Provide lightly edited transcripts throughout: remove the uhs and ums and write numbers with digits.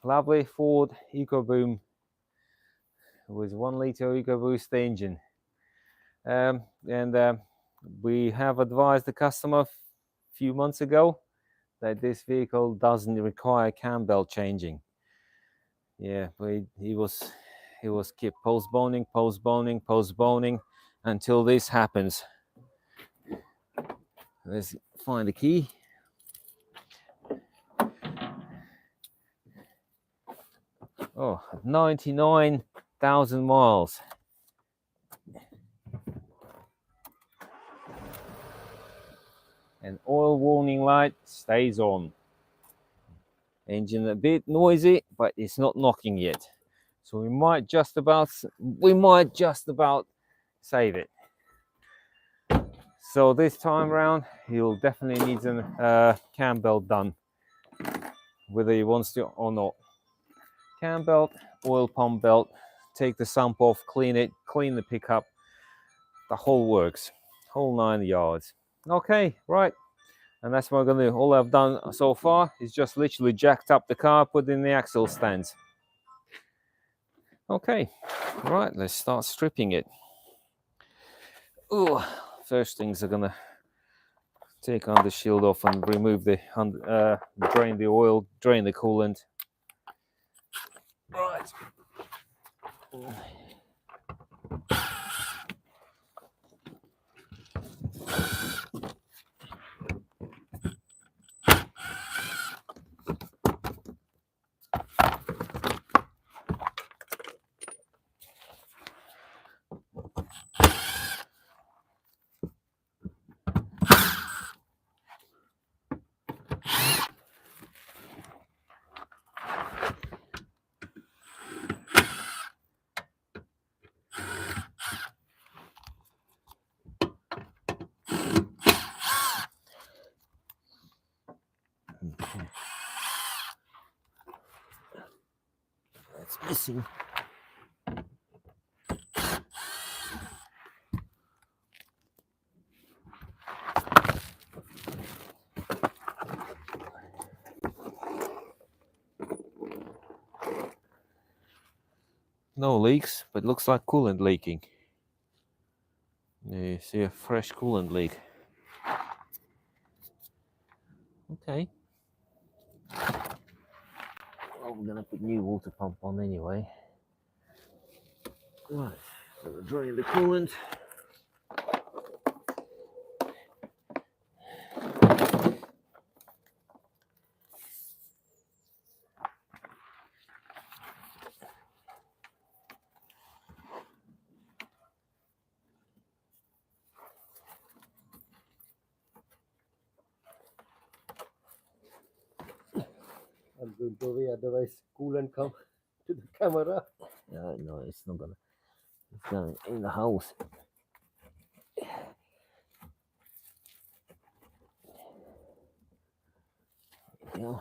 lovely Ford EcoBoom with 1 liter Ecoboost engine. We have advised the customer a few months ago that this vehicle doesn't require cam belt changing. Yeah, but he was keep postponing until this happens. Let's find the key. Oh, 99,000 miles. And oil warning light stays on. Engine a bit noisy, but it's not knocking yet. So we might just about save it. So this time around, he'll definitely need a cam belt done, whether he wants to or not. Cam belt, oil pump belt, take the sump off, clean it, clean the pickup, the whole works, whole 9 yards. Okay, right, and that's what I'm gonna do. All I've done so far is just literally jacked up the car, put in the axle stands. Okay, right, let's start stripping it. Ooh, first things are gonna take under shield off and remove the drain the oil, drain the coolant. Right. That's missing. No leaks, but looks like coolant leaking. You see a fresh coolant leak. Okay. Well, we're gonna put new water pump on anyway. Right, so we're drain the coolant. I'm going to away, otherwise coolant come to the camera. No, it's not gonna. It's going in the house. Yeah.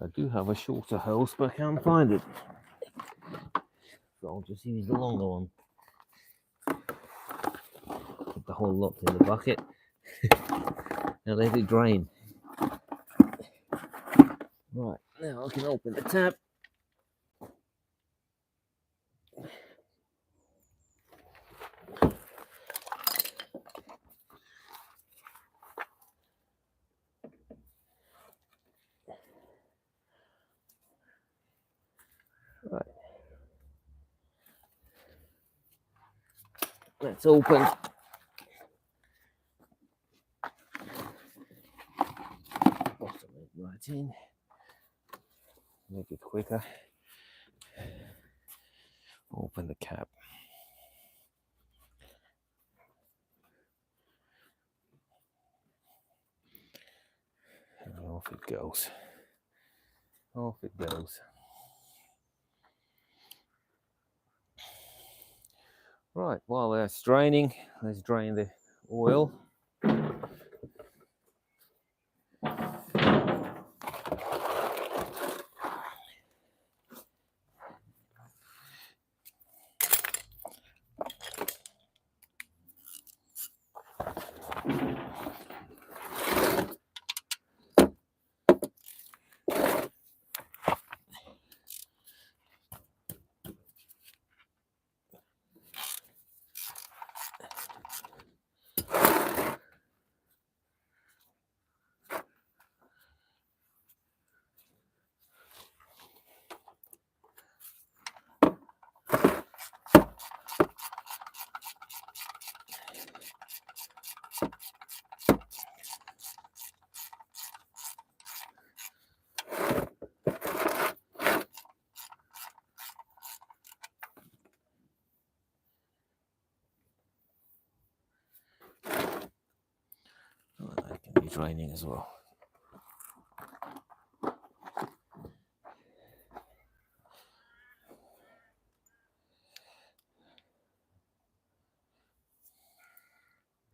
I do have a shorter hose, but I can't find it. So I'll just use the longer one. Put the whole lot in the bucket and let it drain. Right, now I can open the tap. Right. Let's open. Bottom it right in. Make it quicker. Open the cap. And off it goes. Off it goes. Right, while that's draining, let's drain the oil. raining as well.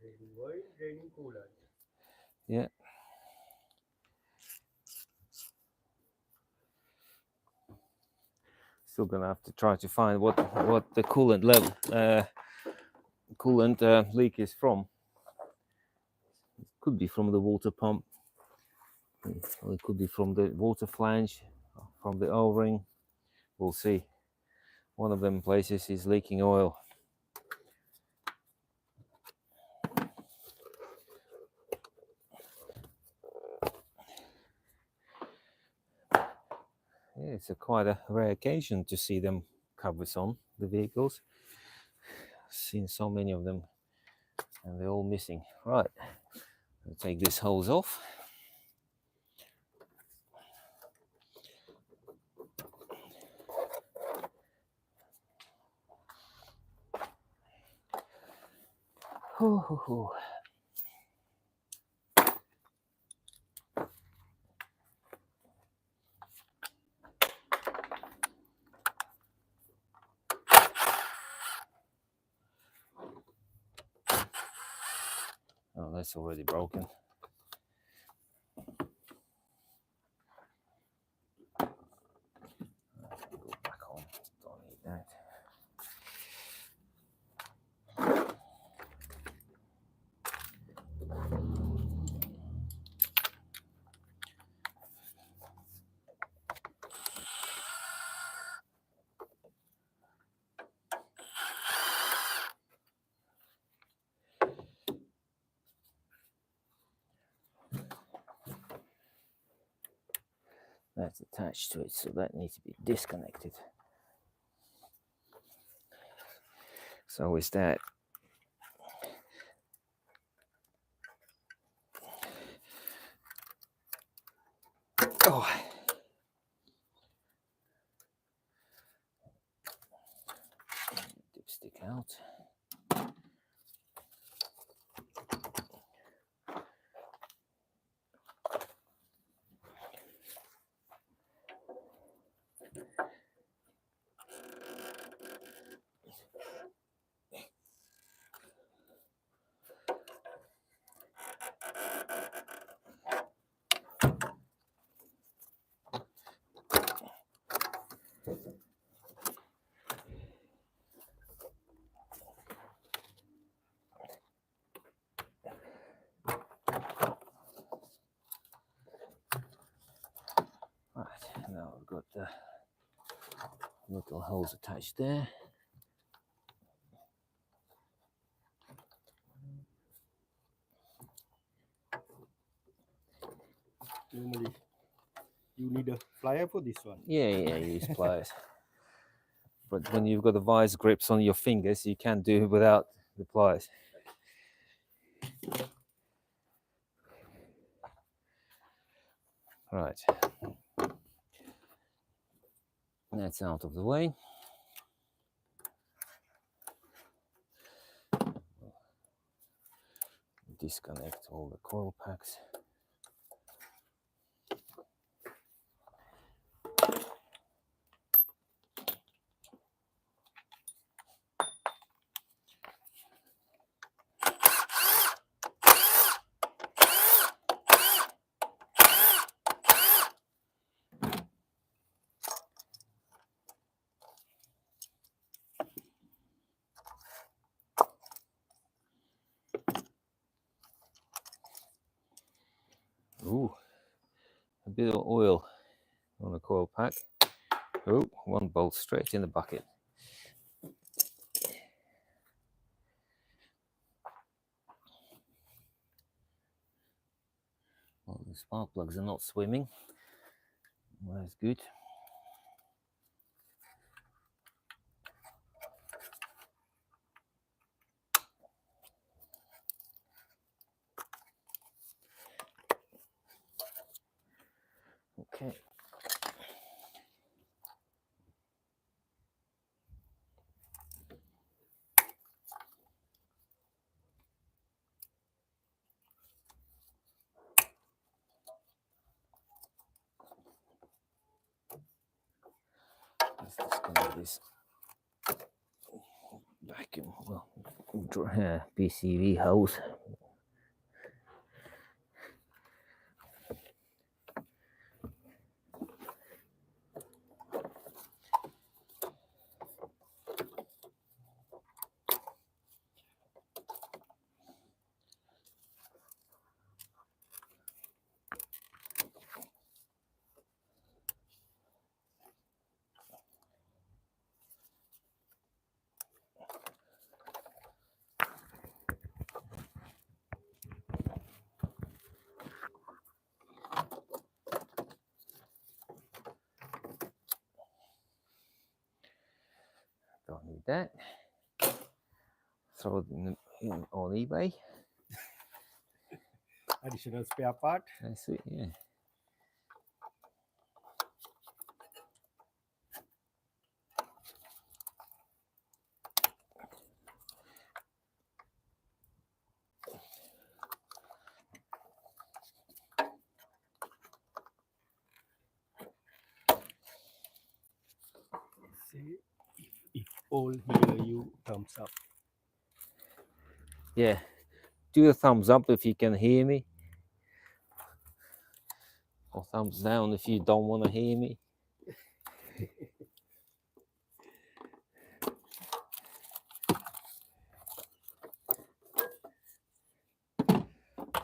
Raining oil, raining coolant. Yeah. Still gonna have to try to find what the coolant level leak is from. It could be from the water pump, or it could be from the water flange, from the O-ring. We'll see. One of them places is leaking oil. Yeah, it's quite a rare occasion to see them covers on the vehicles. I've seen so many of them, and they're all missing. Right, I'll take this hose off. Oh, that's already broken. Go back home. Don't need that. That's attached to it, so that needs to be disconnected. So is that. Oh. Dipstick out. Right, now I've got the little holes attached there. Normally, you need a plier for this one. Yeah, use pliers. But when you've got the vice grips on your fingers, you can't do it without the pliers. Right. That's out of the way. Disconnect all the coil packs. Ooh, a bit of oil on the coil pack. Oh, one bolt straight in the bucket. Well, the spark plugs are not swimming. Well, that's good. Okay. Let's disconnect this vacuum, well, PCV hose. Don't need that. Throw it in on eBay. Additional spare part. That's it, yeah. See, if all hear you, thumbs up. Yeah. Do a thumbs up if you can hear me. Or thumbs down if you don't want to hear me.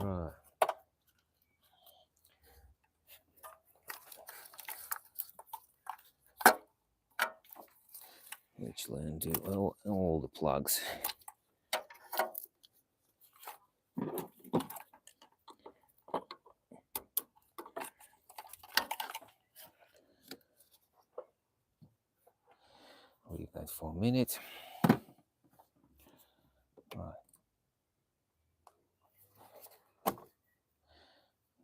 Right. Actually, undo all the plugs. Leave that for a minute. Right.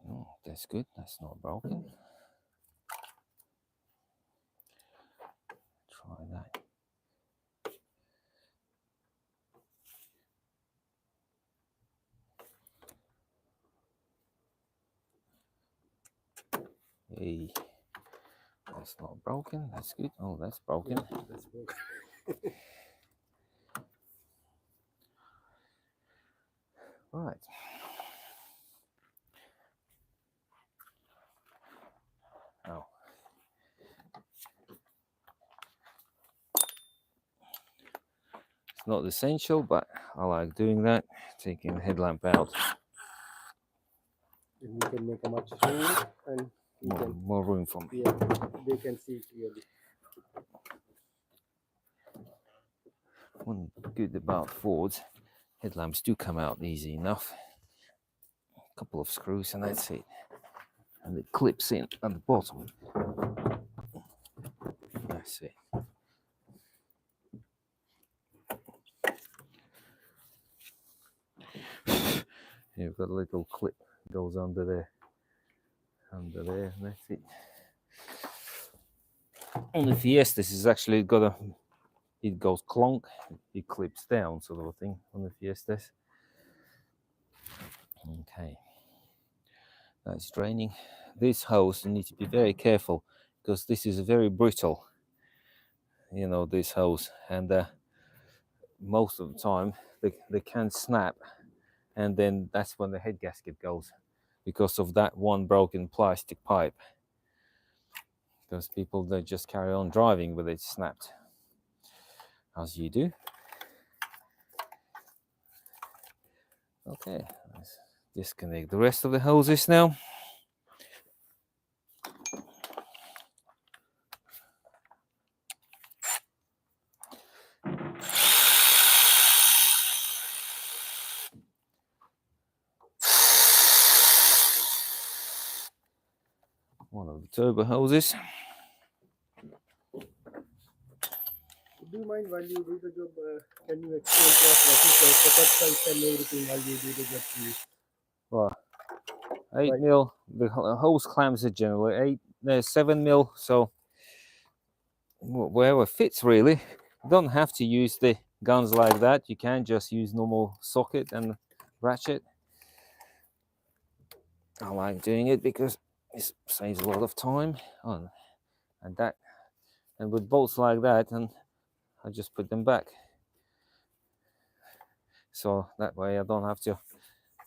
Oh, that's good. That's not broken. Try that. Hey, that's not broken. That's good. Oh, that's broken. Yeah, that's broken. Right. Oh. It's not essential, but I like doing that. Taking the headlamp out. And you can make a much room, and you can, More room for me. yeah, they can see clearly. One good about Fords, headlamps do come out easy enough. A couple of screws and that's it. And it clips in at the bottom. That's it. You've got a little clip goes under there, and that's it. On the Fiestas, is actually got a, it goes clonk, it clips down, sort of a thing on the Fiestas. Okay, that's draining. This hose, you need to be very careful because this is very brittle. You know, this hose, and most of the time they can snap, and then that's when the head gasket goes because of that one broken plastic pipe. Because people, they just carry on driving with it snapped, as you do. Okay, let's disconnect the rest of the hoses now. One of the turbo hoses. Do you mind while you do the job, can you explain to us what is the setup size and everything while you do the job, please? Well, 8 Right. mil. The hose clamps are generally 7 mil. So wherever fits, really. You don't have to use the guns like that. You can just use normal socket and ratchet. I like doing it because it saves a lot of time. Oh, and that And with bolts like that, and I just put them back. So that way I don't have to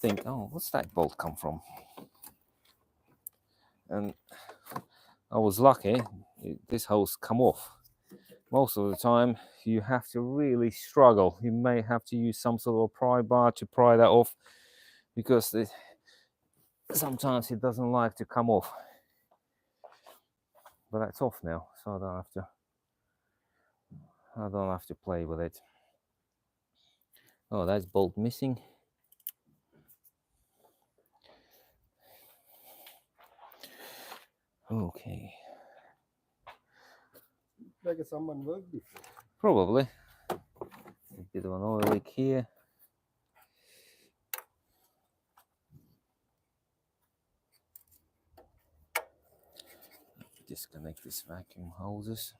think, oh, what's that bolt come from? And I was lucky, this hose come off. Most of the time you have to really struggle. You may have to use some sort of pry bar to pry that off, because sometimes it doesn't like to come off. But that's off now, so I don't have to play with it. Oh, that's bolt missing. Okay. Like someone worked before. Probably. A bit of an oil leak here. Disconnect this vacuum hoses.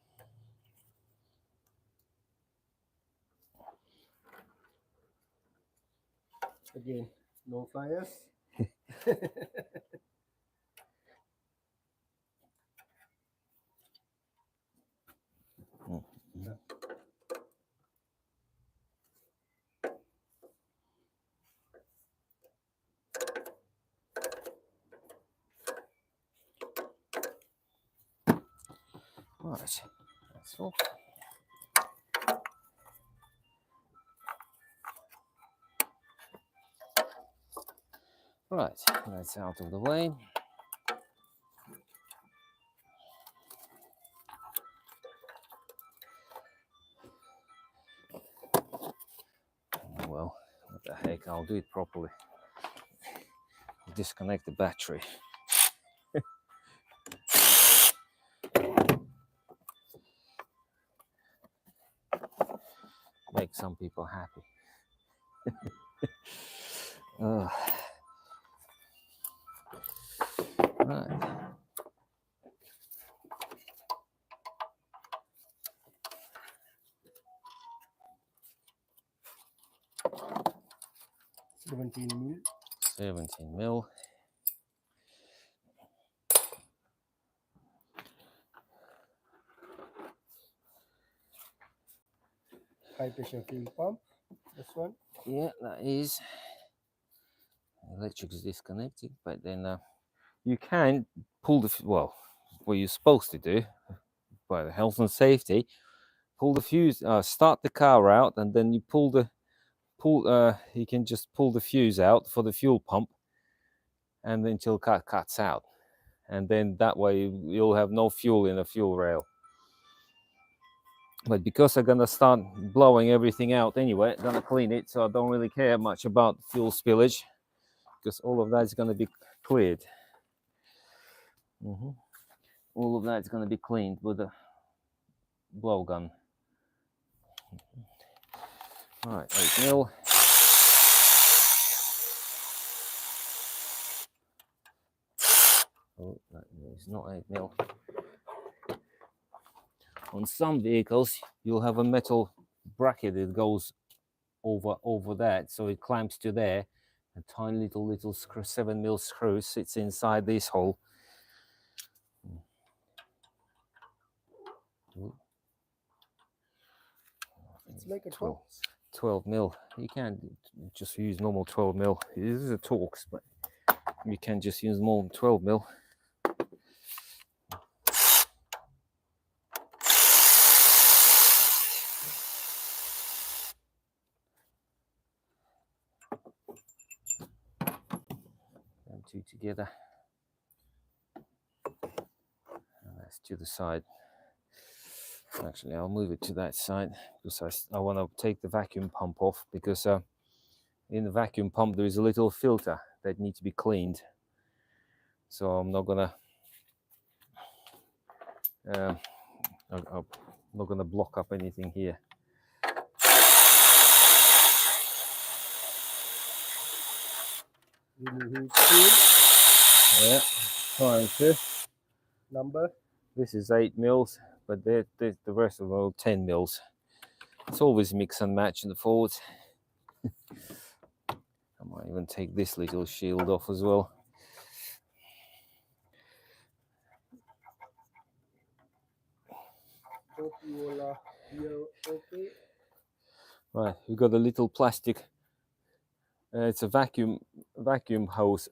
Again, no fires. Right, that's all. Right, that's out of the way. Well, what the heck, I'll do it properly. Disconnect the battery. Make some people happy. Right. 17 mil. 17 mil. High pressure fuel pump. This one. Yeah, that is. Electric's disconnected, but then you can pull the, well, what you're supposed to do by the health and safety, pull the fuse, start the car out, and then you you can just pull the fuse out for the fuel pump, and then until car cuts out, and then that way you'll have no fuel in the fuel rail. But because I'm gonna start blowing everything out anyway, I'm gonna clean it, so I don't really care much about fuel spillage, because all of that is gonna be cleared. All of that is gonna be cleaned with a blowgun. All right, 8 mil. Oh, that is not 8 mil. On some vehicles, you'll have a metal bracket that goes over that, so it clamps to there. A tiny little screw, 7 mil screw sits inside this hole. It's like a 12 mil. You can't just use normal 12 mil. This is a Torx, but you can just use more than 12 mil. Them two together. And that's to the side. Actually, I'll move it to that side because I want to take the vacuum pump off, because in the vacuum pump there is a little filter that needs to be cleaned. So I'm not gonna I'm not gonna block up anything here. Yeah, trying to. Number. This is 8 mils, but the rest of them are 10 mils. It's always mix and match in the forwards. I might even take this little shield off as well. Hope you all are here okay. Right, we've got a little plastic. It's a vacuum hose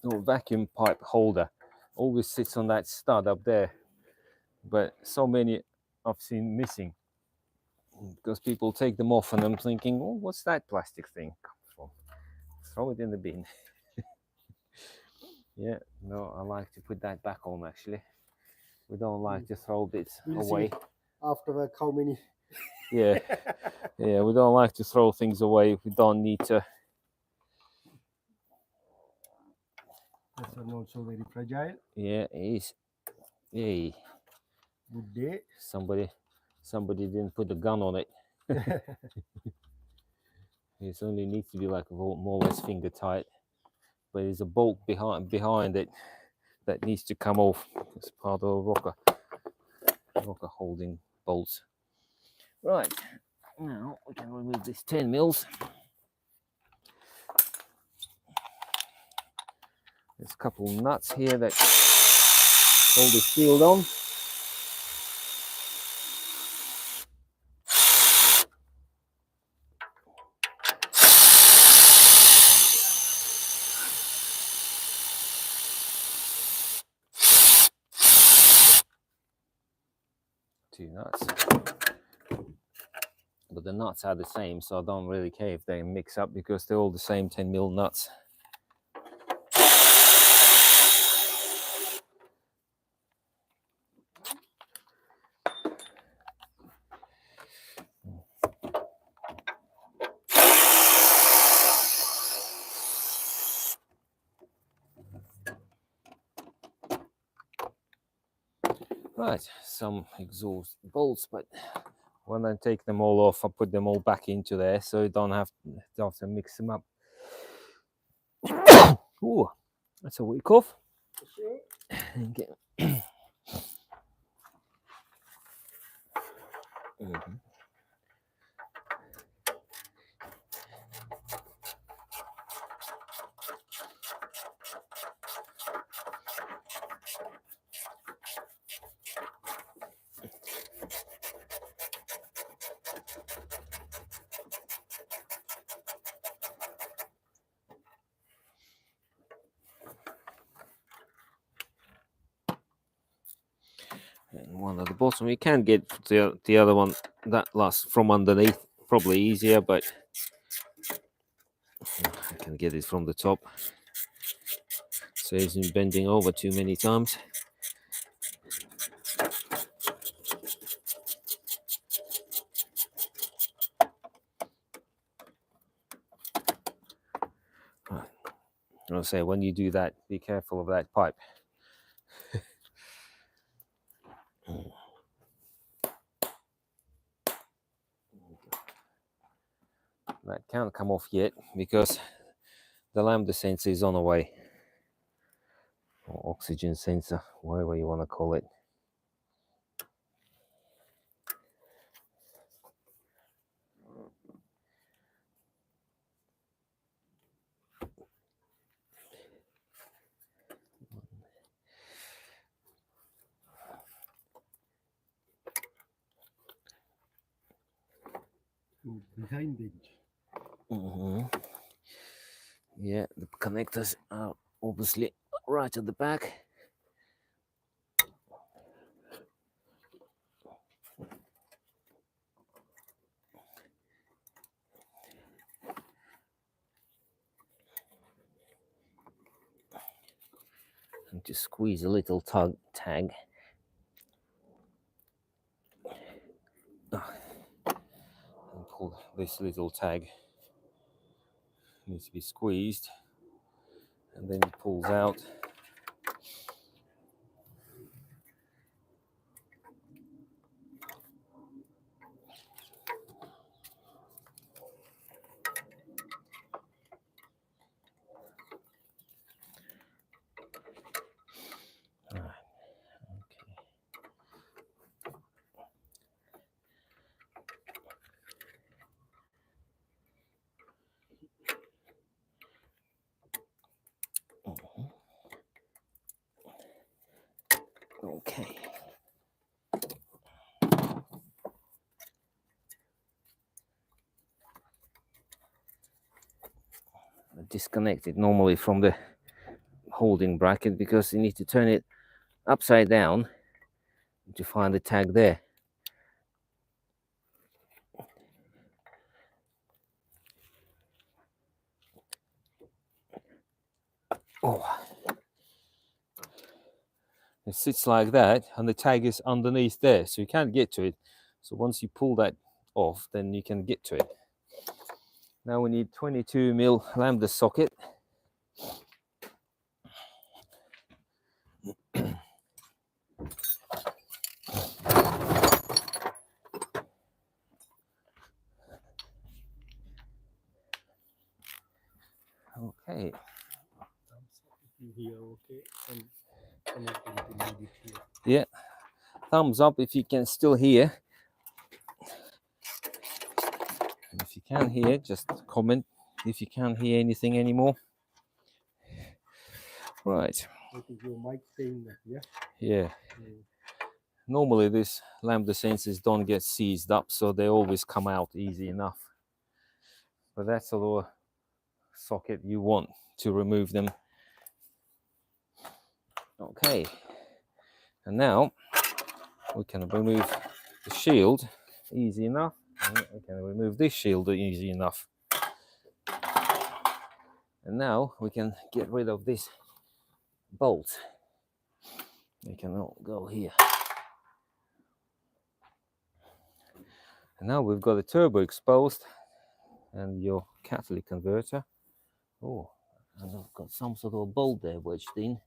or vacuum pipe holder. Always sits on that stud up there, but so many I've seen missing because people take them off, and I'm thinking, oh, what's that plastic thing come from? Throw it in the bin. Yeah, no, I like to put that back on actually. We don't like to throw bits We'll away. see after work how many. Yeah, yeah, we don't like to throw things away if we don't need to. This one also very fragile. Yeah, it is. Yay. Good day. Somebody didn't put a gun on it. It only needs to be like more or less finger tight, but there's a bolt behind it that needs to come off. It's part of a rocker holding bolts. Right, now we can remove this 10 mils. There's a couple nuts here that hold the shield on. Two nuts. But the nuts are the same, so I don't really care if they mix up because they're all the same 10 mil nuts. Right, some exhaust bolts, but when I take them all off, I put them all back into there so you don't have to mix them up. Ooh, that's a week off. Sure. Okay. And one at the bottom. You can get the other one that last from underneath, probably easier, but I can get it from the top. Saves me bending over too many times. Right. I'll say when you do that, be careful of that pipe. That can't come off yet because the lambda sensor is on the way, or oxygen sensor, whatever you want to call it. Behind bench. Yeah, the connectors are obviously right at the back. And just squeeze a little tag. And pull this little tag. Needs to be squeezed, and then it pulls out. All right. Okay. disconnect it normally from the holding bracket, because you need to turn it upside down to find the tag there. Oh, it sits like that, and the tag is underneath there, so you can't get to it. So once you pull that off, then you can get to it. Now we need 22mm lambda socket. Okay. Here, okay, and connectivity needed here. Yeah. Thumbs up if you can still hear. And if you can't hear, just comment if you can't hear anything anymore. Right. I think your mic saying that, yeah? Yeah. Normally these lambda sensors don't get seized up, so they always come out easy enough. But that's a little socket you want to remove them. Okay. And now we can remove the shield easy enough. And we can remove this shield easy enough. And now we can get rid of this bolt. They can all go here. And now we've got the turbo exposed and your catalytic converter. Oh, and I've got some sort of a bolt there wedged in.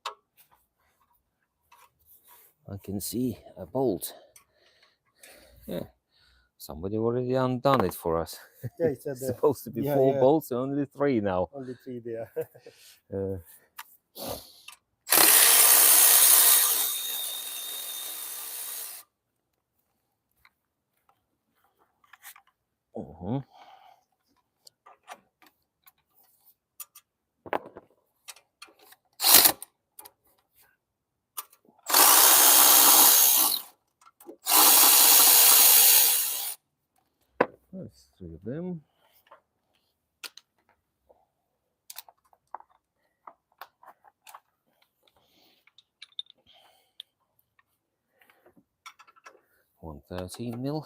I can see a bolt. Yeah, somebody already undone it for us. Yeah, it's supposed to be 4 bolts, only 3 now. Only 3 there. There's 3 of them. One 13mm.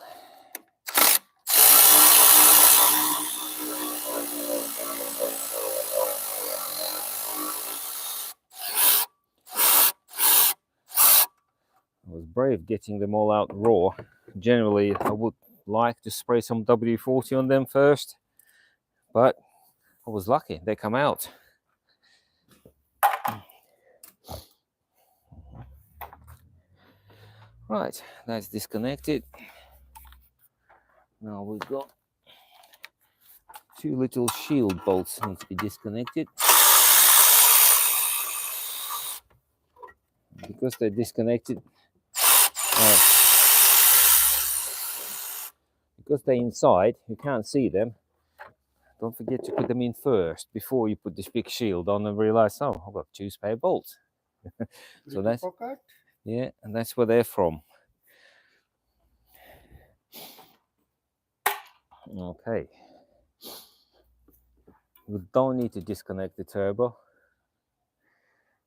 I was brave getting them all out raw. Generally, I would like to spray some W40 on them first, but I was lucky, they come out. Right, that's disconnected. Now we've got 2 little shield bolts need to be disconnected. Because they're disconnected, because they're inside, you can't see them. Don't forget to put them in first before you put this big shield on and realize, oh, I've got 2 spare bolts. So that's, yeah, and that's where they're from. Okay. We don't need to disconnect the turbo.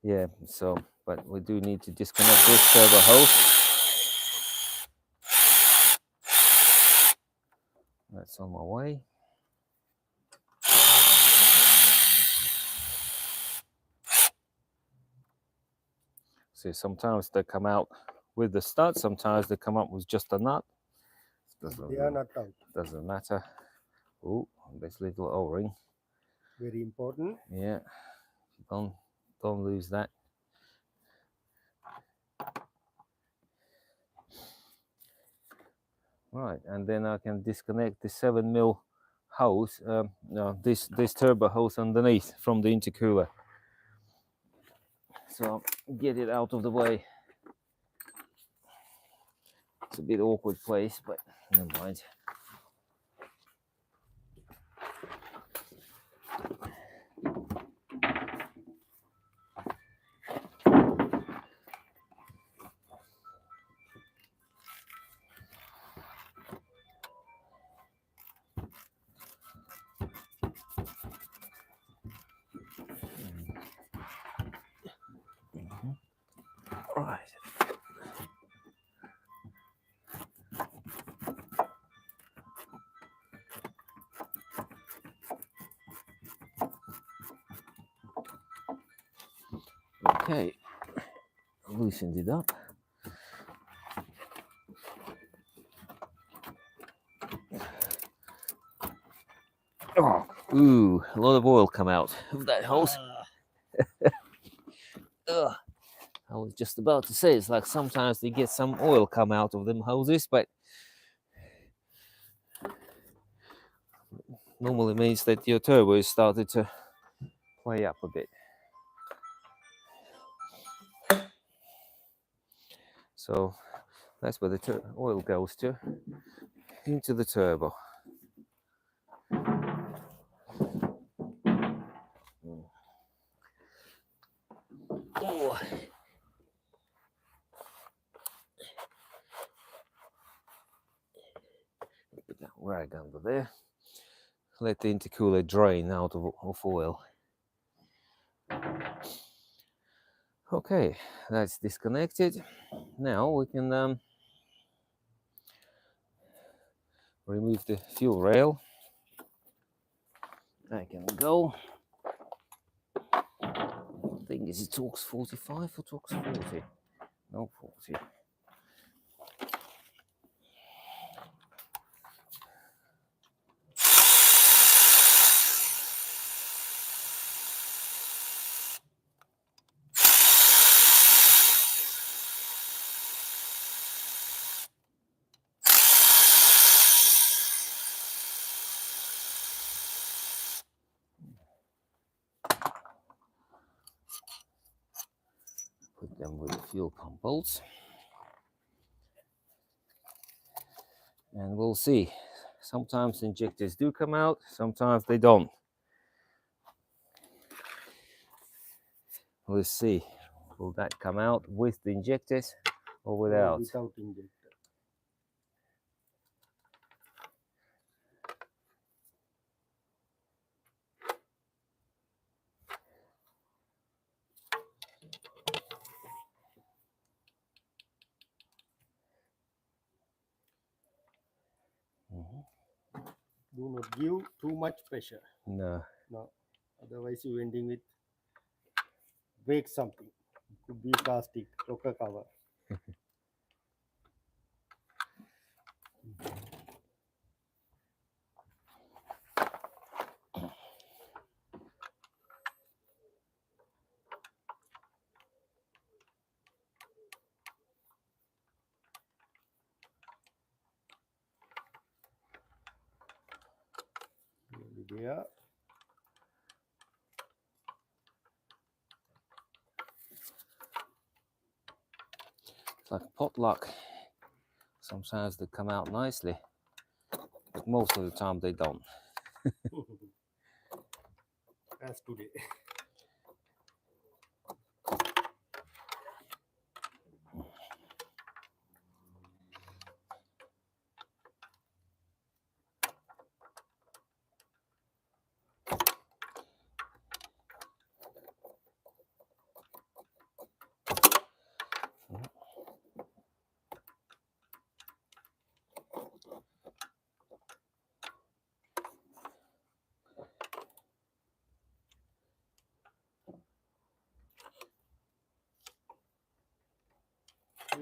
Yeah, so, but we do need to disconnect this turbo hose. That's on my way. See, sometimes they come out with the stud, sometimes they come up with just a nut. They are not out. Doesn't matter. Oh, this little O-ring. Very important. Yeah, don't lose that. Right, and then I can disconnect the 7mm hose, no, this turbo hose underneath from the intercooler. So get it out of the way. It's a bit awkward place, but never mind. Right. Okay, loosened it up. Oh, ooh, a lot of oil come out of that hose. Ugh. I was just about to say, it's like sometimes they get some oil come out of them hoses, but normally means that your turbo is started to play up a bit. So that's where the oil goes to, into the turbo. Oh. Put that rag under there. Let the intercooler drain out of oil. Okay, that's disconnected. Now we can remove the fuel rail. That can go. I think is it Torx 45 or Torx 40? No, 40. Put them with the fuel pump bolts. And we'll see. Sometimes injectors do come out, sometimes they don't. Let's see. Will that come out with the injectors or without? Without injector. Do not give too much pressure. No. No. Otherwise you ending with break something. Could be plastic, rocker cover. There. It's like potluck. Sometimes they come out nicely, but most of the time they don't. As today.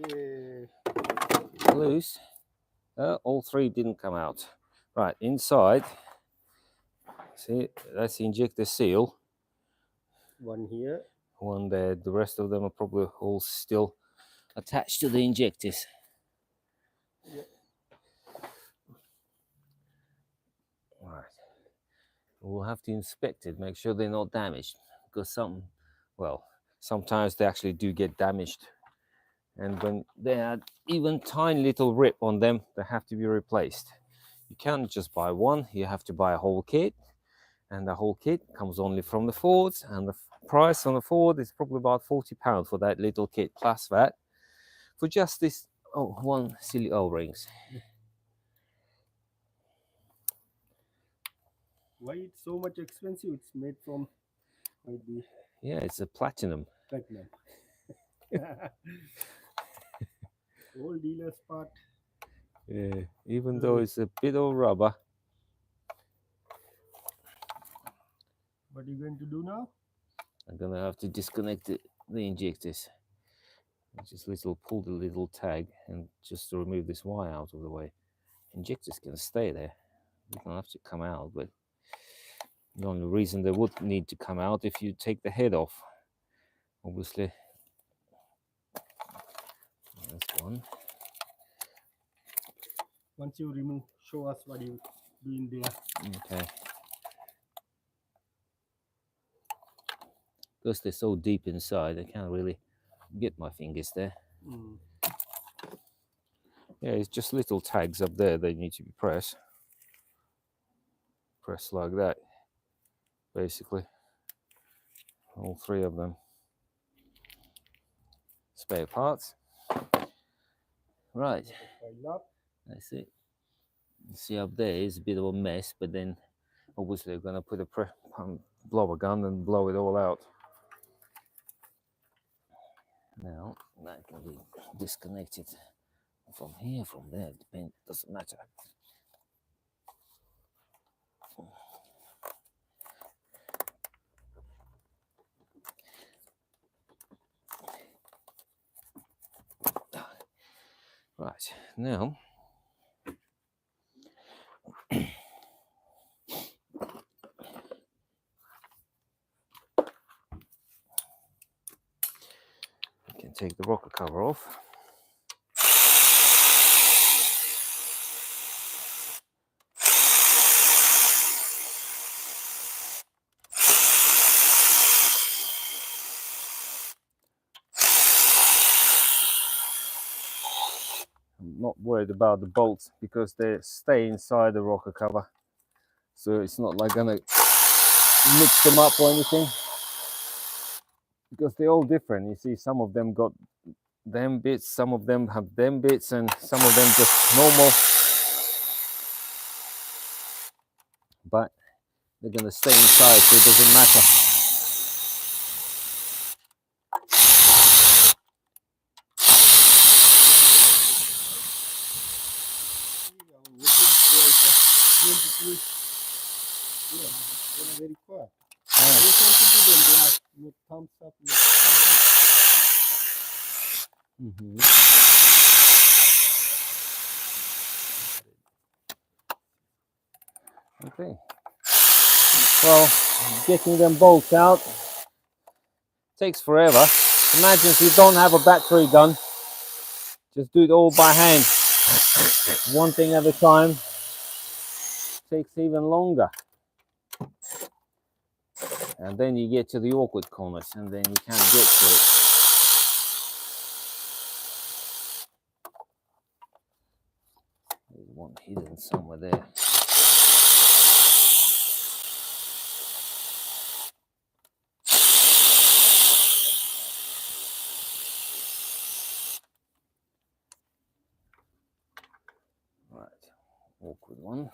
Yeah. Loose. All three didn't come out. Right, inside, see, that's the injector seal. One here. One there. The rest of them are probably all still attached to the injectors. Yeah. Right. We'll have to inspect it, make sure they're not damaged, because sometimes they actually do get damaged. And when they had even tiny little rip on them, they have to be replaced. You can't just buy one, you have to buy a whole kit. And the whole kit comes only from the Fords, and the price on the Ford is probably about £40 for that little kit plus that, for just this one silly O-rings. Why it's so much expensive? It's made from, might be, Yeah, it's a platinum. platinum. Old dealer's part. Yeah, even though it's a bit of rubber. What are you going to do now? I'm gonna have to disconnect the injectors. Just pull the little tag and just to remove this wire out of the way. Injectors can stay there. They don't have to come out, but the only reason they would need to come out if you take the head off. Obviously, that's one. Once you remove, show us what you doing there. Okay. Because they're so deep inside, I can't really get my fingers there. Mm. Yeah, it's just little tags up there they need to be pressed. Press like that, basically. All three of them. Spare parts. Right, that's it. You see up there is a bit of a mess, but then obviously we're going to put a blower gun and blow it all out. Now that can be disconnected from here, from there, doesn't matter. Right, now we can take the rocker cover off. I'm not worried about the bolts because they stay inside the rocker cover, so it's not like gonna mix them up or anything, because they're all different. You see, some of them got them bits, some of them have them bits, and some of them just normal, but they're gonna stay inside, so it doesn't matter. Very quiet. Yeah. Thumbs up. Mm-hmm. Okay. Well, getting them bolts out takes forever. Imagine if you don't have a battery gun, just do it all by hand. One thing at a time. Takes even longer. And then you get to the awkward corners and then you can't get to it. There's one hidden somewhere there. Right, awkward one.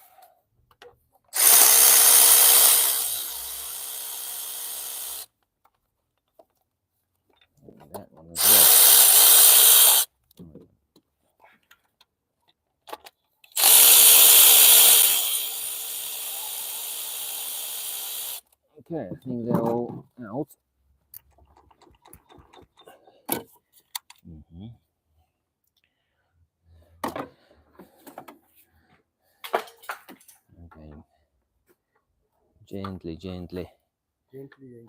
And that one as well. Okay, I think they're all out. Mm-hmm. Okay. Gently, gently. Gently.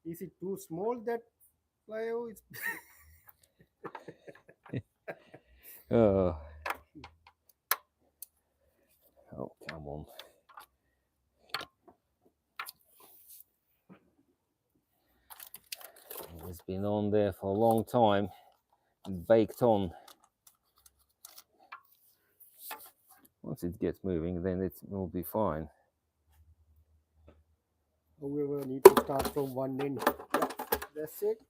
Is it too small, that flyover? Oh, come on. It's been on there for a long time, baked on. Once it gets moving, then it will be fine. However, need to start from one end. Yeah, that's it.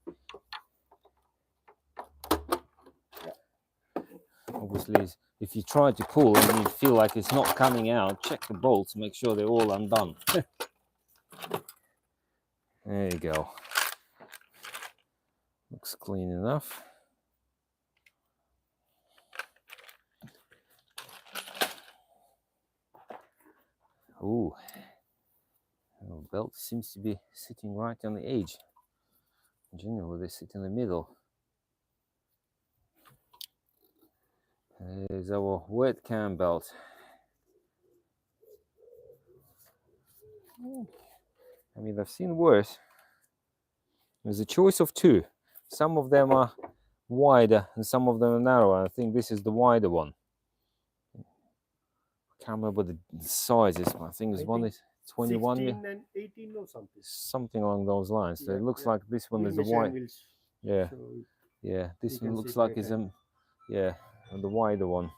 Obviously, if you try to pull and you feel like it's not coming out, check the bolts, make sure they're all undone. There you go. Looks clean enough. Ooh, the belt seems to be sitting right on the edge. Generally, they sit in the middle. There's our wet cam belt. I mean, I've seen worse. There's a choice of two. Some of them are wider and some of them are narrower. I think this is the wider one. Can't remember the sizes, but I think this one is 21, 16 and 18 or something. something along those lines. So it looks like this one is the wide. Yeah, yeah. This one looks like it's yeah, the wider one.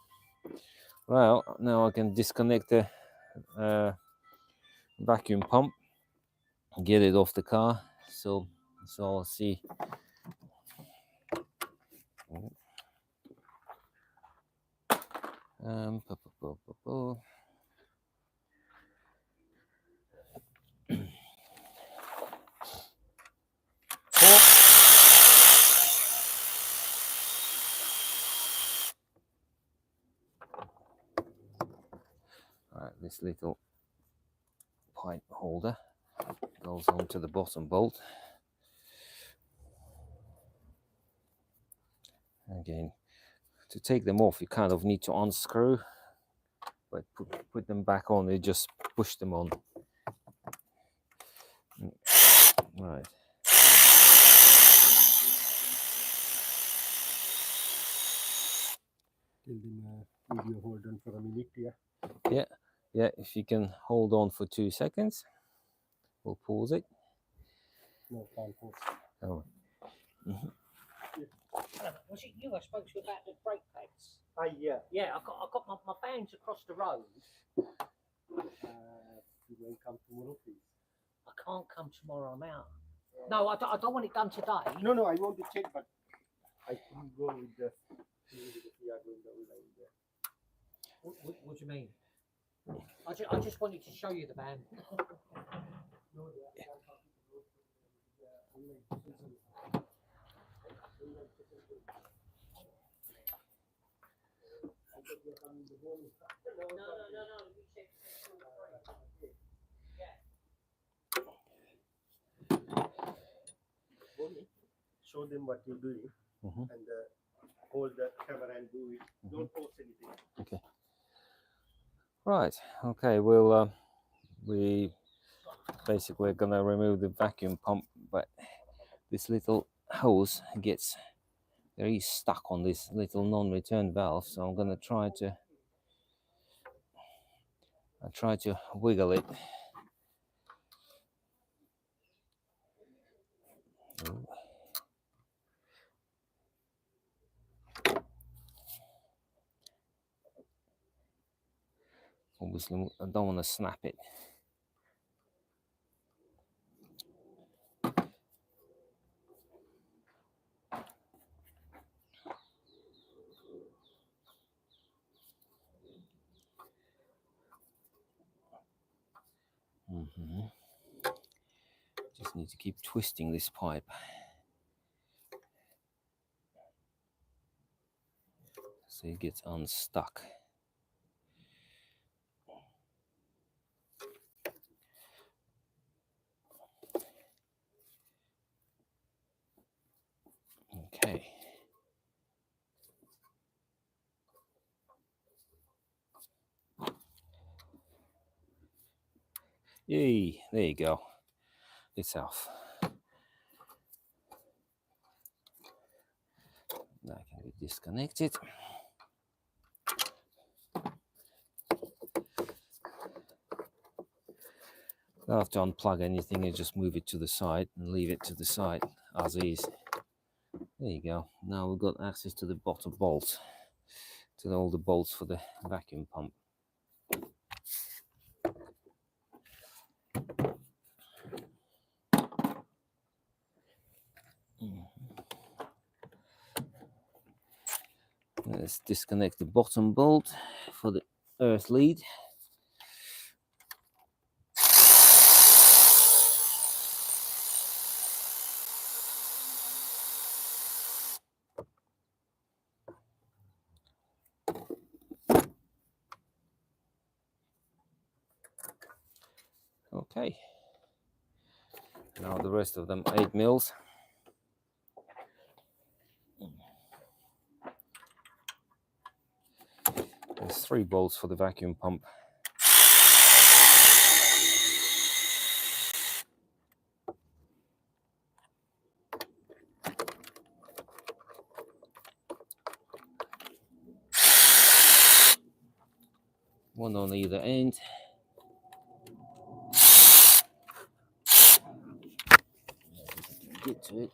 Well, now I can disconnect the vacuum pump, get it off the car. So I'll see. Um, Alright, this little pipe holder goes onto the bottom bolt. Again, to take them off, you kind of need to unscrew, but put them back on, you just push them on. Right. Tell them video hold on for a minute, Yeah, if you can hold on for 2 seconds, we'll pause it. No, can't pause. Oh. Hello, was it you I spoke to about the brake pads? Yeah. Yeah, I got my vans across the road. You won't come tomorrow, please. I can't come tomorrow, I'm out. No, I don't want it done today. No, I want to check, but I couldn't go with the we are going down line there. What do you mean? I just wanted to show you the van. No, No. show them what you're doing and hold the camera and do it. Don't post anything. Okay. Right. Okay. We'll we basically are gonna remove the vacuum pump, but this little hose gets very stuck on this little non-return valve, so I'm gonna try to wiggle it. Ooh. Obviously, I don't want to snap it. Just need to keep twisting this pipe so it gets unstuck. Okay. Yay, there you go. It's off. That can be disconnected. Don't have to unplug anything, you just move it to the side and leave it to the side as is. There you go. Now we've got access to the bottom bolts, to all the bolts for the vacuum pump. Let's disconnect the bottom bolt for the earth lead. Okay. Now the rest of them 8 mils. There's 3 bolts for the vacuum pump. One on either end. Get to it.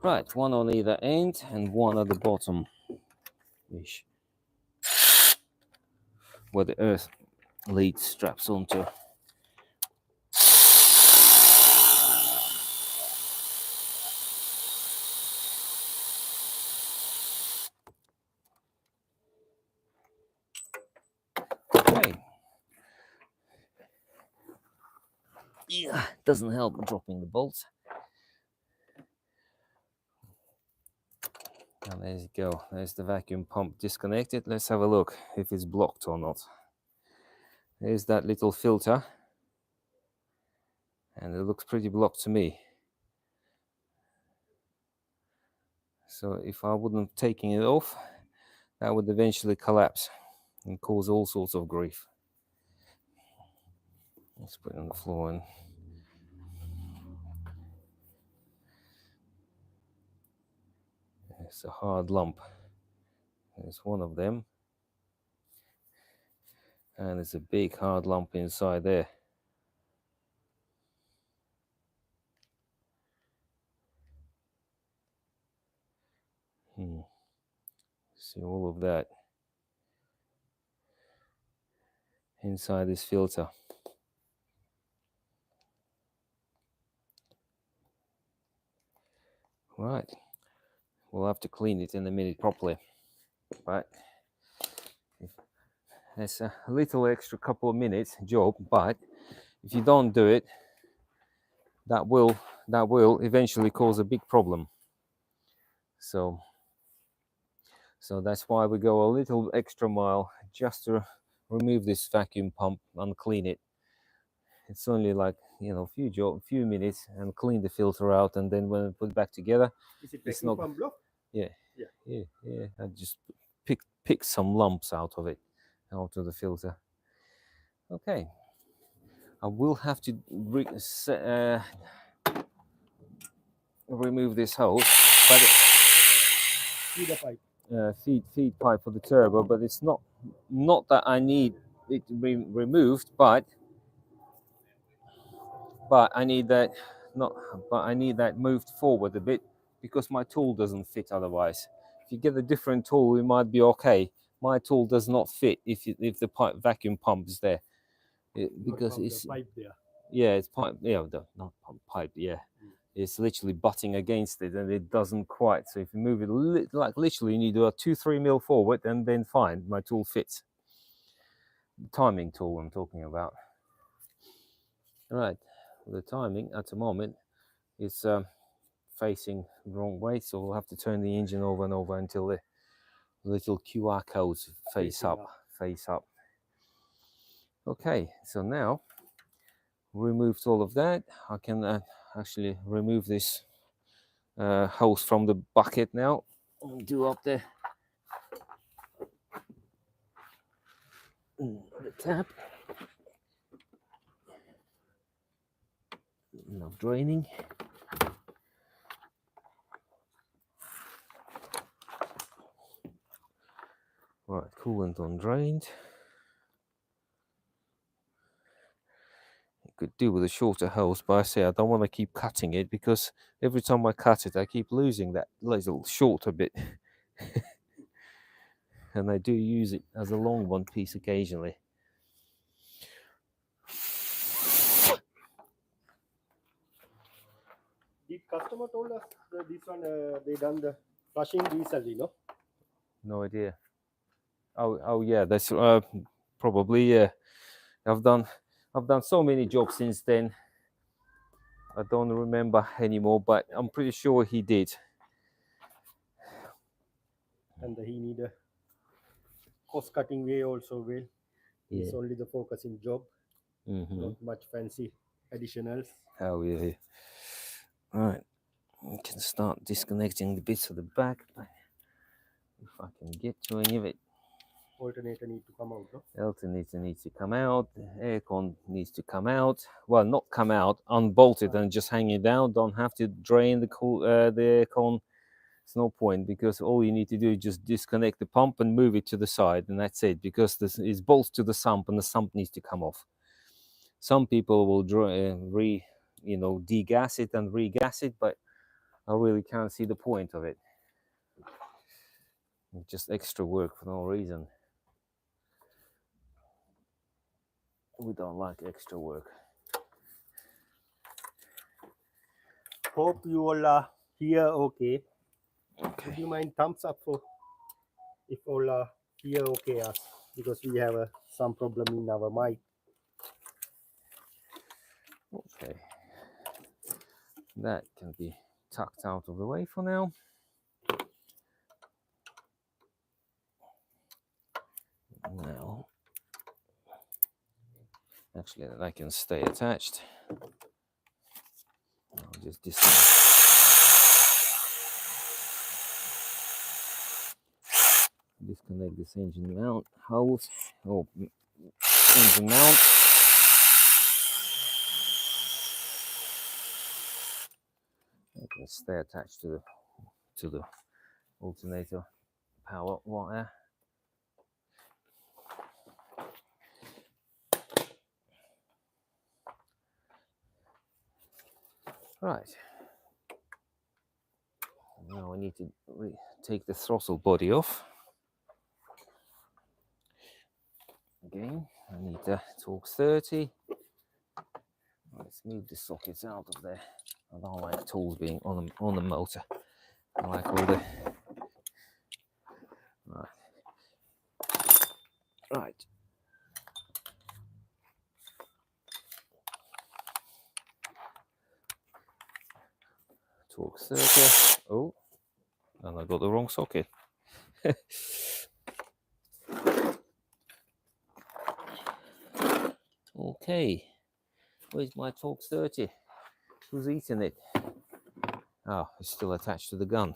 Right, one on either end and one at the bottom ish, where the earth lead straps onto. Okay. Yeah, doesn't help dropping the bolts. And there you go. There's the vacuum pump disconnected. Let's have a look if it's blocked or not. There's that little filter. And it looks pretty blocked to me. So if I wouldn't have taken it off, that would eventually collapse and cause all sorts of grief. Let's put it on the floor and it's a hard lump. There's one of them. And there's a big hard lump inside there. See all of that inside this filter. Right, we'll have to clean it in a minute properly. Right, it's a little extra couple of minutes job, but if you don't do it, that will eventually cause a big problem. So that's why we go a little extra mile just to remove this vacuum pump and clean it. It's only like, you know, a few minutes and clean the filter out, and then when we put it back together, Is it it's vacuum not. pump block? Yeah. Yeah. Yeah, yeah. I just pick some lumps out of it, out of the filter. Okay. I will have to remove this hose, but Feeder pipe. feed pipe for the turbo, but it's not that I need it removed, but I need that I need that moved forward a bit because my tool doesn't fit otherwise. If you get a different tool, it might be okay. My tool does not fit if the vacuum pump is there, because it's the pipe there. Yeah, it's pipe. Yeah, not pump, pipe. Yeah, it's literally butting against it, and it doesn't quite. So if you move it like literally, you need to do a 2-3 mil forward, and then fine, my tool fits. The timing tool I'm talking about. All right, the timing at the moment is facing the wrong way, so we'll have to turn the engine over and over until the little QR codes face up. Okay, so now removed all of that, I can actually remove this hose from the bucket now. Do up the tap. Enough draining. Right, coolant undrained. You could do with a shorter hose, but I say I don't want to keep cutting it because every time I cut it, I keep losing that little shorter bit. And I do use it as a long one piece occasionally. The customer told us that this one they done the flushing recently, no? No idea. Oh yeah, that's probably yeah. I've done so many jobs since then. I don't remember anymore, but I'm pretty sure he did. And he need a cost cutting way also well. Yeah. It's only the focusing job, Mm-hmm. not much fancy additionals. Oh yeah. Right. We can start disconnecting the bits of the back. If I can get to any of it. Alternator need to come out, no? Alternator needs to come out. The aircon needs to come out. Well, not come out, unbolted and just hang it down. Don't have to drain the aircon. It's no point because all you need to do is just disconnect the pump and move it to the side, and that's it. Because this is bolts to the sump, and the sump needs to come off. Some people will degas it and regas it, but I really can't see the point of it. It's just extra work for no reason. We don't like extra work. Hope you all are here okay. Okay. Would you mind thumbs up for if all are here okay us? Because we have some problem in our mic. Okay. That can be tucked out of the way for now. Now, actually, that can stay attached. I'll just disconnect this engine mount hose. Oh, engine mount. It can stay attached to the alternator power wire. Right. Now I need to take the throttle body off. Again, I need the Torx 30. Let's move the sockets out of there. I don't like tools being on the motor. I like all the right. Torx 30. Oh, and I got the wrong socket. Okay, where's my Torx 30? Who's eating it? Oh, it's still attached to the gun.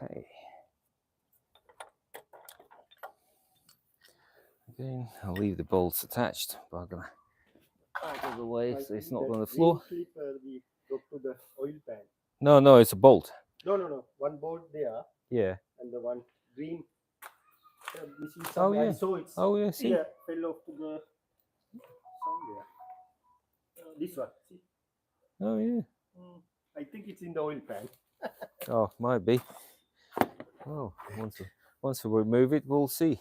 Okay. Again, I'll leave the bolts attached, but I'm gonna out of the way so it's not on the floor. Clip, we go to the oil pan. No, it's a bolt. No. One bolt there. Yeah. And the one green. Missing some. Oh yeah. So it's See. Yeah, fell off to the somewhere. This one. See. Oh yeah. I think it's in the oil pan. Oh, might be. Oh, once we remove it, we'll see.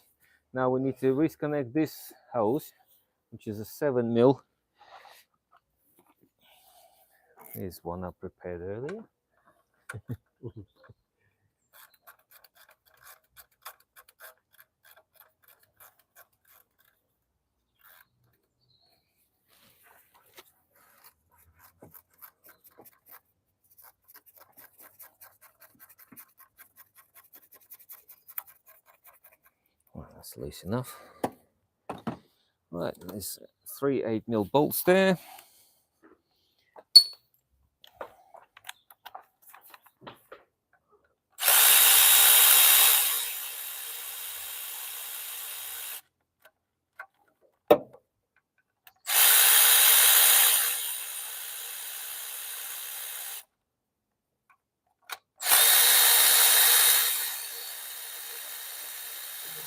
Now we need to disconnect this hose, which is a 7mm. Here's one I prepared earlier. Well, that's loose enough. Right, there's 3 8mm bolts there.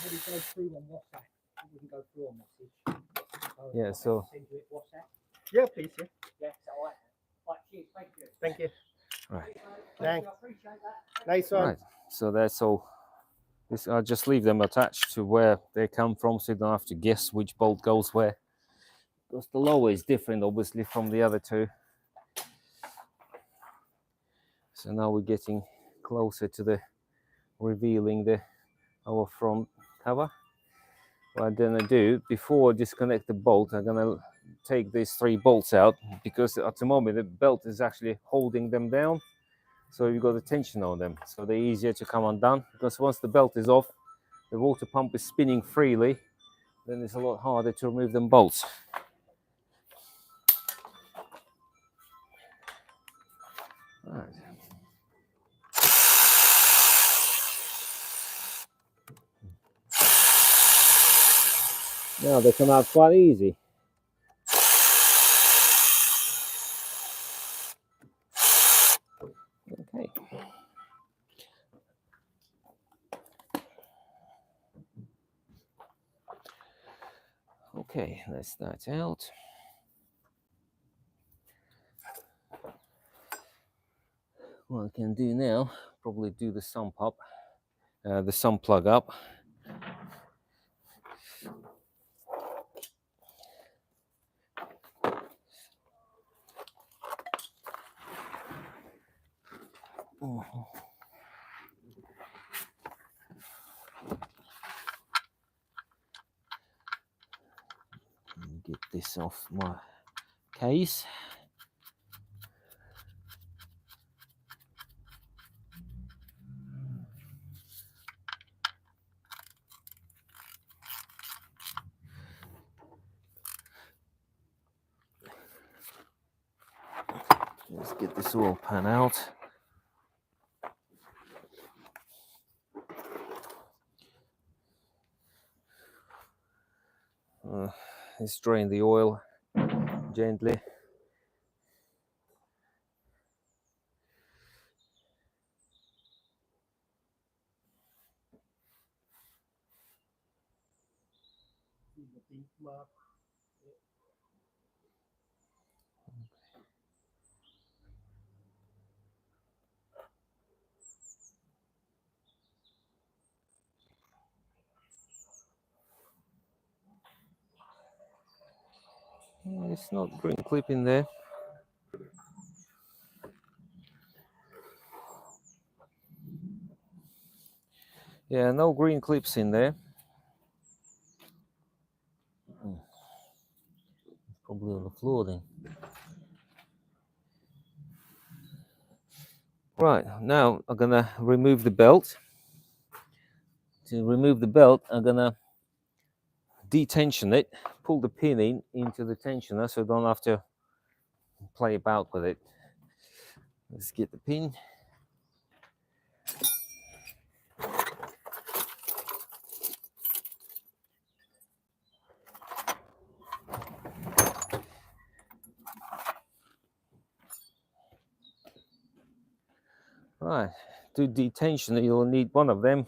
would it go through on WhatsApp? It wouldn't go through on message. Yeah, I'll so- send you it WhatsApp. Yeah, please. Yeah. Yeah, is that all right? Right, cheers, thank you. Thank you. Right. Thank you, I appreciate that. Nice one. Right. So that's all. This, I'll just leave them attached to where they come from, so you don't have to guess which bolt goes where. Because the lower is different, obviously, from the other two. So now we're getting closer to the revealing our front cover. What I'm gonna do before I disconnect the bolt, I'm gonna take these 3 bolts out, because at the moment the belt is actually holding them down. So you've got the tension on them, so they're easier to come undone. Because once the belt is off, the water pump is spinning freely, then it's a lot harder to remove them bolts. Right. Now they come out quite easy. Okay. Okay, that's that out. What I can do now, probably do the sump up, the sump plug up. Get this off my case. Let's get this oil pan out. Let's drain the oil gently. See the pink mark. It's not green clip in there. Yeah, no green clips in there. Probably on the floor then. Right, now I'm gonna remove the belt. To remove the belt, I'm gonna detension it, pull the pin into the tensioner so I don't have to play about with it. Let's get the pin. Right, to detension you'll need one of them,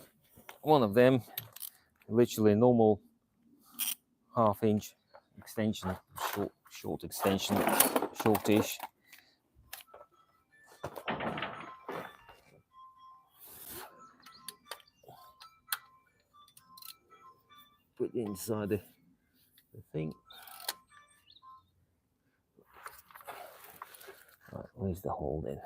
literally normal 1/2 inch extension, short extension, shortish. Put it inside the thing. Right, where's the hole then?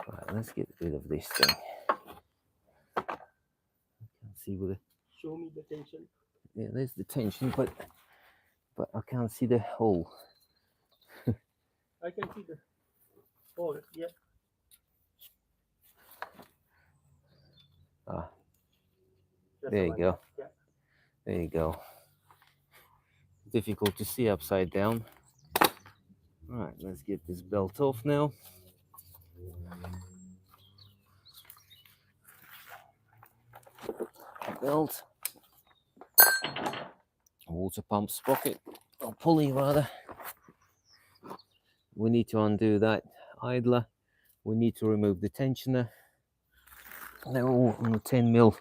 Right, let's get rid of this thing. I can't see with it. Show me the tension. Yeah, there's the tension, but I can't see the hole. I can see the hole. Yeah. Ah, That's there the you one. go. Yeah. There you go. Difficult to see upside down. Right, let's get this belt off now. Belt. water pump sprocket, or pulley rather. We need to undo that idler. We need to remove the tensioner. They're all on the 10 mil.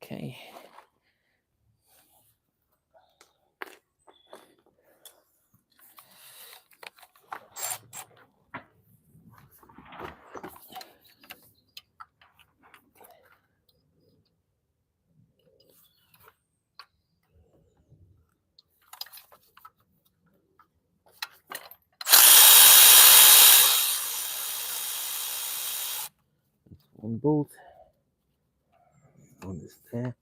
Okay. One bolt. One is there.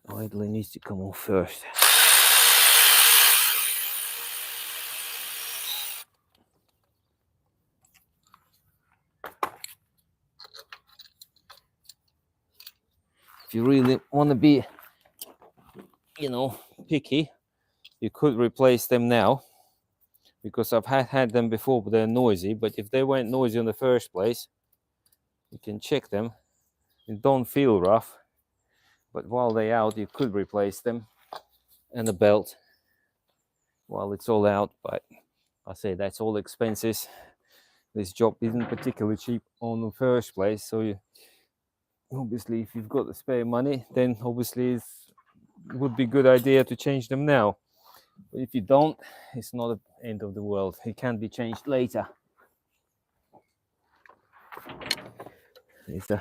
Idler needs to come off first. If you really want to be, picky, you could replace them now, because I've had them before, but they're noisy. But if they weren't noisy in the first place, you can check them. They don't feel rough, but while they're out, you could replace them and the belt while it's all out. But I say that's all expenses. This job isn't particularly cheap on the first place, so you obviously, if you've got the spare money, then obviously it would be a good idea to change them now. But if you don't, it's not the end of the world. It can be changed later. There's the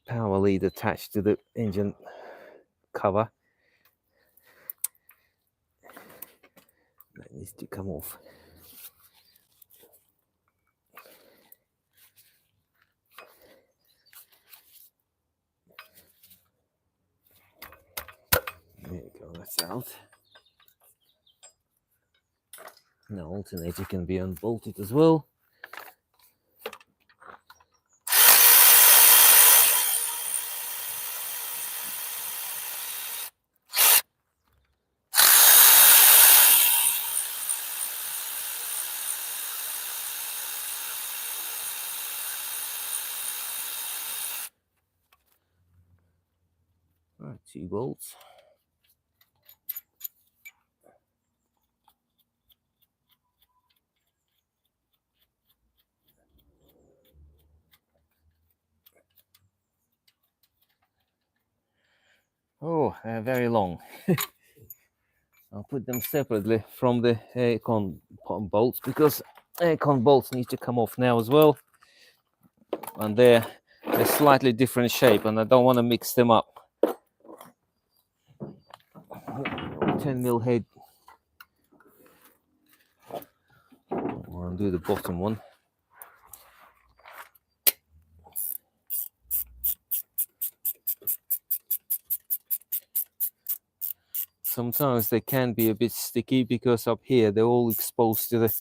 power lead attached to the engine cover. That needs to come off. There you go, that's out. Now alternator can be unbolted as well. Right, 2 bolts. Oh, they're very long. I'll put them separately from the aircon bolts, because aircon bolts need to come off now as well. And they're a slightly different shape, and I don't want to mix them up. 10 mil head. I'll undo the bottom one. Sometimes they can be a bit sticky, because up here they're all exposed to the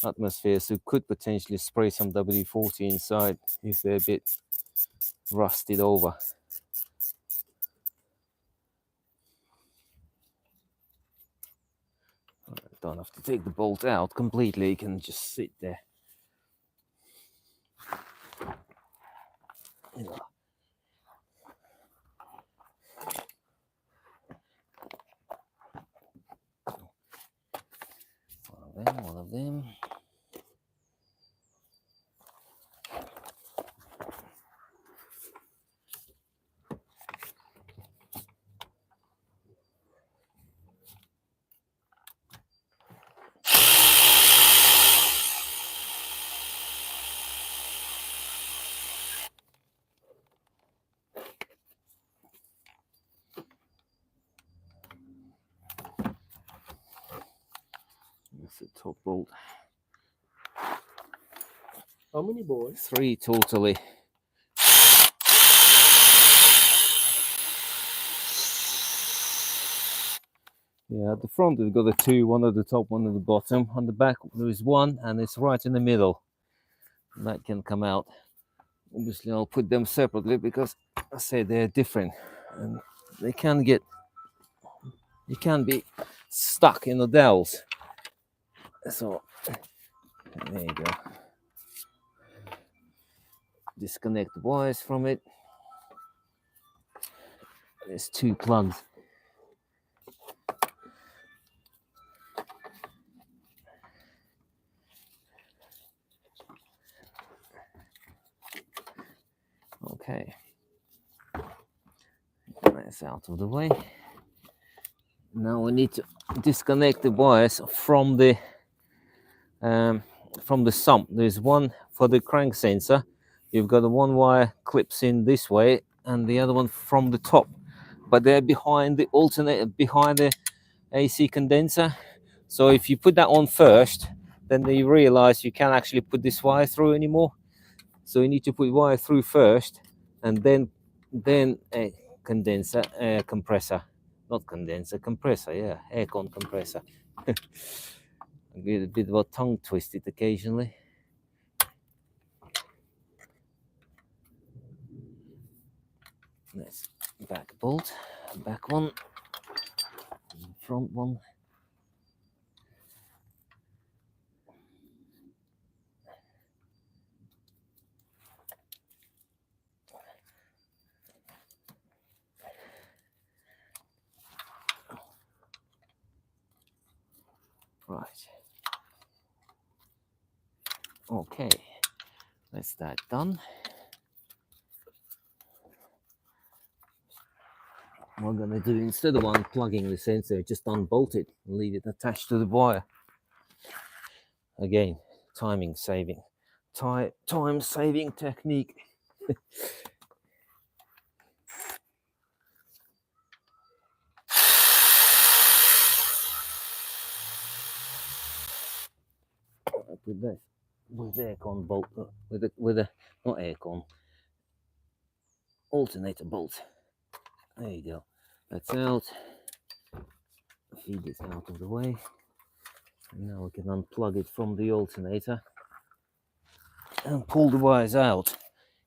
atmosphere, so could potentially spray some WD-40 inside if they're a bit rusted over. Don't have to take the bolt out completely, it can just sit there. Yeah. One of them. That's the top bolt. How many bolts? 3 totally. Yeah, at the front we've got the two, one at the top, one at the bottom. On the back there is one, and it's right in the middle. That can come out. Obviously, I'll put them separately because I say they're different, and they can get, you can be stuck in the dowels. So there you go. Disconnect the wires from it. There's two plugs. Okay, that's out of the way. Now we need to disconnect the wires from the sump. There's one for the crank sensor. You've got the one wire clips in this way, and the other one from the top. But they're behind the alternator, behind the AC condenser. So if you put that on first, then you realize you can't actually put this wire through anymore. So you need to put wire through first, and then a condenser, air compressor, not condenser, compressor, yeah, aircon compressor. I get a bit of a tongue twisted occasionally. That's back bolt, back one, front one. Right. Okay, that's that done. What we're gonna do, instead of unplugging the sensor, just unbolt it and leave it attached to the wire. Again, time saving technique. With that, with the aircon bolt, with a not aircon, alternator bolt. There you go. That's out. Feed it out of the way. And now we can unplug it from the alternator and pull the wires out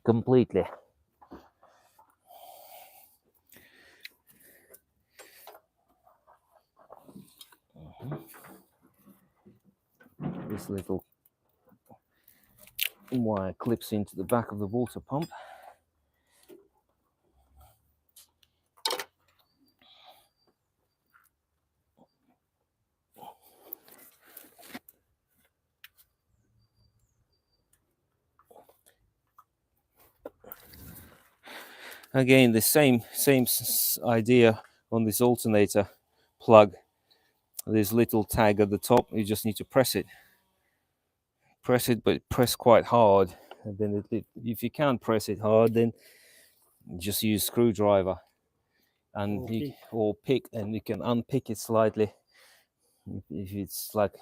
completely. This little wire clips into the back of the water pump. Again, the same idea on this alternator plug. There's a little tag at the top. You just need to press it, but press quite hard. And then if you can't press it hard, then just use screwdriver and or pick, and you can unpick it slightly if it's like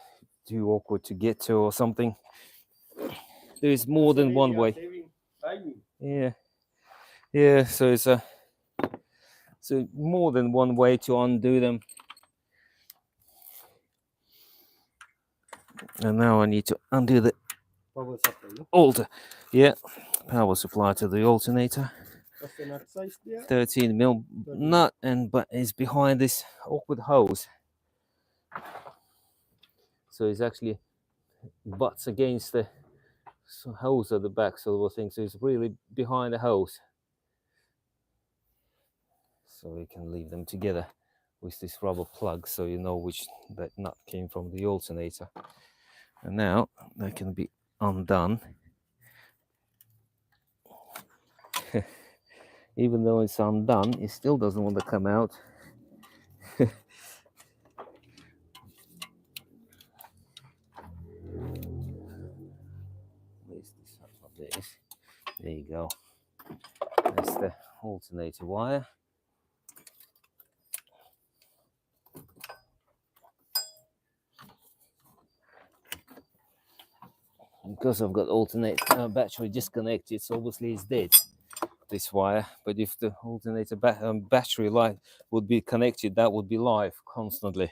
too awkward to get to or something. There's more than one way. Yeah. So it's more than one way to undo them. And now I need to undo the Power supply. alter. Yeah, power supply to the alternator. What's the nut size there? 13 mil nut, but it's behind this awkward hose. So it's actually butts against the hose at the back, sort of thing. So it's really behind the hose. So we can leave them together with this rubber plug, so you know which that nut came from the alternator. And now they can be undone. Even though it's undone, it still doesn't want to come out. There you go. That's the alternator wire. Because I've got alternate battery disconnected, so obviously it's dead. this wire, but if the alternator battery light would be connected, that would be live constantly.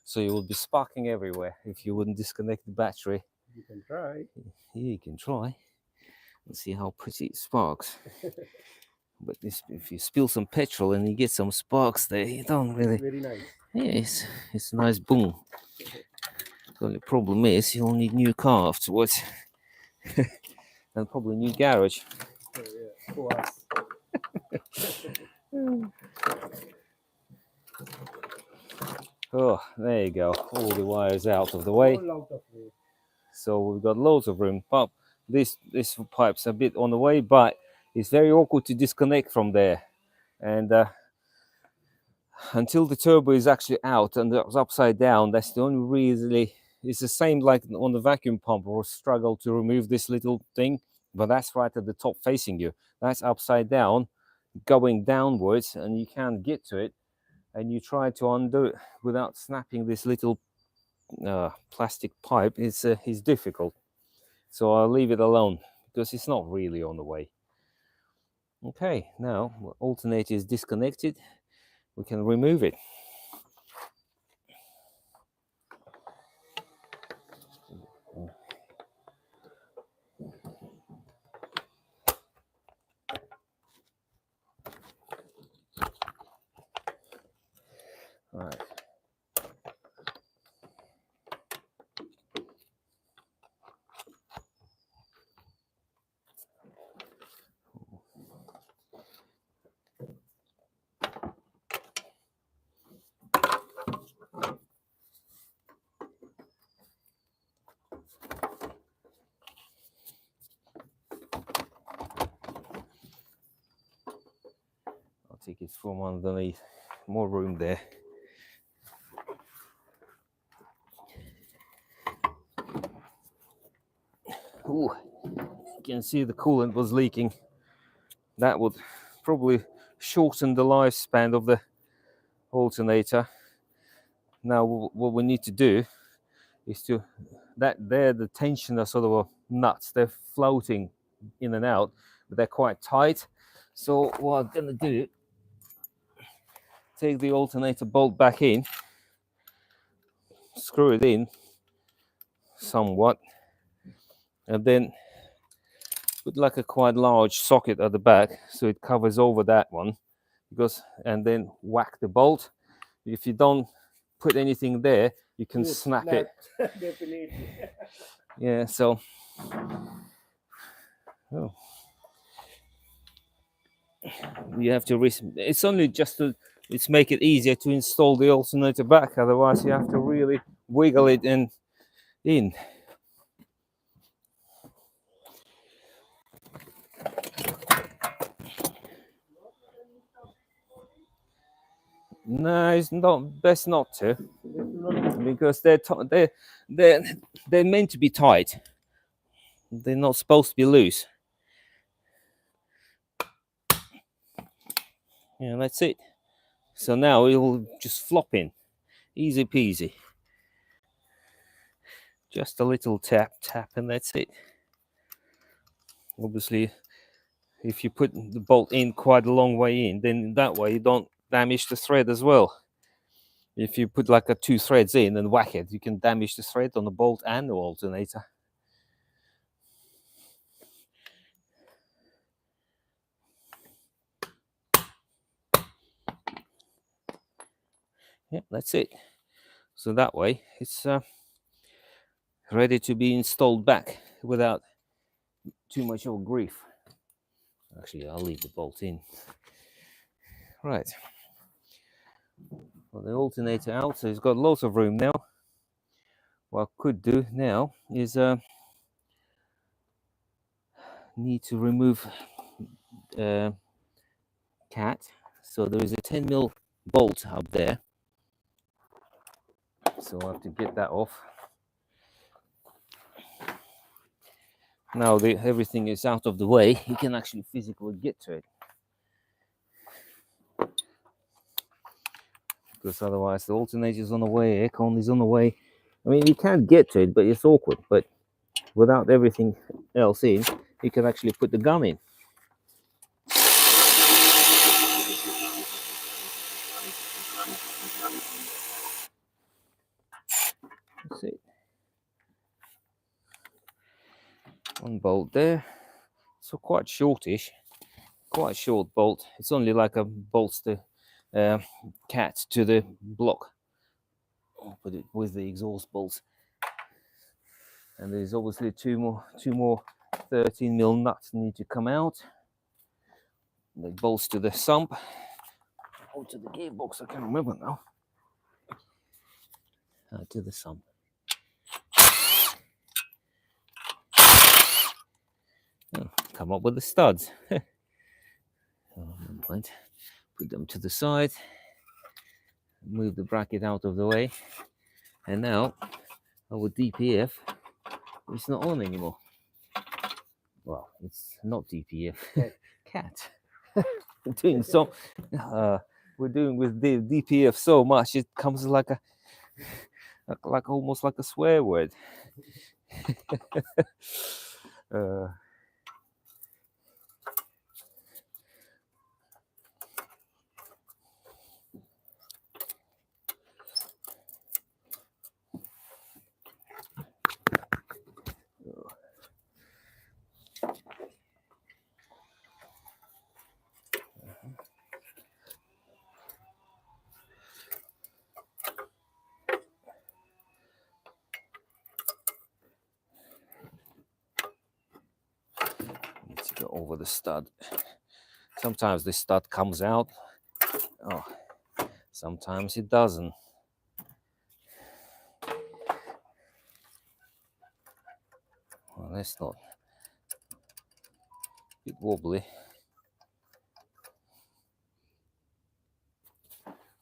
So you would be sparking everywhere if you wouldn't disconnect the battery. You can try. Yeah, you can try and see how pretty it sparks. But if you spill some petrol and you get some sparks there, you don't really. Very nice. Yes, it's a nice boom. The only problem is you'll need a new car afterwards. And probably a new garage. So, yeah, for us. Oh, there you go. All the wires out of the way. All out of way. So we've got loads of room. But this pipe's a bit on the way, but it's very awkward to disconnect from there. And until the turbo is actually out and it's upside down, that's the only really. It's the same like on the vacuum pump, or struggle to remove this little thing, but that's right at the top facing you. That's upside down, going downwards, and you can't get to it. And you try to undo it without snapping this little plastic pipe. It's difficult. So I'll leave it alone because it's not really on the way. Okay, now alternator is disconnected. We can remove it. All right. I'll take it from underneath. More room there. Ooh, you can see the coolant was leaking. That would probably shorten the lifespan of the alternator. Now what we need to do is to the tension are sort of nuts. They're floating in and out, but they're quite tight. So what I'm gonna do, take the alternator bolt back in, screw it in somewhat, and then put like a quite large socket at the back so it covers over that one, and then whack the bolt. If you don't put anything there, you can snap it. Definitely. Yeah, so you have to it's only just to make it easier to install the alternator back, otherwise you have to really wiggle it in. No, it's not best not to, because they're meant to be tight. They're not supposed to be loose. Yeah, that's it. So now it will just flop in, easy peasy. Just a little tap, and that's it. Obviously, if you put the bolt in quite a long way in, then that way you don't damage the thread as well. If you put like 2 threads in and whack it, you can damage the thread on the bolt and the alternator. Yeah, that's it. So that way it's ready to be installed back without too much of grief. Actually, I'll leave the bolt in. Right. Well, the alternator out, so it's got lots of room now. What I could do now is need to remove cat. So there is a 10mm bolt up there. So I have to get that off. Now everything is out of the way, you can actually physically get to it. Because otherwise the alternator is on the way, aircon is on the way. I mean, you can get to it, but it's awkward. But without everything else in, you can actually put the gun in. One bolt there. So quite shortish, quite short bolt. It's only like a bolts the cat to the block. But it with the exhaust bolts. And there's obviously two more 13mm nuts need to come out. They bolts to the sump or to the gearbox. I can't remember now. To the sump. Oh, come up with the studs. Oh, never mind. Put them to the side. Move the bracket out of the way. And now our DPF is not on anymore. Well, it's not DPF. Cat. Doing so. We're doing with the DPF so much it comes like almost like a swear word. Need to go over the stud. Sometimes the stud comes out. Oh, sometimes it doesn't. Well, that's not a bit wobbly.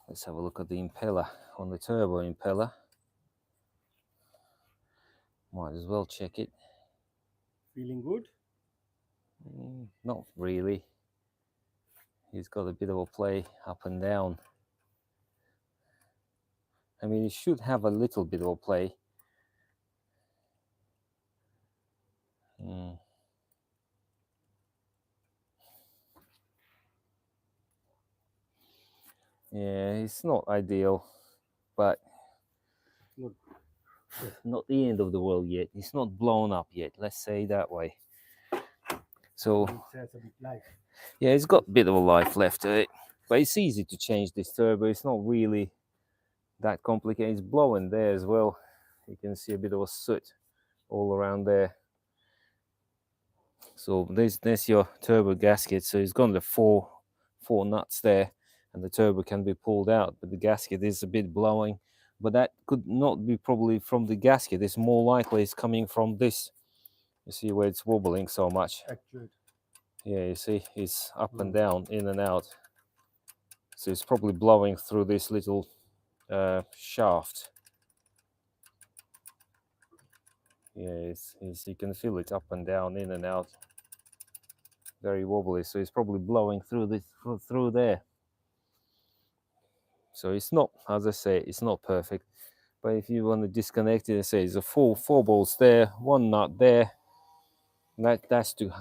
Let's have a look at the impeller on the turbo impeller. Might as well check it. Feeling good? Not really. He's got a bit of a play up and down. I mean, he should have a little bit of a play. Yeah, it's not ideal, but not the end of the world yet. It's not blown up yet, let's say that way. So, It has a bit life. yeah, it's got a bit of a life left to it, but it's easy to change this turbo. It's not really that complicated. It's blowing there as well. You can see a bit of a soot all around there. So there's your turbo gasket. So it's got the four nuts there, and the turbo can be pulled out, but the gasket is a bit blowing. But that could not be probably from the gasket. It's more likely it's coming from this. You see where it's wobbling so much? Actually. Yeah, you see it's up and down, in and out. So it's probably blowing through this little shaft. Yeah, you can feel it up and down, in and out. Very wobbly. So it's probably blowing through there. So it's not, as I say, it's not perfect. But if you want to disconnect it, say there's a four bolts there, one nut there. That's to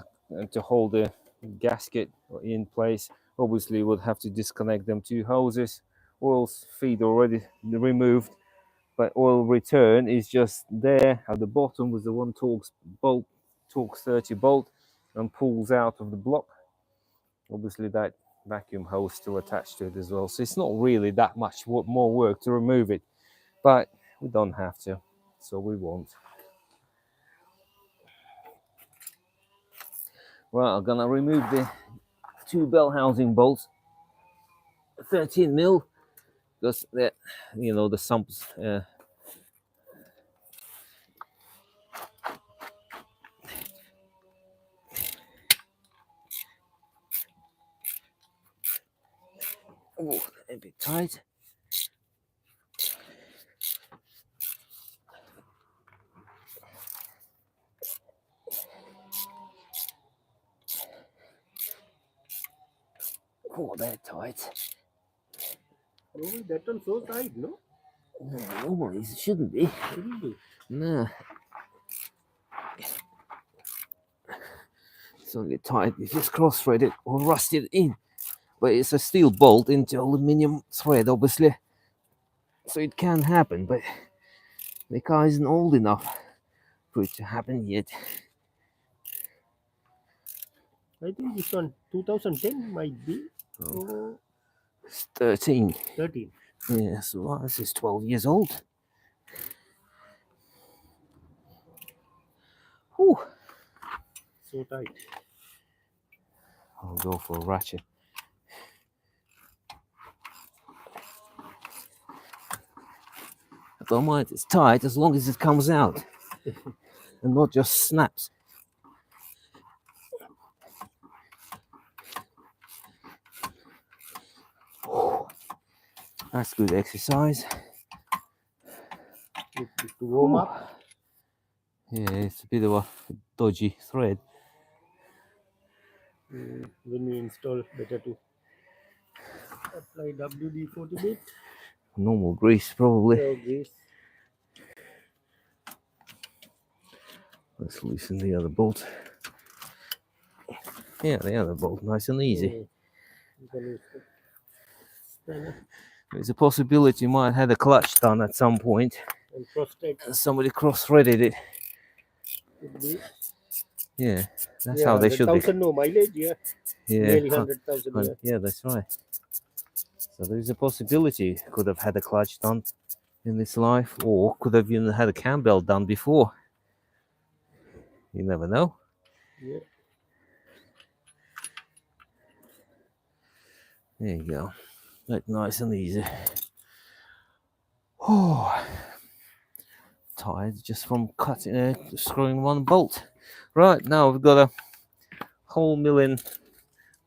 hold the gasket in place. Obviously, you would have to disconnect them two hoses. Oil feed already removed, but oil return is just there at the bottom with the one Torx 30 bolt, and pulls out of the block. Obviously, that vacuum hose still attached to it as well. So it's not really that much more work to remove it, but we don't have to, so we won't. Well, I'm gonna remove the two bell housing bolts, 13mm, because that, you know, the sumps. Oh, a bit tight. Oh, they're tight. No, that one so tight, no? Normally it shouldn't be. Shouldn't be. No. It's only tight if it's cross-threaded or rusted in. But it's a steel bolt into aluminium thread, obviously. So it can happen, but the car isn't old enough for it to happen yet. I think this one 2010 might be. Oh, It's 13. 13. Yeah, so this is 12 years old. Whew. So tight. I'll go for a ratchet. I don't mind it's tight as long as it comes out and not just snaps. That's good exercise. To warm up. Yeah, it's a bit of a dodgy thread. When we install, better to apply WD-40 bit. Normal grease, probably. So grease. Let's loosen the other bolt. Yeah, the other bolt, nice and easy. You can use the spanner There's a possibility you might have had a clutch done at some point. and cross-thread. Somebody cross-threaded it. Could be. Yeah, that's how they should be. 100,000 no mileage, yeah. Yeah, Nearly 100,000, yeah. yeah, that's right. So there's a possibility could have had a clutch done in this life, or could have even had a cam belt done before. You never know. Yeah. There you go. That's nice and easy. Oh, tired just from cutting, screwing one bolt. Right, now we've got a whole million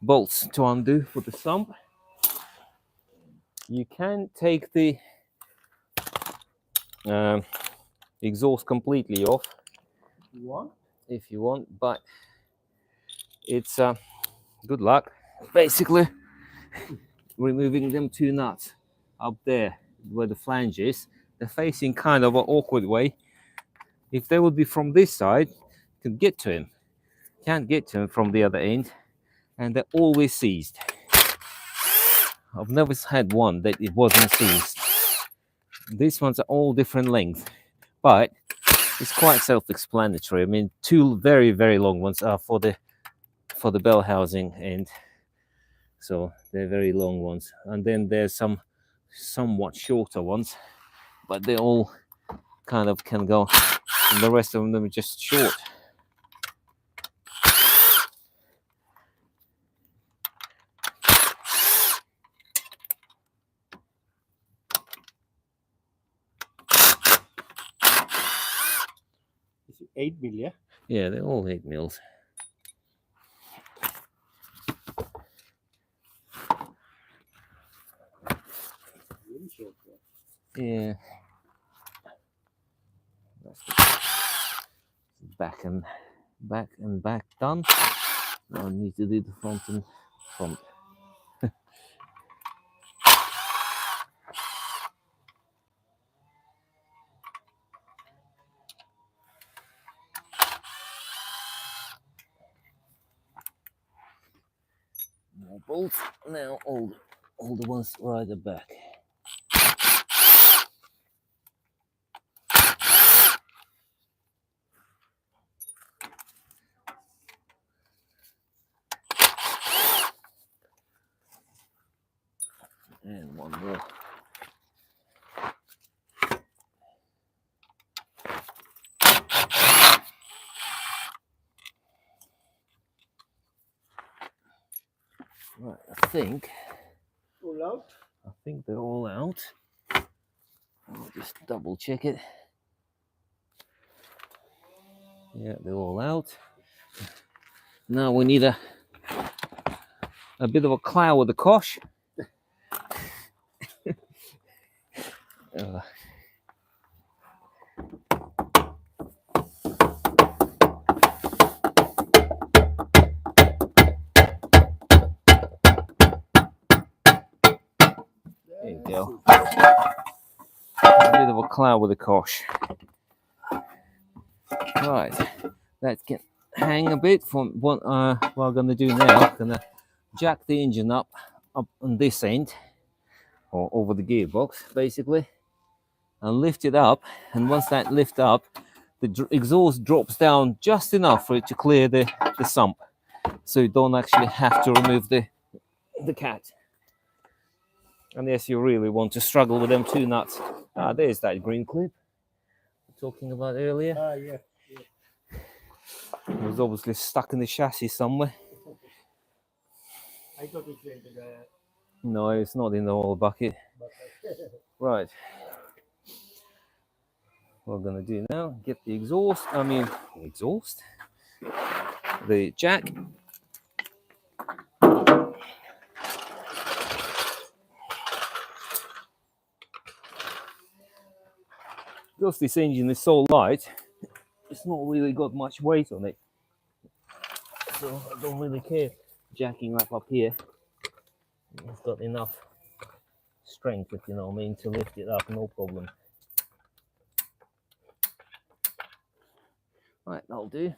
bolts to undo for the sump. You can take the exhaust completely off if you want, but it's good luck. Basically, removing them two nuts up there where the flange is. They're facing kind of an awkward way. If they would be from this side, you could get to him. Can't get to him from the other end, and they're always seized. I've never had one that it wasn't seized. These ones are all different lengths, but it's quite self-explanatory. I mean, two very, very long ones are for the bell housing, and so they're very long ones. And then there's some somewhat shorter ones, but they all kind of can go, and the rest of them are just short. This is 8 mil, yeah? Yeah, they're all 8 mils. Very short, yeah. Yeah. That's back and back done. Now I need to do the front and front. More bolts. Now all the ones right at the back. And one more. Right, I think they're all out. I'll just double check it. Yeah, they're all out. Now we need a bit of a cloud with the cosh. There you go. A bit of a cloud with a cosh. Right, that can hang a bit from what I'm going to do now. I'm going to jack the engine up on this end, or over the gearbox, basically, and lift it up. And once that lifts up, the exhaust drops down just enough for it to clear the sump. so you don't actually have to remove the cat. Unless you really want to struggle with them two nuts. Ah, there's that green clip we were talking about earlier. Ah, yeah. It was obviously stuck in the chassis somewhere. I thought it went to the No, it's not in the oil bucket. bucket. Right. What we're gonna do now, get the exhaust, the jack. Because this engine is so light, it's not really got much weight on it. So I don't really care jacking up here. It's got enough strength, if you know what I mean, to lift it up, no problem. Right, that'll do.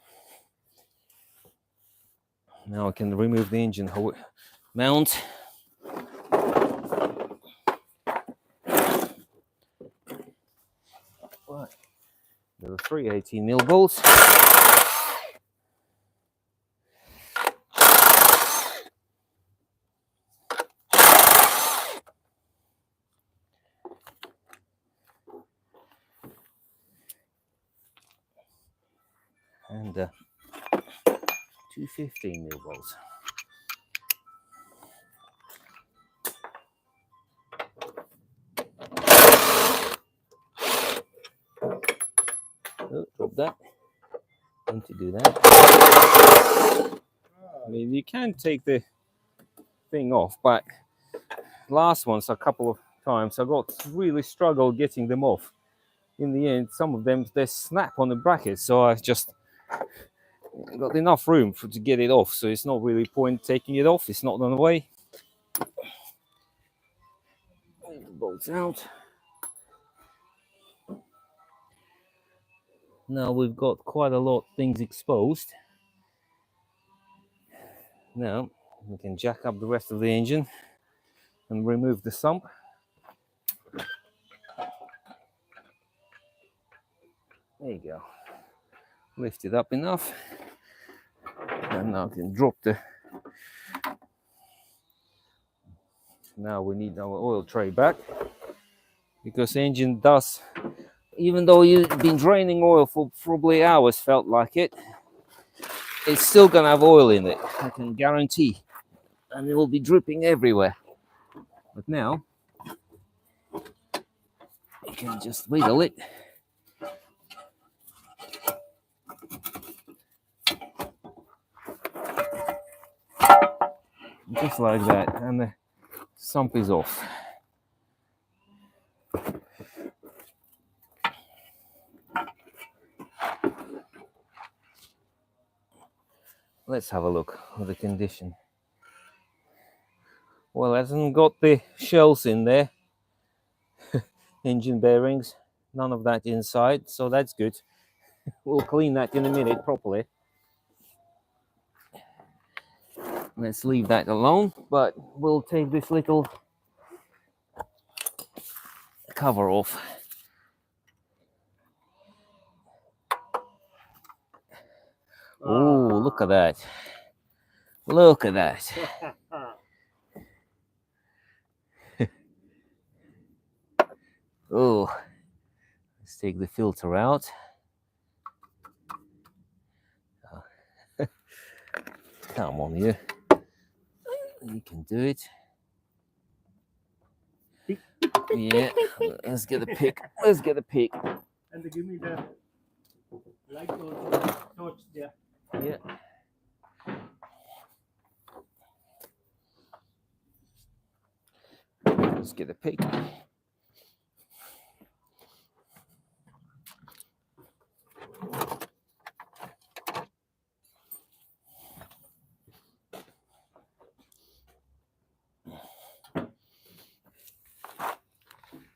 Now I can remove the engine mount. Right, there are 3 18mm bolts. And 2 15mm bolts. Oh, drop that. Need to do that. I mean, you can take the thing off, but last ones, a couple of times, I got really struggled getting them off. In the end, some of them, they snap on the bracket, so I just got enough room to get it off, so it's not really point taking it off. It's not on the way. Bolts out. Now we've got quite a lot of things exposed. Now we can jack up the rest of the engine and remove the sump. There you go. Lift it up enough, and now we can drop the. Now we need our oil tray back, because the engine does, even though you've been draining oil for probably hours, felt like it, it's still gonna have oil in it, I can guarantee, and it will be dripping everywhere. But now you can just wiggle it. Just like that, and the sump is off. Let's have a look at the condition. Well, it hasn't got the shells in there, engine bearings, none of that inside, so that's good. We'll clean that in a minute properly. Let's leave that alone, but we'll take this little cover off. Oh, look at that. Look at that. Oh, let's take the filter out. Come on, you. You can do it. Yeah, let's get a pick. Let's get a pick. And they give me the light also, torch there. Yeah. Let's get a pick.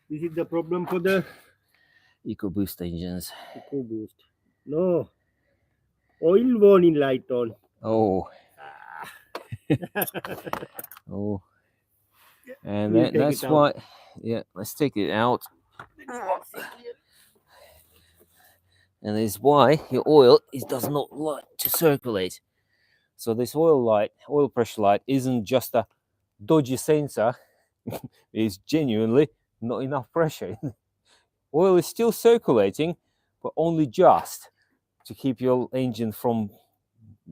This is the problem for the Ecoboost engines. Ecoboost. No. Oil warning light on. Oh. Oh. And We'll that's why, yeah, let's take it out. And that's why your oil does not like to circulate. So this oil pressure light isn't just a dodgy sensor. It's genuinely not enough pressure. Oil is still circulating, but only just to keep your engine from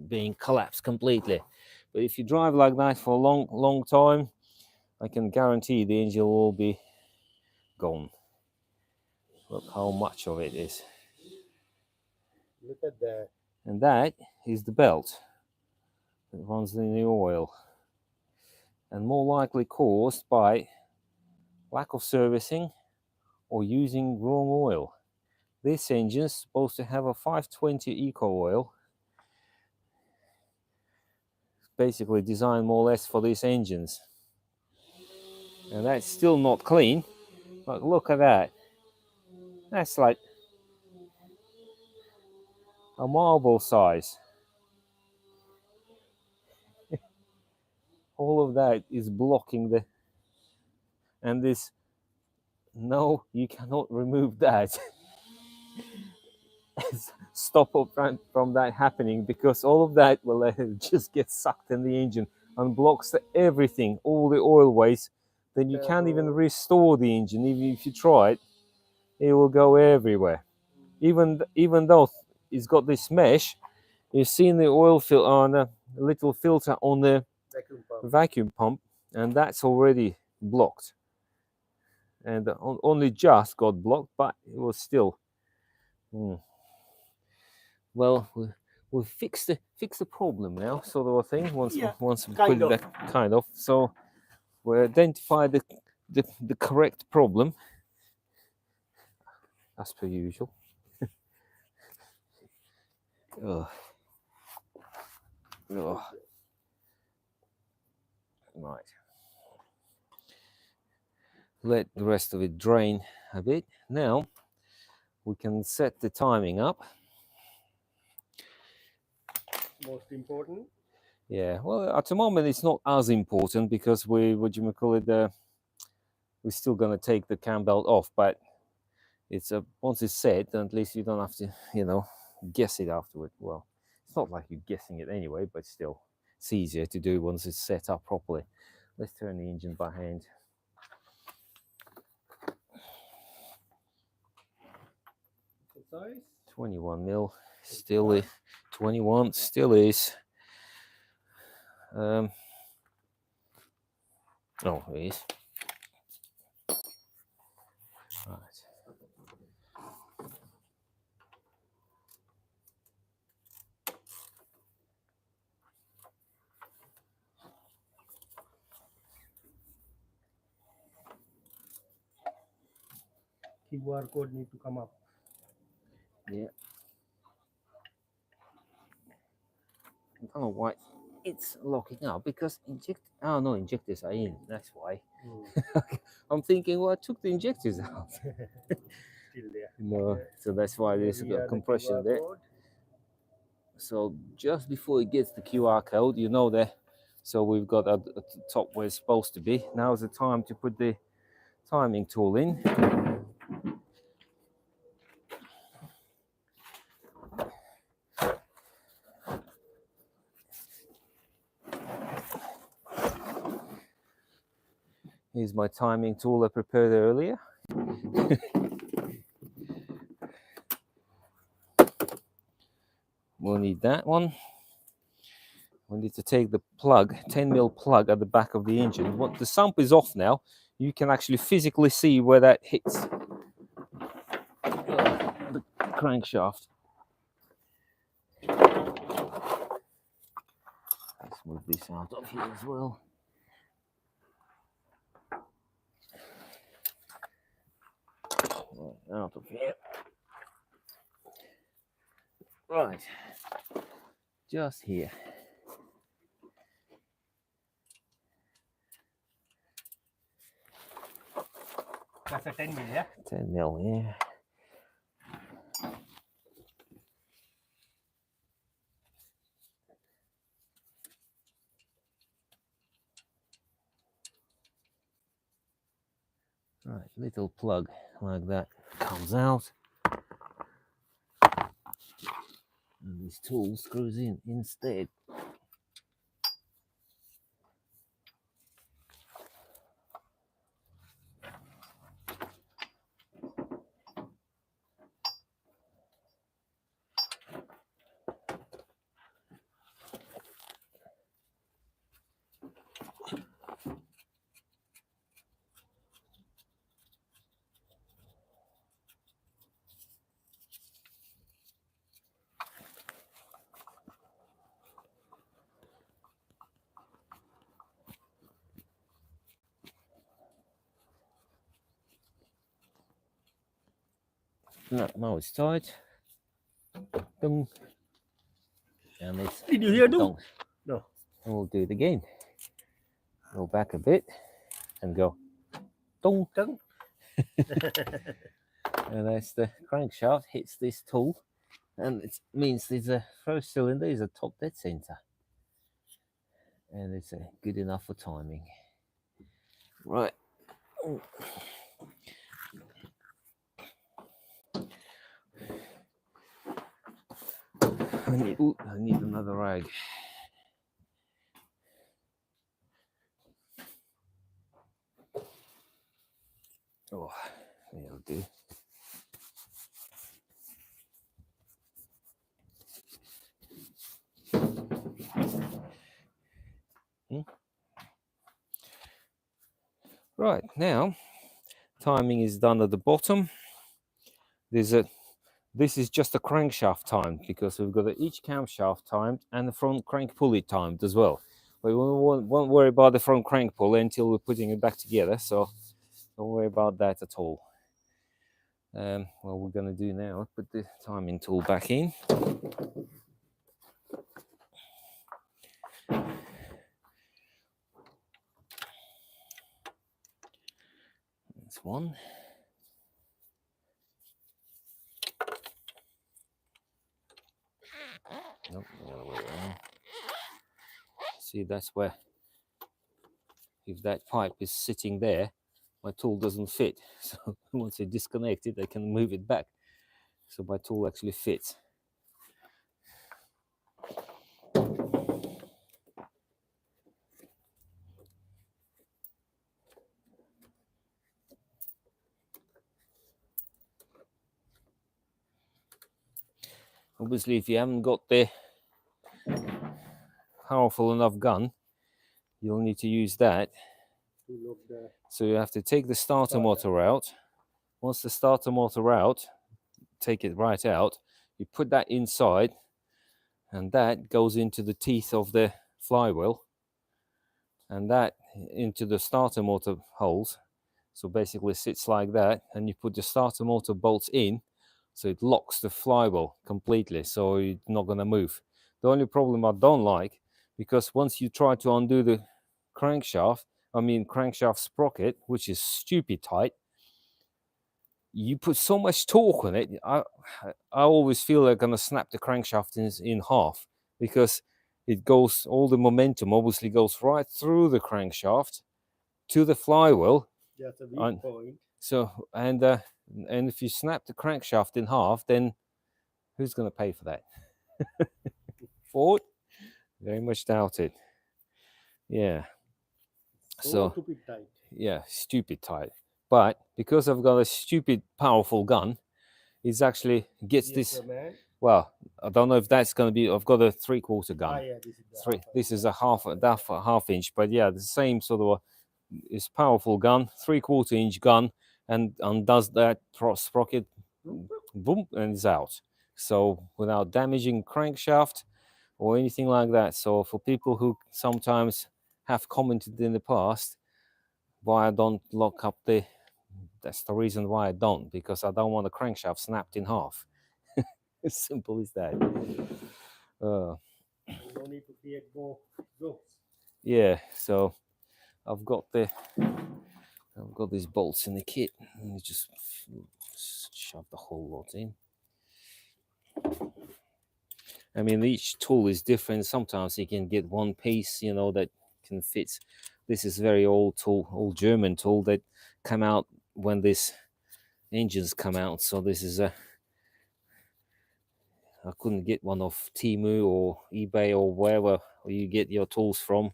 being collapsed completely. But if you drive like that for a long time, I can guarantee the engine will be gone. Look how much of it is. Look at that. And that is the belt that runs in the oil, and more likely caused by lack of servicing or using wrong oil. This engine is supposed to have a 520 Eco oil. It's basically designed more or less for these engines. And that's still not clean, but look at that. That's like a marble size. All of that is blocking the, and this, no, you cannot remove that. Stop from that happening, because all of that will just get sucked in the engine and blocks everything, all the oil waste. Then you can't even restore the engine. Even if you try it, it will go everywhere. Even though it's got this mesh, you've seen the oil filter on a little filter on the vacuum pump, and that's already blocked. And only just got blocked, but it was still. Well, we've fixed the problem now, sort of a thing. Once we put it back, kind of. So we identified the correct problem, as per usual. Ugh. Ugh. Right. Let the rest of it drain a bit. Now we can set the timing up. Most important. Yeah. Well, at the moment it's not as important because we're still gonna take the cam belt off, but it's once it's set, then at least you don't have to, guess it afterward. Well, it's not like you're guessing it anyway, but still, it's easier to do once it's set up properly. Let's turn the engine by hand. Size? 21 mil, still is 21, still is. Oh, it is. Right. QR code need to come up. Yeah. I don't know why it's locking up, because injectors are in, that's why. I'm thinking, well, I took the injectors out. Still there. No, so that's why there's a compression there. So just before it gets the QR code, that. So we've got at the top where it's supposed to be. Now's the time to put the timing tool in. Here's my timing tool I prepared earlier. We'll need that one. We need to take the plug, 10mm plug at the back of the engine. What the sump is off now, you can actually physically see where that hits the crankshaft. Let's move this out of here as well. Right, out of here. Right, just here. That's a 10 mil, yeah? 10mm, yeah. Right, little plug like that comes out. And this tool screws in instead. No, now it's tight. Dong. And it's Did you hear them? dong. No. And we'll do it again. Go back a bit and go dong. Tongue. And that's the crankshaft hits this tool, and it means there's a first cylinder is a top dead center, and it's good enough for timing. Right. Oh. I need another rag. Oh, that'll do. Right, now timing is done at the bottom. This is just a crankshaft timed because we've got each camshaft timed and the front crank pulley timed as well. But we won't worry about the front crank pulley until we're putting it back together, so don't worry about that at all. What we're going to do now, put the timing tool back in. That's one. Nope, the other way around. See, that's where, if that pipe is sitting there, my tool doesn't fit. So once I disconnect it, I can move it back. So my tool actually fits. Obviously, if you haven't got the powerful enough gun, you'll need to use that. So you have to take the starter motor out. Once the starter motor out, take it right out. You put that inside, and that goes into the teeth of the flywheel, and that into the starter motor holes. So basically, it sits like that, and you put the starter motor bolts in, so it locks the flywheel completely, so it's not going to move. The only problem I don't like, because once you try to undo the crankshaft sprocket, which is stupid tight, you put so much torque on it. I always feel they're going to snap the crankshaft in half, because it goes, all the momentum obviously goes right through the crankshaft to the flywheel. That's a weak point. So, and if you snap the crankshaft in half, then who's going to pay for that? Ford? Very much doubt it. Yeah. So stupid tight. Yeah, stupid tight. But because I've got a stupid powerful gun, it's actually gets this. Man. Well, I don't know if that's going to be. I've got a 3/4 gun. Yeah, this is Three. This is a half inch, but yeah, the same sort of is powerful gun, 3/4 inch gun, and does that sprocket, boom, and it's out. So without damaging crankshaft or anything like that. So for people who sometimes have commented in the past why I don't lock up that's the reason why I don't, because I don't want the crankshaft snapped in half. As simple as that. No need to create more. Yeah, so I've got these bolts in the kit, and you just shove the whole lot in. I mean, each tool is different. Sometimes you can get one piece, that can fit. This is very old tool, old German tool that come out when these engines come out. So this is I couldn't get one off Temu or eBay or wherever you get your tools from,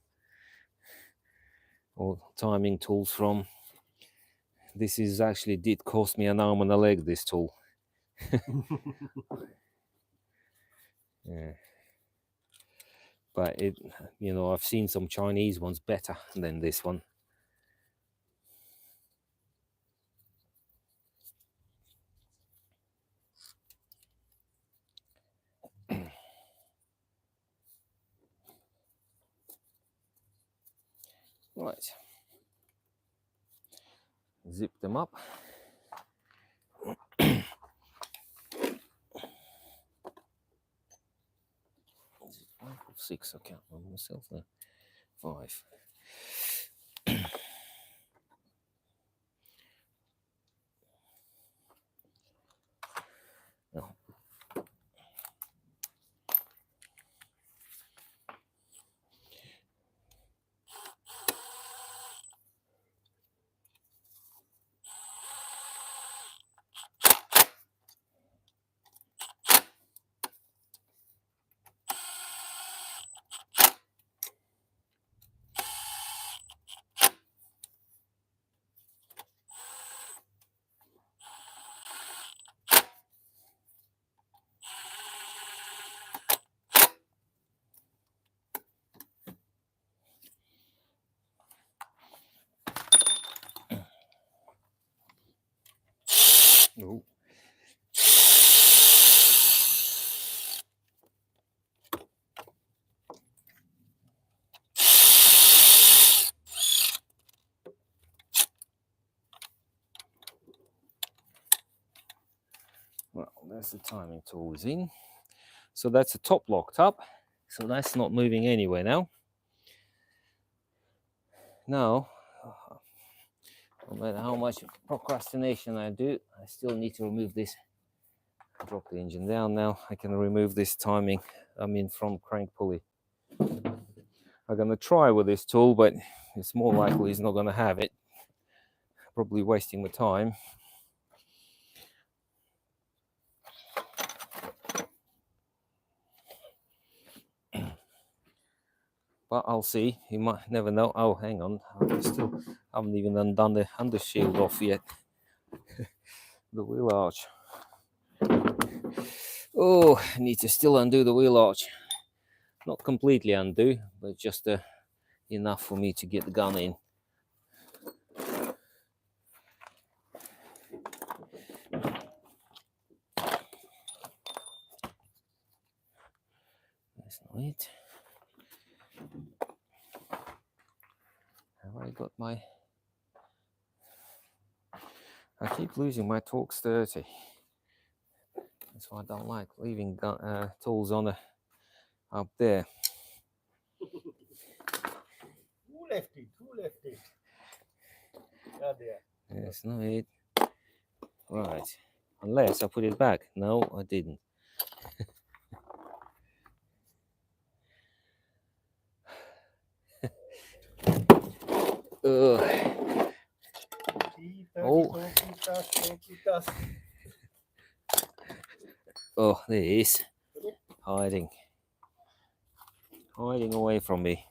or timing tools from. This is actually did cost me an arm and a leg, this tool. Yeah. But I've seen some Chinese ones better than this one. Right. Zip them up. Is it 5 or 6? I can't remember myself now. 5. No. Oh. Well, there's the timing tools in. So that's the top locked up. So that's not moving anywhere now. Now, no matter how much procrastination I do, I still need to remove this. Drop the engine down now. I can remove this timing, front crank pulley. I'm going to try with this tool, but it's more likely he's not going to have it. Probably wasting my time. But I'll see. You might never know. Oh, hang on. I still haven't even undone the undershield off yet. The wheel arch. Oh, I need to still undo the wheel arch. Not completely undo, but just enough for me to get the gun in. That's not it. Have I got my... I keep losing my Torx 30. That's why I don't like leaving tools on up there. Who left it? Who left it? Ah, there. That's not it. Right. Unless I put it back. No, I didn't. Oh. Oh, there he is. Hiding. Hiding away from me.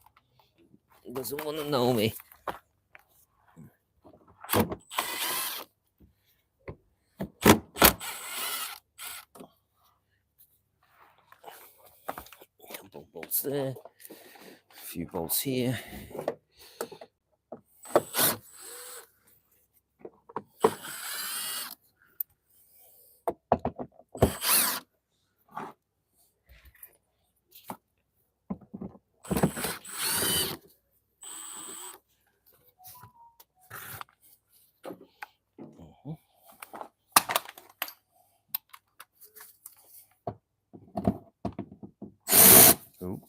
He doesn't want to know me. Couple bolts there. A few bolts here. Oh.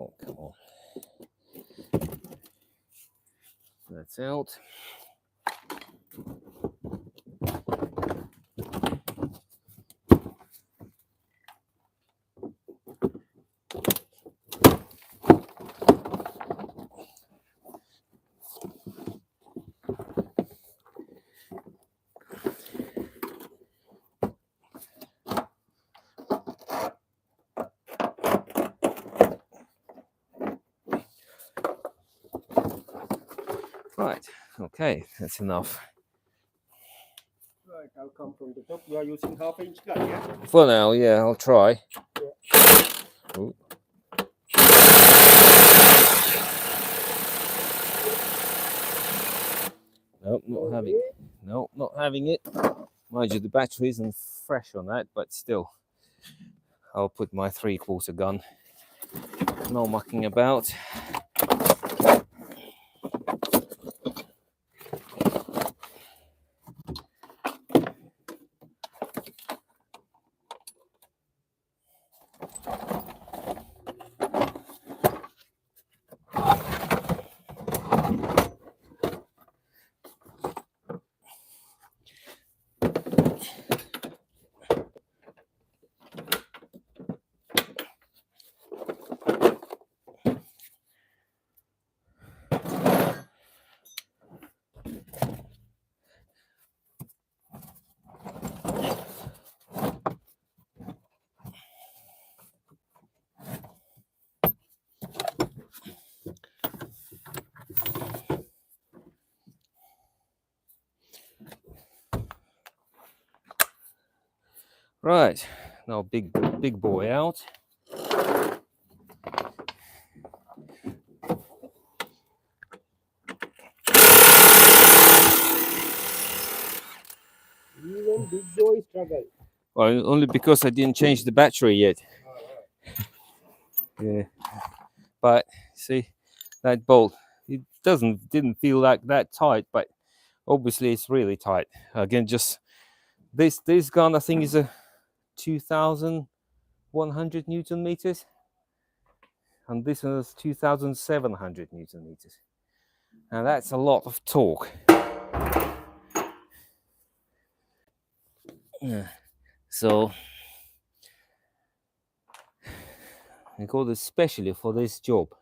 Oh, come on. That's out. Right, okay, that's enough. Right, I'll come from the top. You are using half-inch gun, yeah? For now, yeah, I'll try. Ooh. Nope, not having. No, not having it. Mind you, the battery isn't fresh on that, but still, I'll put my 3/4 gun. No mucking about. Right, now big boy out. Even big boy struggle. Well, only because I didn't change the battery yet. Yeah, but see that bolt, it didn't feel like that tight, but obviously it's really tight. Again, just this gun I think is a 2,100 Newton meters, and this one is 2,700 Newton meters, and that's a lot of torque. Yeah. So I got it especially for this job,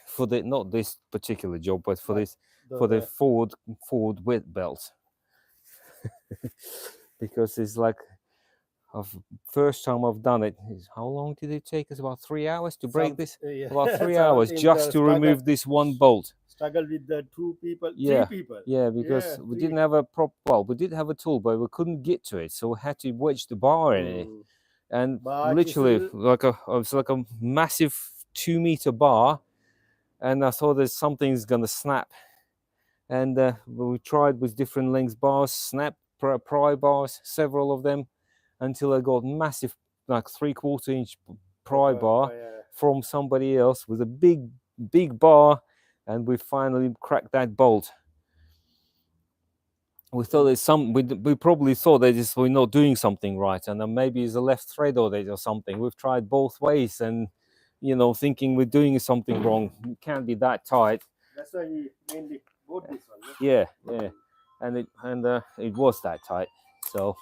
for the not this particular job, but for this for the Ford Wetbelt, because it's like first time I've done it. How long did it take us? About 3 hours to break this. Yeah. About 3 hours just to remove this one bolt. Struggle with the 2 people, Yeah. 3 people. Yeah, because we didn't have a we did have a tool, but we couldn't get to it, so we had to wedge the bar in it. And But literally, it's like a massive 2-meter bar, and I thought that something's gonna snap. And we tried with different length bars, snap, pry bars, several of them, until I got massive, like 3/4 inch pry bar from somebody else with a big bar, and we finally cracked that bolt. We thought there's we probably thought that we're not doing something right, and then maybe it's a left thread or something. We've tried both ways, and thinking we're doing something wrong. It can't be that tight. That's why we mainly bought this one. Yeah, and it was that tight. So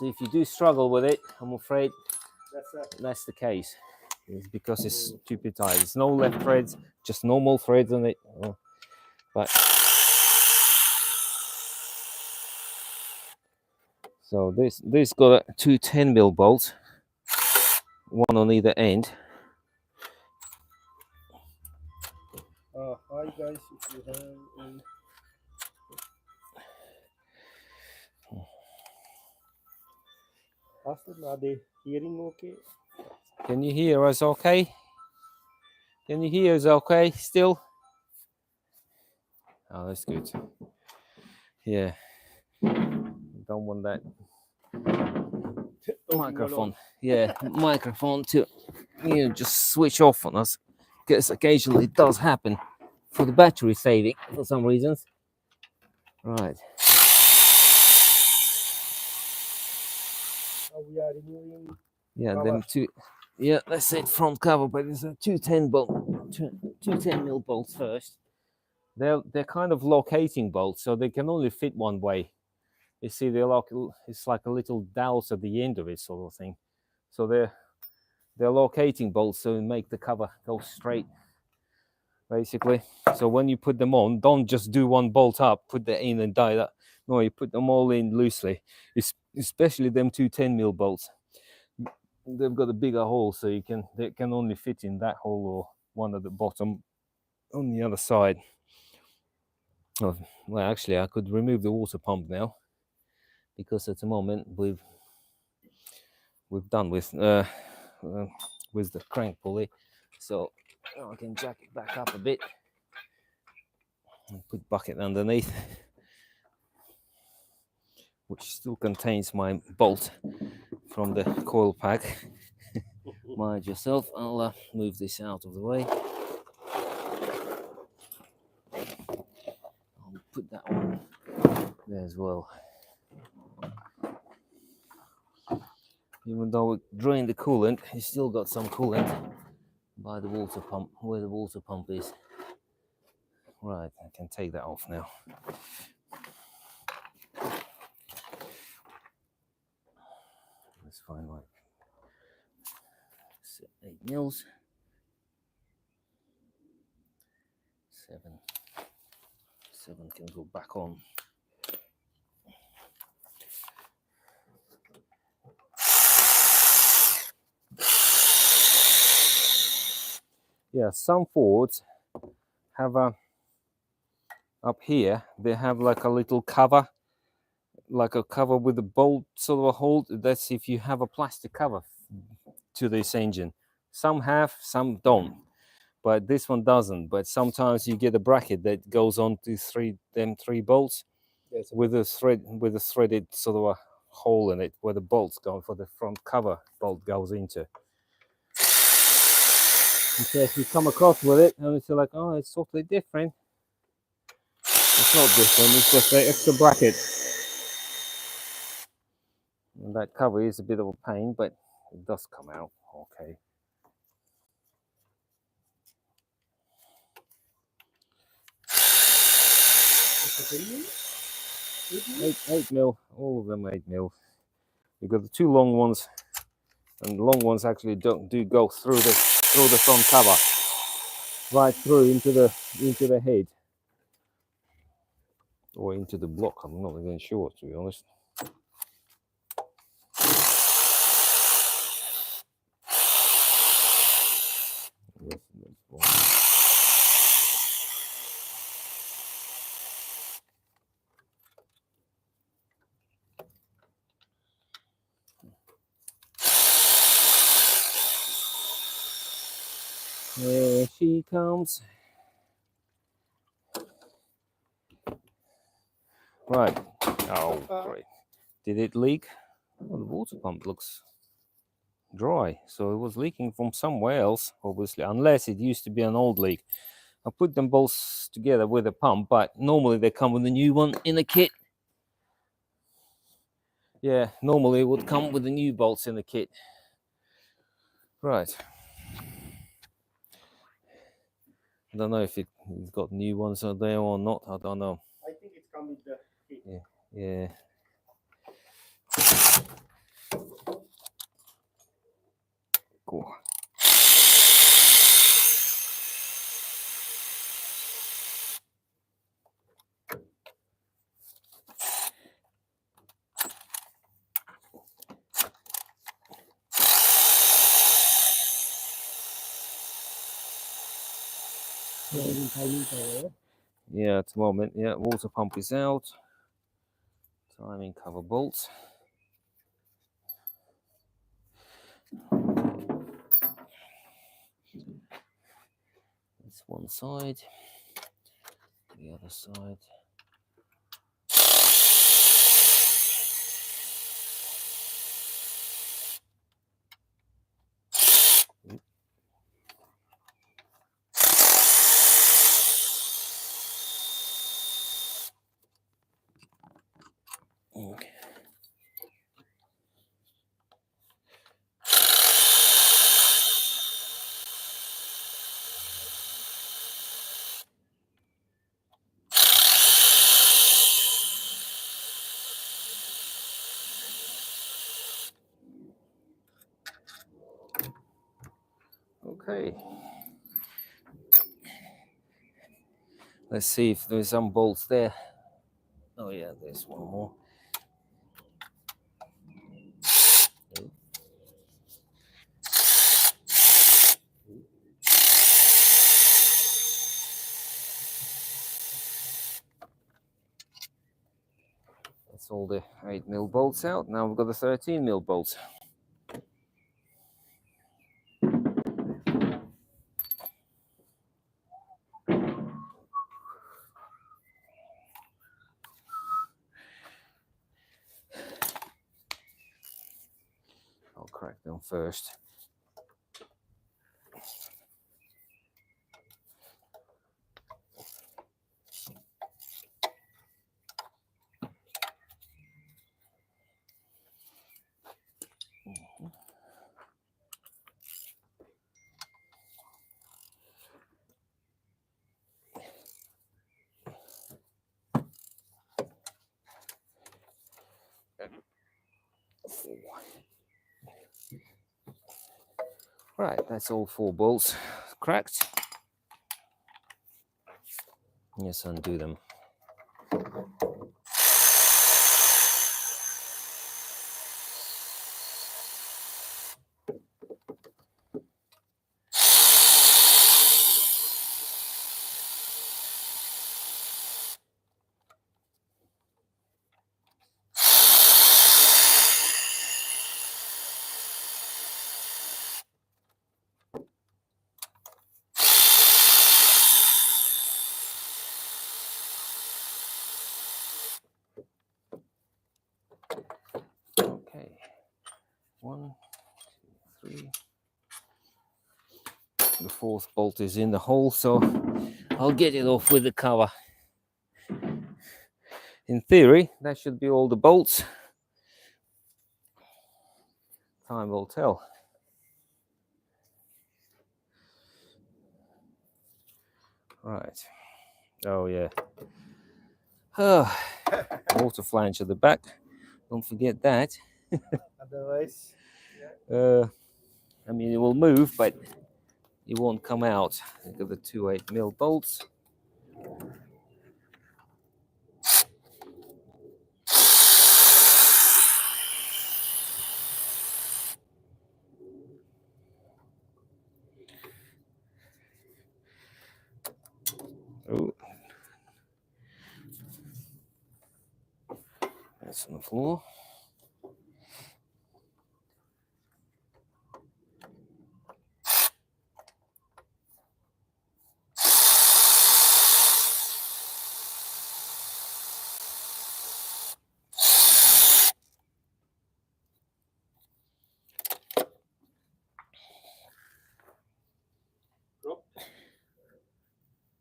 if you do struggle with it, I'm afraid that's the case. It's because it's stupid tight. It's no left threads, just normal threads on it. But so this got 2 10mm bolts, one on either end. Hi guys, if you have any... Austin, are they hearing okay? Can you hear us okay? Can you hear us okay still? Oh, that's good. Yeah. Don't want that microphone. Yeah, microphone to just switch off on us, because occasionally it does happen for the battery saving for some reasons. Right. We are removing. Yeah, cover. them two. Yeah, that's it, front cover, but it's a 210mm bolts first. They're kind of locating bolts, so they can only fit one way. You see, it's like a little dowels at the end of it, sort of thing. So they're locating bolts, so make the cover go straight, basically. So when you put them on, don't just do one bolt up, put that in and die that. No, you put them all in loosely. Especially them 210mm bolts. They've got a bigger hole, so they can only fit in that hole or one at the bottom on the other side. Oh, well, actually, I could remove the water pump now, because at the moment we've done with the crank pulley, so I can jack it back up a bit and put bucket underneath. which still contains my bolt from the coil pack. Mind yourself, I'll move this out of the way. I'll put that one there as well. Even though it drained the coolant, it's still got some coolant by the water pump, where the water pump is. Right, I can take that off now. Let's find like 8 mils. 7 can go back on. Yeah, some Fords have a up here. They have like a little cover, like a cover with a bolt sort of a hold. That's if you have a plastic cover to this engine. Some have, some don't. But this one doesn't. But sometimes you get a bracket that goes on to three bolts. Yes. With a threaded sort of a hole in it where the bolts go for the front cover bolt goes into. And so if you come across with it and it's like, oh, it's totally different. It's not different, it's just an extra bracket. And that cover is a bit of a pain, but it does come out okay. Eight mil, all of them 8 mil. You've got the 2 long ones, and the long ones actually do go through the front cover, right through into the head or into the block. I'm not even sure, to be honest. There she comes. Right. Oh, great. Did it leak? Well, the water pump looks dry, so it was leaking from somewhere else, obviously, unless it used to be an old leak. I put them both together with a pump, but normally they come with a new one in a kit. Yeah, normally it would come with the new bolts in the kit. Right. I don't know if it's got new ones out there or not. I don't know. I think it's come with the kit. Yeah. Cool. Yeah, at the moment, yeah, water pump is out. Timing cover bolts. That's one side. The other side. Okay. Okay. Let's see if there's some bolts there. Oh yeah, there's one more. That's all the 8 mil bolts out. Now we've got the 13 mil bolts. I'll crack them first. Right, that's all 4 bolts cracked. Let's undo them. Okay, 1, 2, 3. The 4th bolt is in the hole, so I'll get it off with the cover. In theory, that should be all the bolts. Time will tell. Right. Oh yeah. Water flange at the back. Don't forget that. Otherwise, I mean, it will move, but it won't come out. Look at the 2 8mm bolts. Oh, that's on the floor.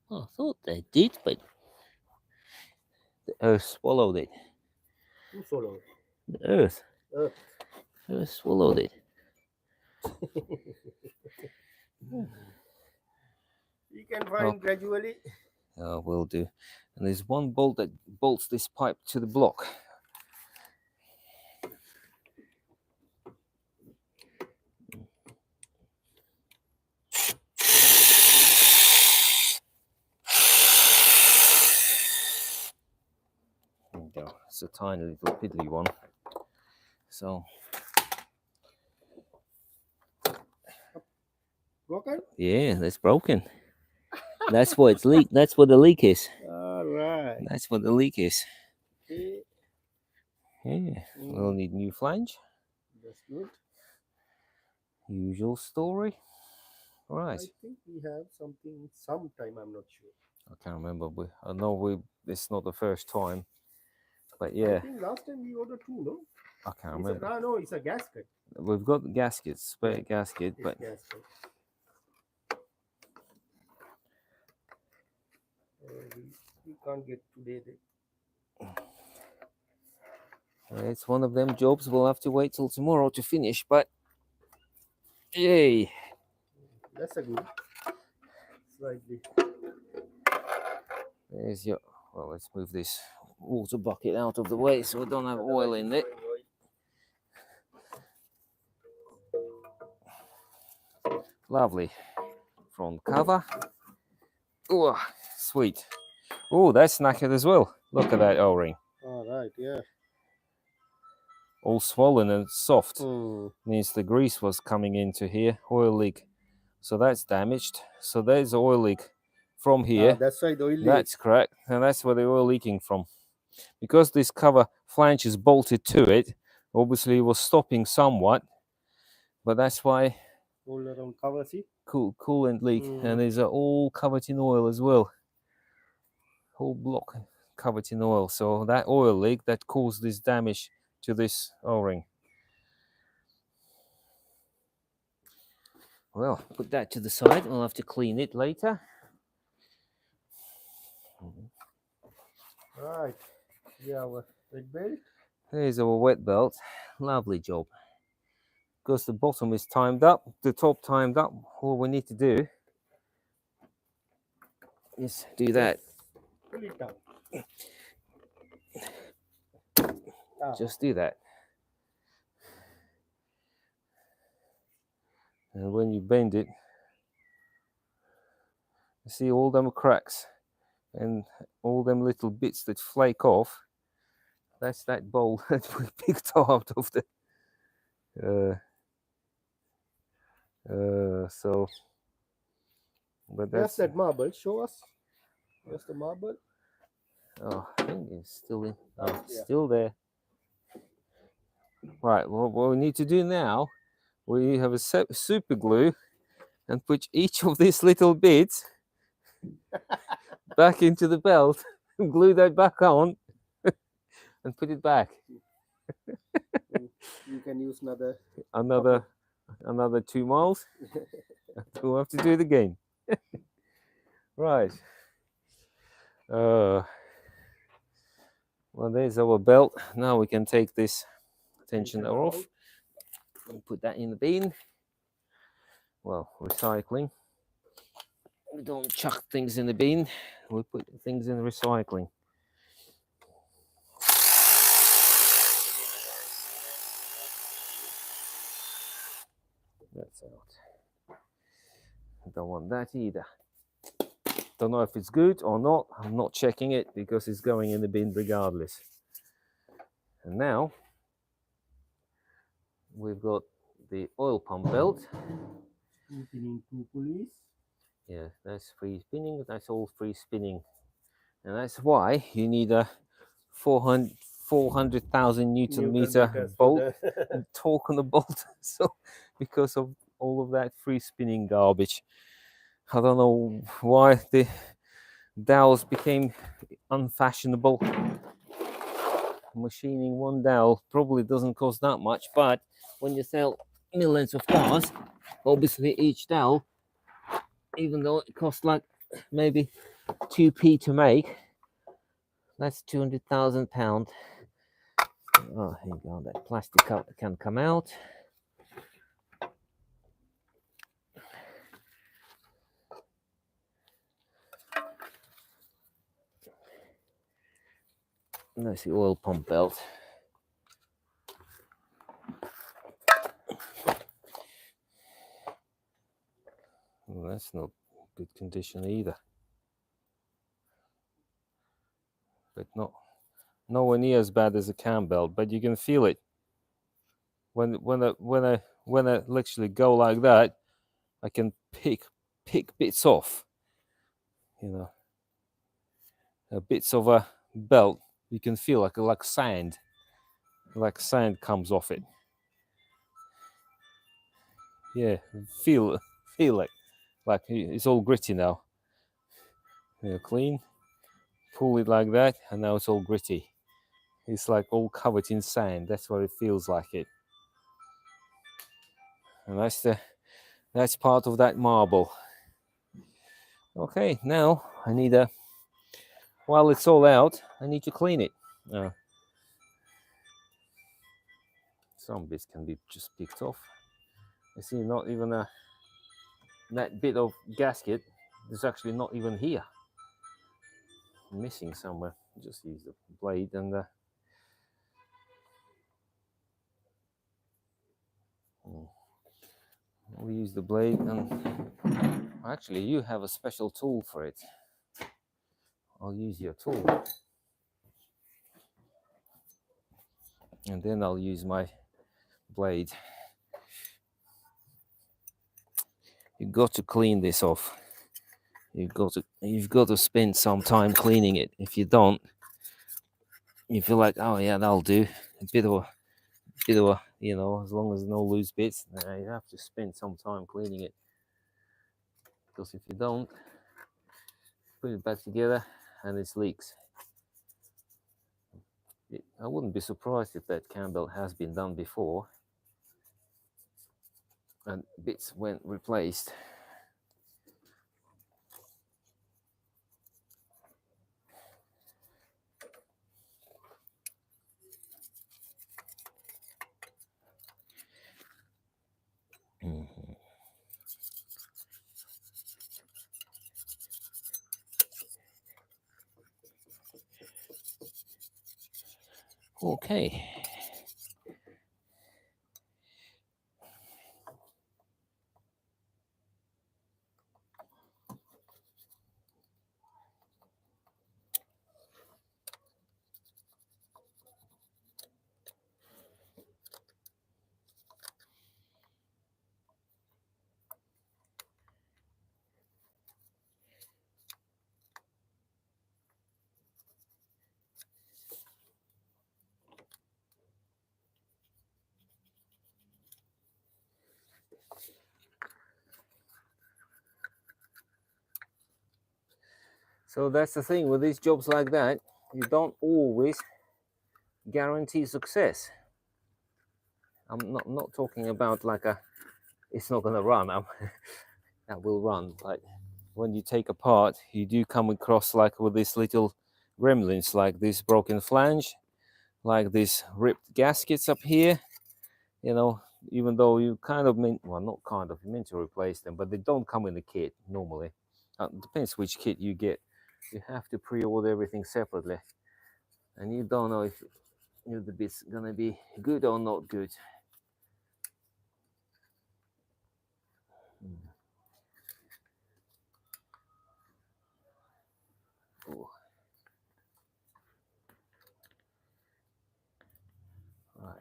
Oh, I thought they did, but the earth swallowed it. who swallowed? The earth. Earth. Earth swallowed it. You can find gradually. Oh, will do. And there's 1 bolt that bolts this pipe to the block. There you go. It's a tiny little piddly one. So Broken? yeah, that's broken. That's what it's leak. That's what the leak is. All right. That's what the leak is. Okay. Yeah, we'll need new flange. That's good. Usual story. Right. I think we have something sometime, I'm not sure. I can't remember. I know it's not the first time, but I yeah, think last time we ordered 2, no? I can't remember. No, it's a gasket. We've got gaskets, spare gasket, It's but gasket. We can't get today. it's one of them jobs we'll have to wait till tomorrow to finish. But yay! That's a good. Slightly. There's your. Well, let's move this water bucket out of the way so we don't have oil in it. Lovely. Front cover. Oh, sweet. Oh, that's knackered as well. Look at that O-ring. All right, yeah. All swollen and soft. Mm. Means the grease was coming into here. Oil leak. So that's damaged. So there's oil leak from here. That's right, the oil leak. That's correct. And that's where the oil leaking from. Because this cover flange is bolted to it, obviously it was stopping somewhat. But that's why All around cover, see? coolant leak. And these are all covered in oil as well. Whole block covered in oil. So that oil leak that caused this damage to this O-ring. Well, put that to the side. We'll have to clean it later. Right. We have a wet belt. There's our wet belt. Lovely job. Because the bottom is timed up, the top timed up, all we need to do is do that. Pull it down. Ah, Just do that. And when you bend it, you see all them cracks and all them little bits that flake off. That's that bowl that we picked out of the so but There's that's that marble. Show us. There's the marble. oh, I think it's still in. Oh, it's Yeah. still there. Right, well, what we need to do now, we have a super glue and put each of these little bits back into the belt, glue that back on, and put it back. You can use another. Another 2 miles. We'll have to do it again. Right. Well, there's our belt. Now we can take this tensioner off and put that in the bin. Well, recycling. We don't chuck things in the bin. We put things in recycling. That's out. Don't want that either. Don't know if it's good or not. I'm not checking it because it's going in the bin regardless. And now we've got the oil pump belt. Spinning 2 pulleys. Yeah, that's free spinning. That's all free spinning. And that's why you need a 400,000 Newton meter bolt, torque on the bolt. So, because of all of that free spinning garbage. I don't know why the dowels became unfashionable. Machining one dowel probably doesn't cost that much, but when you sell millions of cars, obviously each dowel, even though it costs like maybe 2p to make, that's £200,000. Oh, here you go. That plastic can come out. And that's the oil pump belt. Well, that's not good condition either. But nowhere near as bad as a cam belt. But you can feel it when I literally go like that. I can pick bits off. You know, bits of a belt. You can feel like sand. Like sand comes off it. Yeah, feel it. Like it's all gritty now. Clean. Pull it like that, and now it's all gritty. It's like all covered in sand. That's what it feels like it. And that's part of that marble. Okay, now I need while it's all out, I need to clean it. Some bits can be just picked off. You see, not even that bit of gasket is actually not even here. Missing somewhere. Just use the blade and we'll use the blade, and actually you have a special tool for it. I'll use your tool, and then I'll use my blade. You've got to clean this off. You've got to spend some time cleaning it. If you don't, you feel like, oh yeah, that'll do. A bit of a, as long as no loose bits, you have to spend some time cleaning it. Because if you don't, put it back together and it leaks. I wouldn't be surprised if that cam belt has been done before. and bits went replaced. Mhm. Okay. So that's the thing with these jobs like that, you don't always guarantee success. I'm not talking about like it's not going to run. That will run, but when you take apart, you do come across like with these little gremlins, like this broken flange, like these ripped gaskets up here. You know, even though you kind of meant, well, not kind of, you meant to replace them, but they don't come in the kit normally. Depends which kit you get. You have to pre-order everything separately, and you don't know if the bit's gonna be good or not good. Ooh. Right.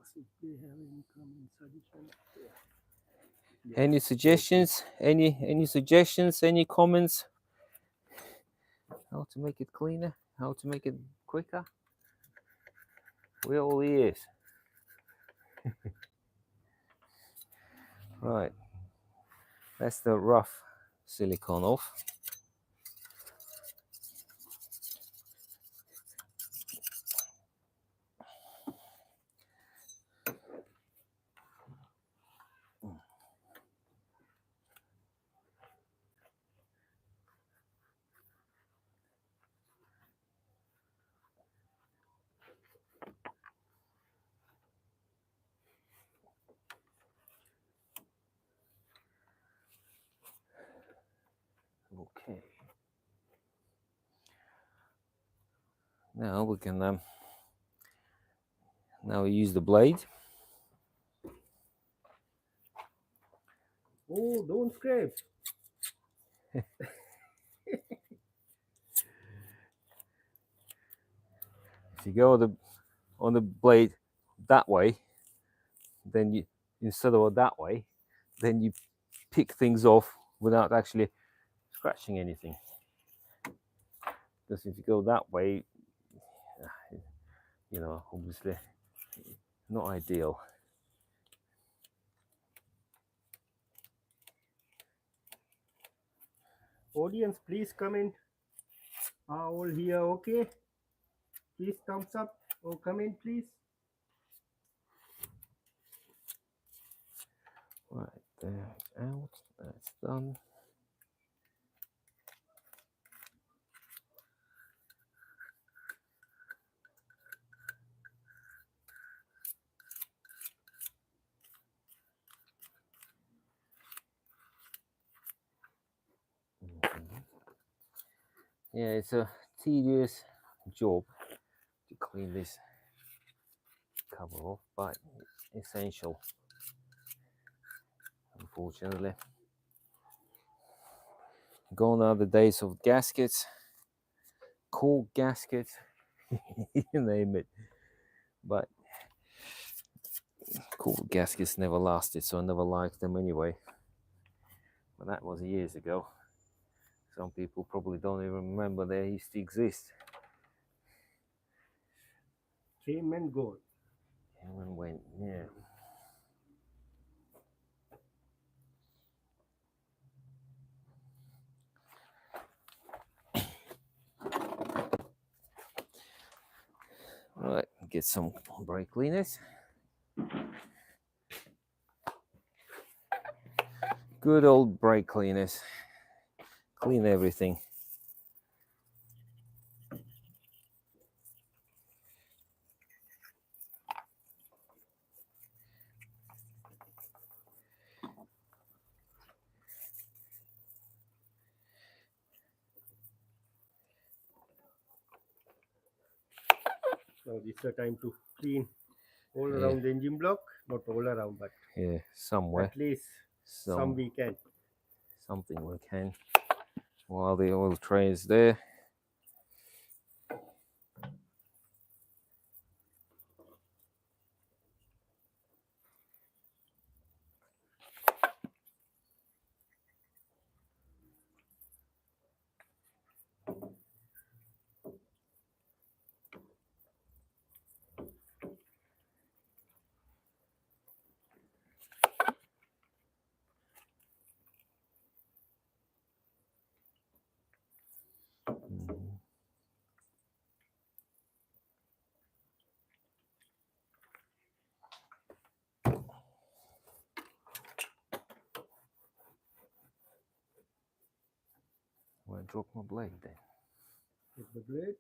Ask if they have any comment, suggestion. Any suggestions? Any suggestions? Any comments? How to make it cleaner? How to make it quicker? We're all ears. Right. That's the rough silicone off. Okay. Now we can now we use the blade. Oh, don't scrape. If you go on the blade that way, then you instead of that way, then you pick things off without actually scratching anything. Because if you go that way, you know, obviously not ideal. Audience, please comment. Are all here okay? Please thumbs up or comment, please. Right, there's out. That's done. Yeah, it's a tedious job to clean this cover off, but it's essential, unfortunately. Gone are the days of gaskets, cork gaskets, you name it. But cork gaskets never lasted, so I never liked them anyway. But that was years ago. Some people probably don't even remember they used to exist. Came and gone. Came and went, yeah. Right, get some brake cleaners. Good old brake cleaners. Clean everything. Now this is the time to clean all Yeah. around the engine block. Not all around, but Yeah, somewhere. at least some we can. Something we can. While the oil tray is there. Where I drop my blade then? Get the blade.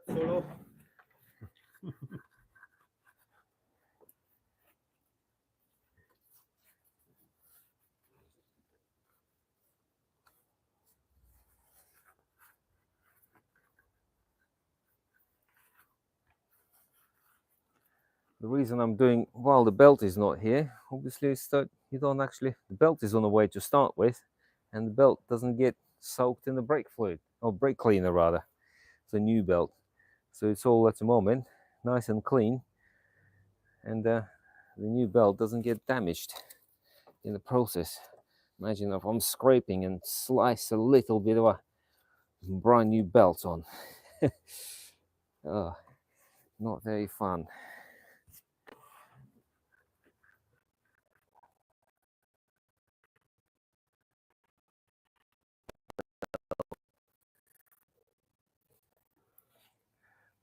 Solo. The reason I'm doing while the belt is not here, obviously, is that you don't actually, the belt is on the way to start with, and the belt doesn't get soaked in the brake fluid, or brake cleaner rather. It's a new belt. So it's all at the moment nice and clean, and the new belt doesn't get damaged in the process. Imagine if I'm scraping and slice a little bit of a brand new belt on. Oh, not very fun.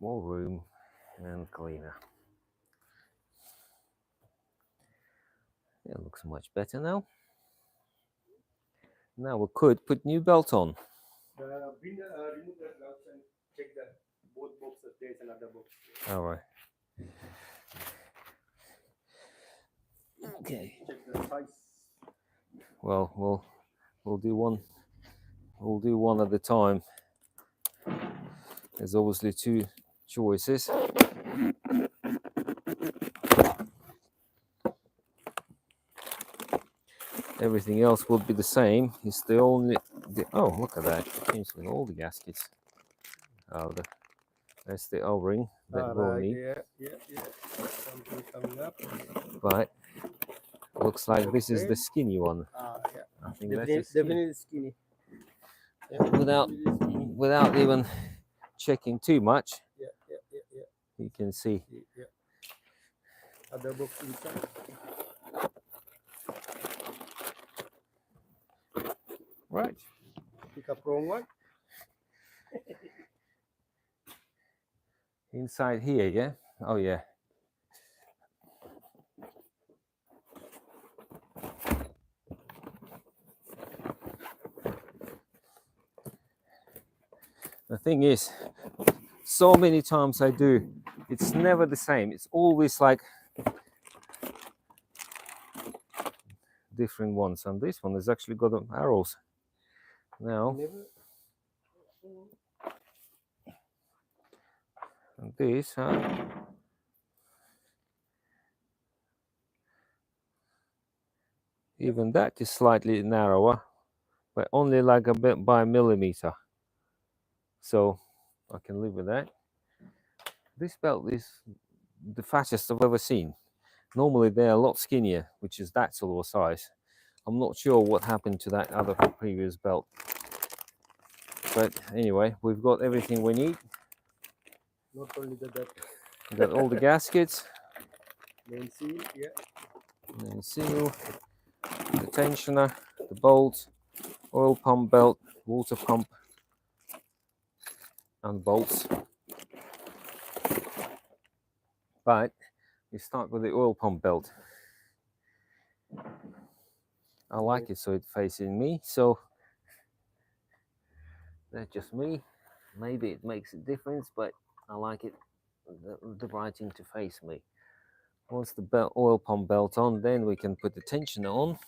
More room and cleaner. It looks much better now. Now we could put new belt on. Remove that gloves and check that both boxes. There's another box. All right. Okay. Check the size. Well, we'll do one. We'll do one at a time. There's obviously two choices. Everything else will be the same. It's the only. Oh, look at that! It seems with all the gaskets. Oh, that's the O-ring that we'll need. Yeah. Something coming up. But looks like this is the skinny one. Yeah. I think Definitely skinny. Yeah. Without even checking too much, Yeah. you can see. Yeah. Other box inside. Right. Pick up wrong one. Inside here, yeah? Oh, yeah. The thing is, so many times I do, it's never the same. It's always like different ones. And this one has actually got arrows. Now, this, huh? Even that is slightly narrower, but only like a bit by a millimeter. So I can live with that. This belt is the fattest I've ever seen. Normally they're a lot skinnier, which is that sort of size. I'm not sure what happened to that other previous belt. But anyway, we've got everything we need. Not only that, We've got all the gaskets, main seal, yeah. main seal, the tensioner, the bolt, oil pump belt, water pump, and bolts. But we start with the oil pump belt. I like it so it's facing me, so that's just me. Maybe it makes a difference, but I like it the writing to face me. Once the oil pump belt on, then we can put the tensioner on.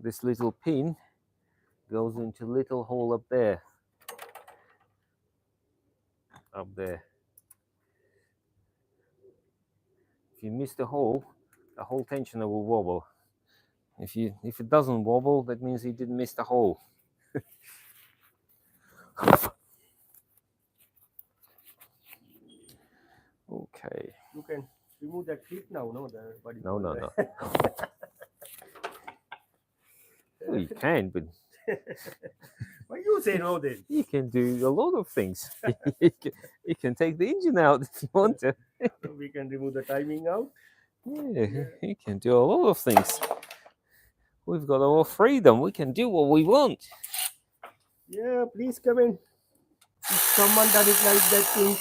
This little pin goes into little hole up there. Up there. If you miss the whole tensioner will wobble. If it doesn't wobble, that means you didn't miss the hole. Okay. You can remove that clip now, no? No. Well, you can, but Why you say no then? you can do a lot of things. You can take the engine out if you want to. We can remove the timing out. Yeah, you can do a lot of things. We've got our freedom. We can do what we want. Yeah, please come in. If someone done it like that thing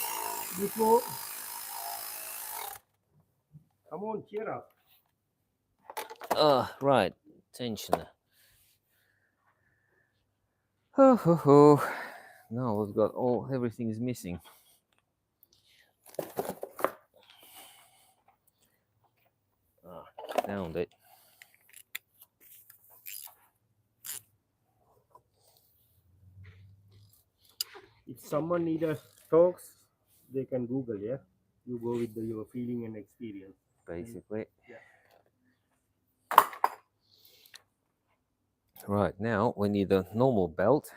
before, come on, cheer up. Right. Tensioner. Oh. Now we've got everything is missing. Found it. If someone need a talks, they can Google, yeah? You go with your feeling and experience. Basically. Yeah. Right, now we need a normal belt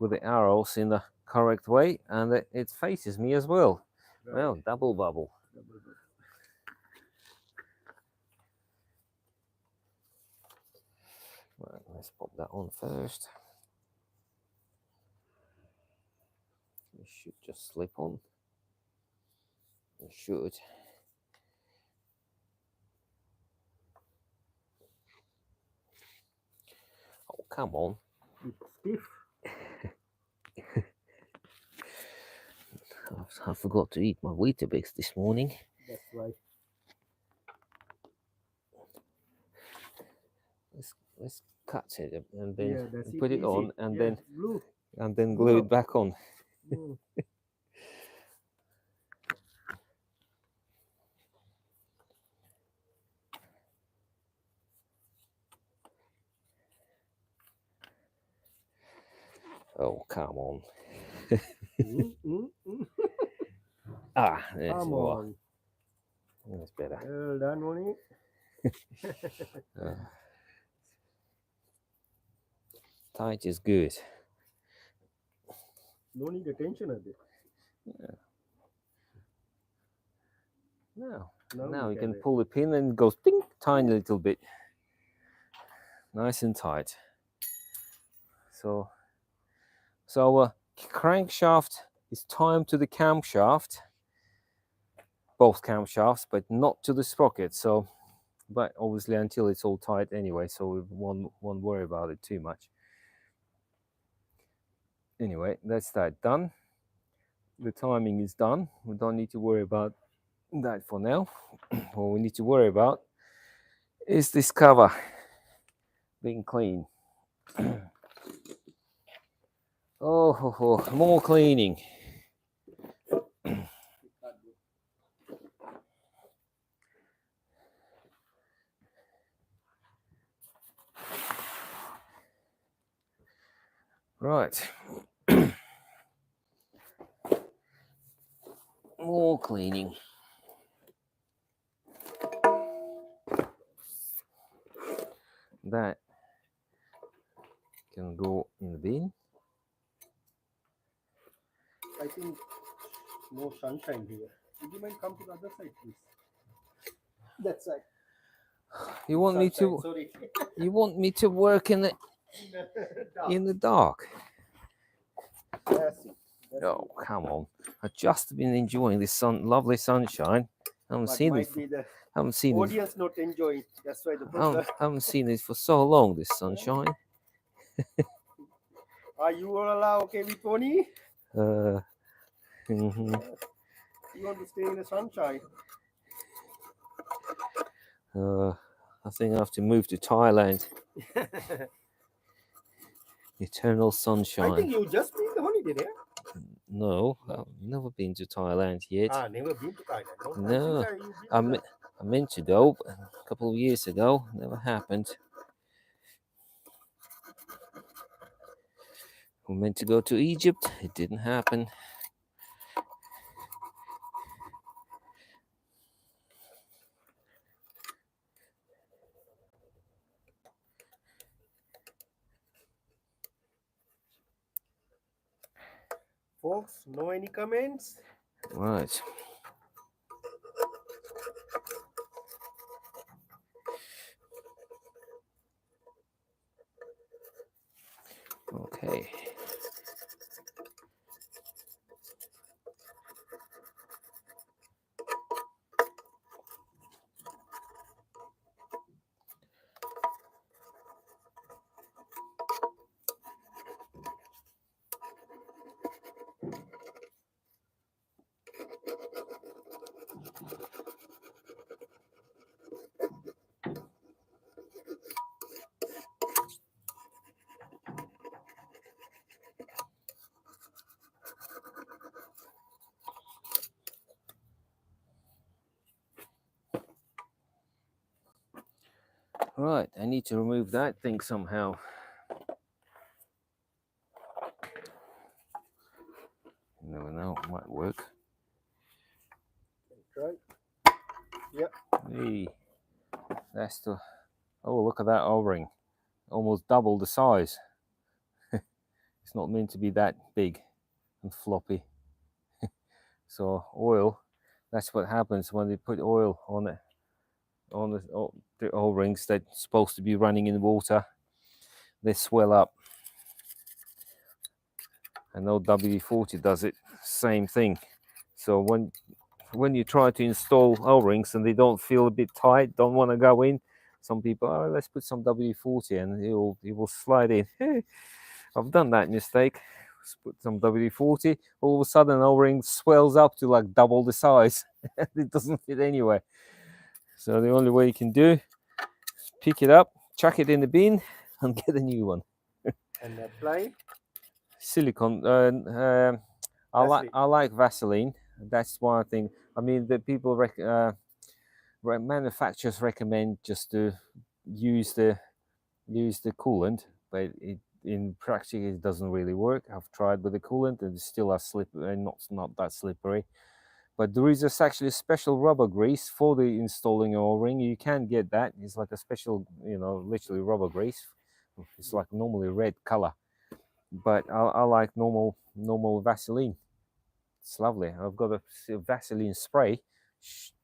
with the arrows in the correct way, and it faces me as well. Right. Well, double bubble. Right, let's pop that on first. It should just slip on. It should. Oh, come on. It's stiff. I forgot to eat my Weetabix this morning. That's right. Let's cut it and then Yeah, put it on, easy. and Yeah, then glue it back on. Mm. Oh, come on. Mm. There's Come more. on. That's better. Well done, Moni. Tight is good. No need attention at this. Now you can pull the pin and it goes ding, tiny little bit. Nice and tight. So our crankshaft is timed to the camshaft, both camshafts, but not to the sprocket. So, but obviously until it's all tight anyway, so we won't worry about it too much. Anyway, that's that done. The timing is done. We don't need to worry about that for now. What we need to worry about is this cover being clean. Oh, more cleaning. Right. More cleaning. That can go in the bin. I think no sunshine here. Would you mind come to the other side, please? That side. You want me Sunshine, to? sorry. You want me to work in the dark? That's it. Oh, come on! I've just been enjoying this lovely sunshine. I haven't But seen it. might be the Haven't seen it. audience not enjoy it. That's why the I problem. haven't seen it for so long. This sunshine. Are you all okay with Tony? Mhm. You want to stay in the sunshine? I think I have to move to Thailand. Eternal I sunshine. think you just been the holiday there. No, I've never been to Thailand yet. Never been to Thailand. No, I meant to go a couple of years ago. Never happened. We meant to go to Egypt. It didn't happen. Folks, no any comments? Right. Okay. Right, I need to remove that thing somehow. You never know, it might work. Try. Yep. Hey, that's the. Oh, look at that O-ring. Almost double the size. It's not meant to be that big and floppy. So oil, that's what happens when they put oil on it, on the O-rings that's supposed to be running in water. They swell up. I know WD-40 does it, same thing. So when you try to install O-rings and they don't feel a bit tight, don't want to go in, some people, oh, let's put some WD-40 and it will slide in. I've done that mistake. Put some WD-40, all of a sudden O-ring swells up to like double the size. It doesn't fit anywhere. So the only way you can do is pick it up, chuck it in the bin, and get a new one. And apply Silicone. I like Vaseline. That's one thing. I mean, the people manufacturers recommend just to use the coolant, but in practice it doesn't really work. I've tried with the coolant and it's still not that slippery. But there is actually a special rubber grease for the installing an O-ring. You can get that. It's like a special, literally rubber grease. It's like normally red color, but I like normal Vaseline. It's lovely. I've got a Vaseline spray,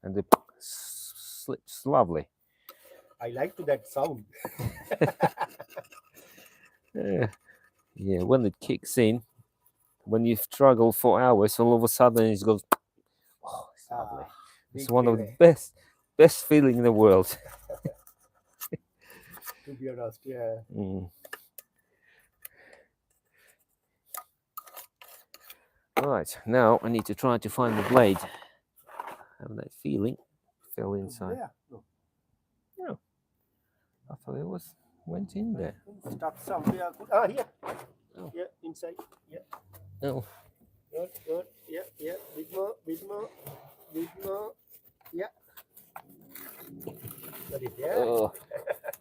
and it slips lovely. I like that sound. Yeah, when it kicks in, when you've struggled for hours, all of a sudden it goes. Oh, it's lovely. It's one of the best feeling in the world. To be honest, yeah. Right, now I need to try to find the blade. I have that feeling. Fell inside. No. No. I thought it went in there. Stuck somewhere. Here. Oh. Yeah, inside. Yeah. Oh. Good. Yeah. Bit more. Yeah. Got it, yeah. Oh,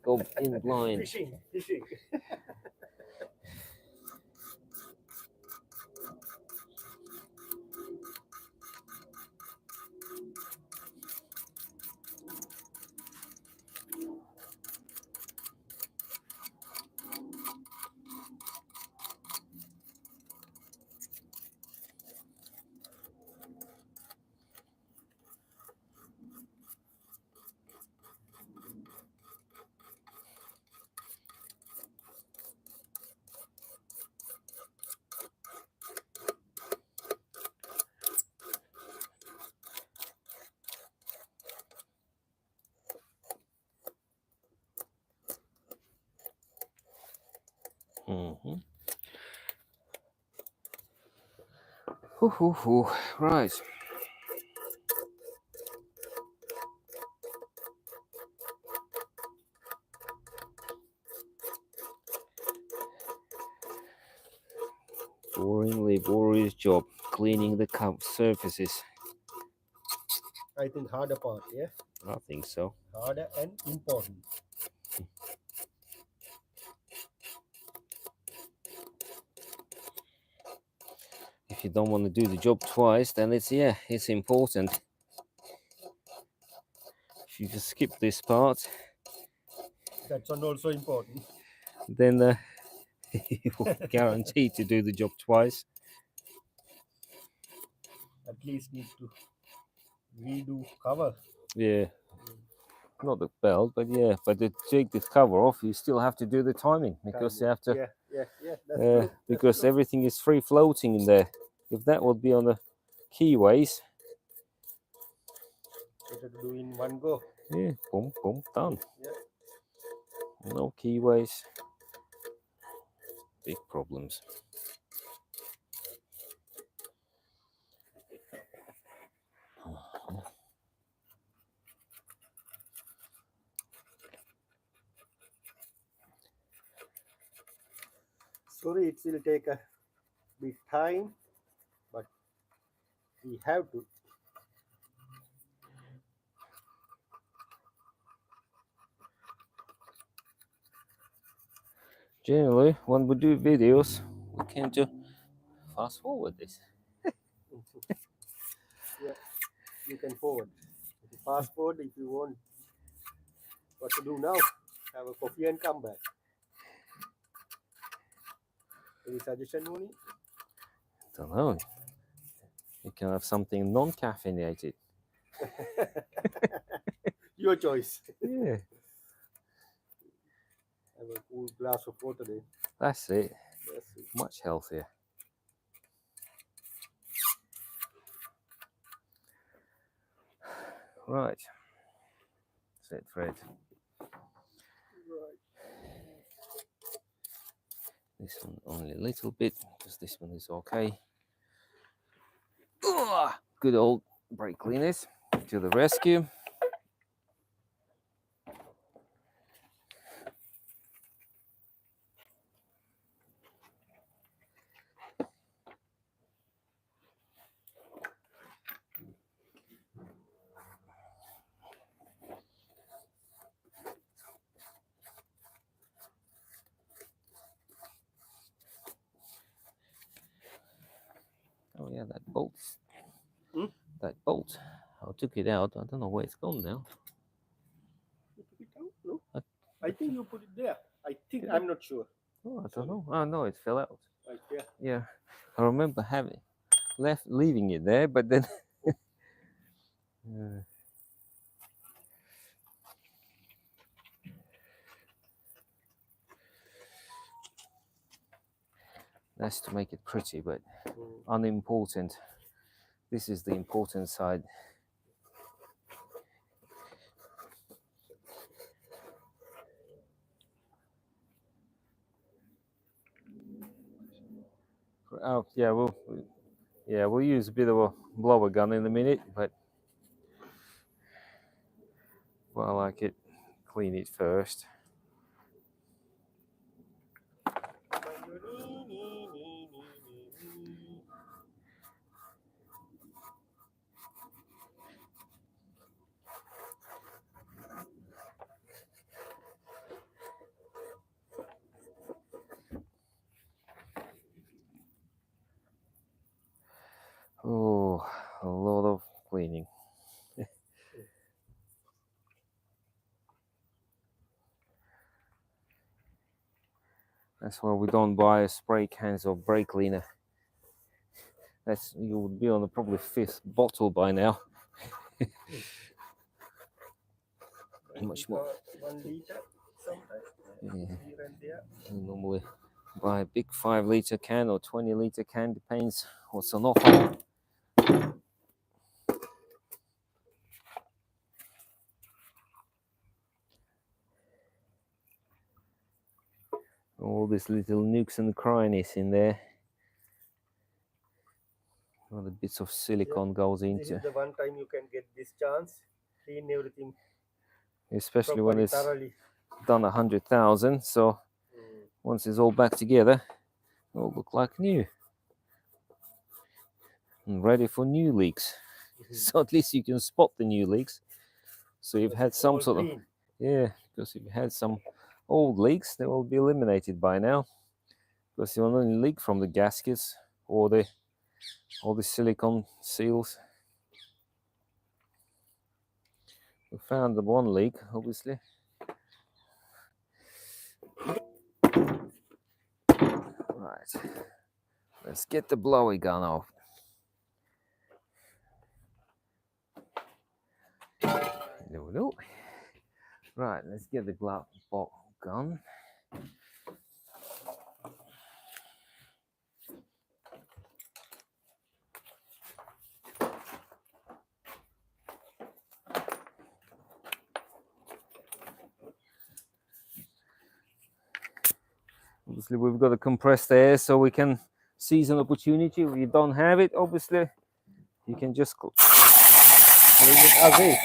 go in blind. Fishing. Mm-hmm. Hoo. Right. Boring, laborious job cleaning the surfaces. I think harder part, yeah? I think so. Harder and important. If you don't want to do the job twice, then it's important. If you just skip this part, That's one also important. then you're guaranteed to do the job twice. At least need to redo cover. Yeah, not the belt, but yeah, but to take the cover off, you still have to do the timing because you have to. Yeah, that's true. Because everything is free floating in there. If that would be on the keyways, Better to do in one go. yeah, boom, boom, done. Yeah. No keyways, big problems. Sorry, it will take a bit time, but we have to. Generally, when we do videos, we can just fast forward this. Yeah, you can forward. Fast forward if you want. What to do now? Have a coffee and come back. Any suggestion, Mooney? Don't know. You can have something non-caffeinated. Your choice. Yeah, Have a cool glass of water then. that's it. That's it. Much healthier. Right. That's it, Fred. Right. This one only a little bit because this one is okay. Ugh, good old brake cleaners to the rescue. Oh yeah, that bolt. Hmm? That bolt. I took it out. I don't know where it's gone now. You took it out? No? I- I think you put it there. I think. Did I'm not sure. Oh, I don't Sorry. know. Oh no, it fell out. Right there. Yeah, I remember leaving it there, but then. That's to make it pretty, but unimportant. This is the important side. Oh yeah, we'll use a bit of a blower gun in a minute, but I like it. Clean it first. Oh, a lot of cleaning. That's why we don't buy spray cans of brake cleaner. You would be on the probably 5th bottle by now. Much more. 1 liter sometimes. Yeah. Here and there. We normally buy a big 5-liter can or 20-liter can, depends what's on offer. All all these little nooks and crannies in there. All the bits of silicone goes This into, is the one time you can get this chance. Clean everything especially when properly, it's thoroughly. done 100,000. So once it's all back together, it'll look like new and ready for new leaks. So at least you can spot the new leaks. So you've had It's some all sort of, clean. yeah, because if you had some old leaks, they will be eliminated by now. Because you'll only leak from the gaskets or the silicone seals. We found the one leak, obviously. Right, let's get the blowy gun off. No. Right, let's get the gun. Obviously, we've got to compress the air so we can seize an opportunity. If you don't have it, obviously, you can just leave it as is.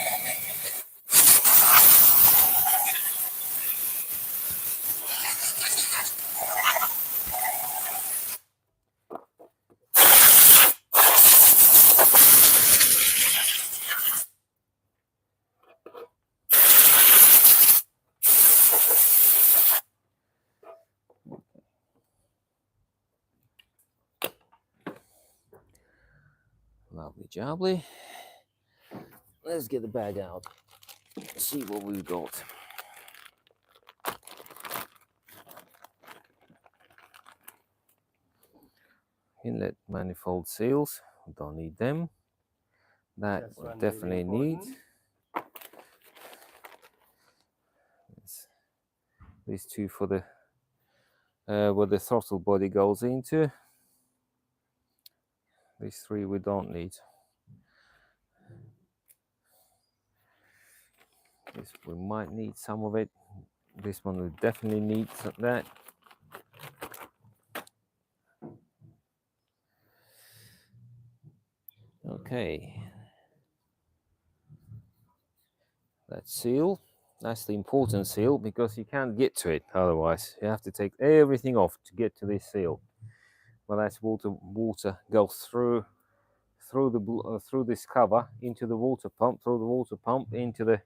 Lovely jubbly. Let's get the bag out. See what we've got. Inlet manifold seals. We don't need them. That That's we'll one very definitely need. important. These two for the where the throttle body goes into. These three we don't need. This we might need some of it. This one we definitely need that. Okay. That seal, that's the important seal because you can't get to it otherwise. You have to take everything off to get to this seal. Well, that's water goes through this cover into the water pump, through the water pump into the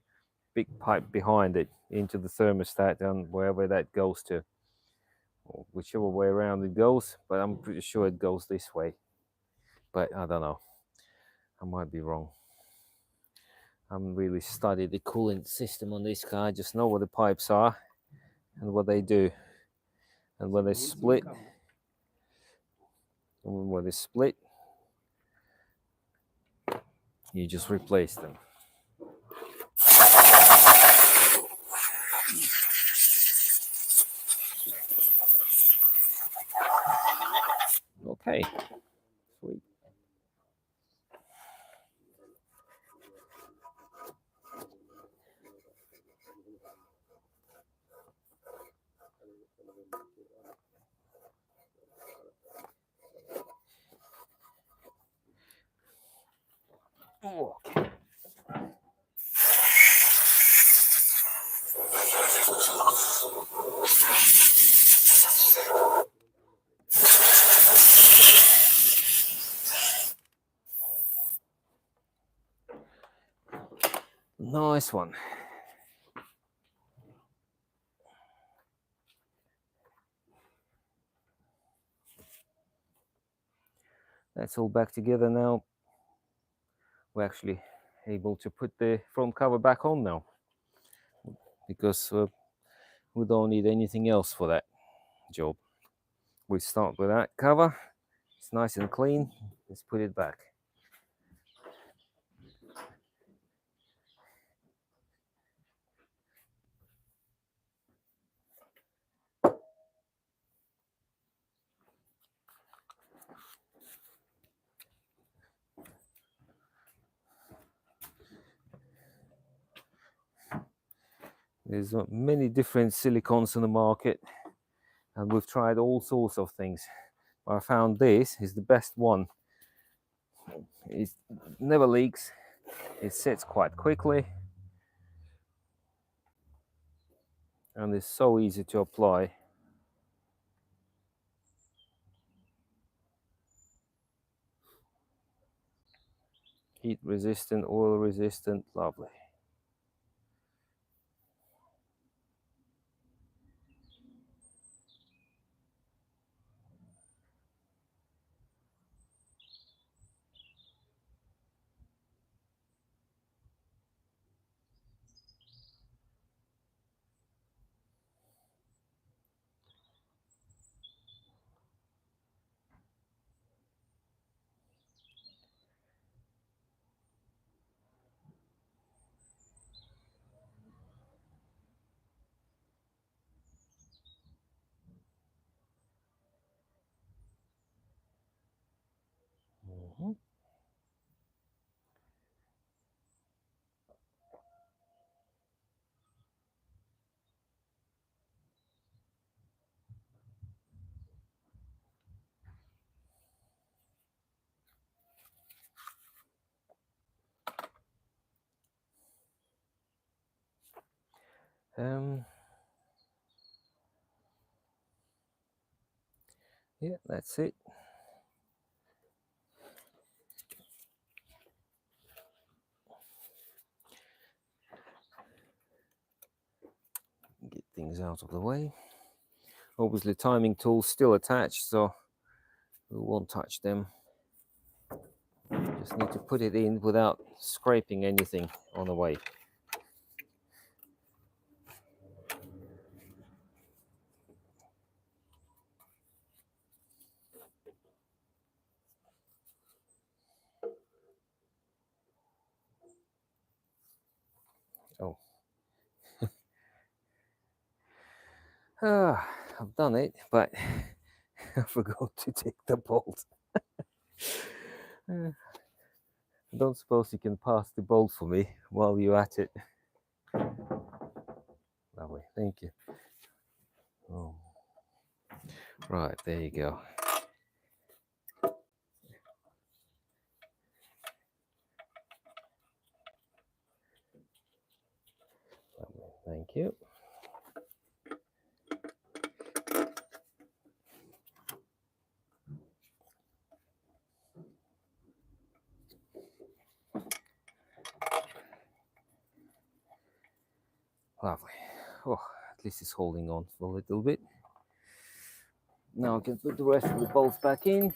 big pipe behind it, into the thermostat and wherever that goes to, or whichever way around it goes. But I'm pretty sure it goes this way. But I don't know. I might be wrong. I haven't really studied the cooling system on this car. I just know what the pipes are and what they do. And when they split, you just replace them. Okay, sweet. Okay. Nice one. That's all back together now. We're actually able to put the front cover back on now because we don't need anything else for that job. We start with that cover. It's nice and clean. Let's put it back. There's many different silicones in the market. and we've tried all sorts of things. I found this is the best one. It never leaks, it sets quite quickly, and it's so easy to apply. Heat resistant, oil resistant, lovely. Mhm. Yeah, that's it. Get things out of the way. Obviously, timing tools still attached, so we won't touch them. Just need to put it in without scraping anything on the way. Oh, I've done it, but I forgot to take the bolt. I don't suppose you can pass the bolt for me while you're at it. Lovely, thank you. Oh. Right, there you go. Lovely, thank you. Lovely. Oh, at least it's holding on for a little bit. Now I can put the rest of the bolts back in.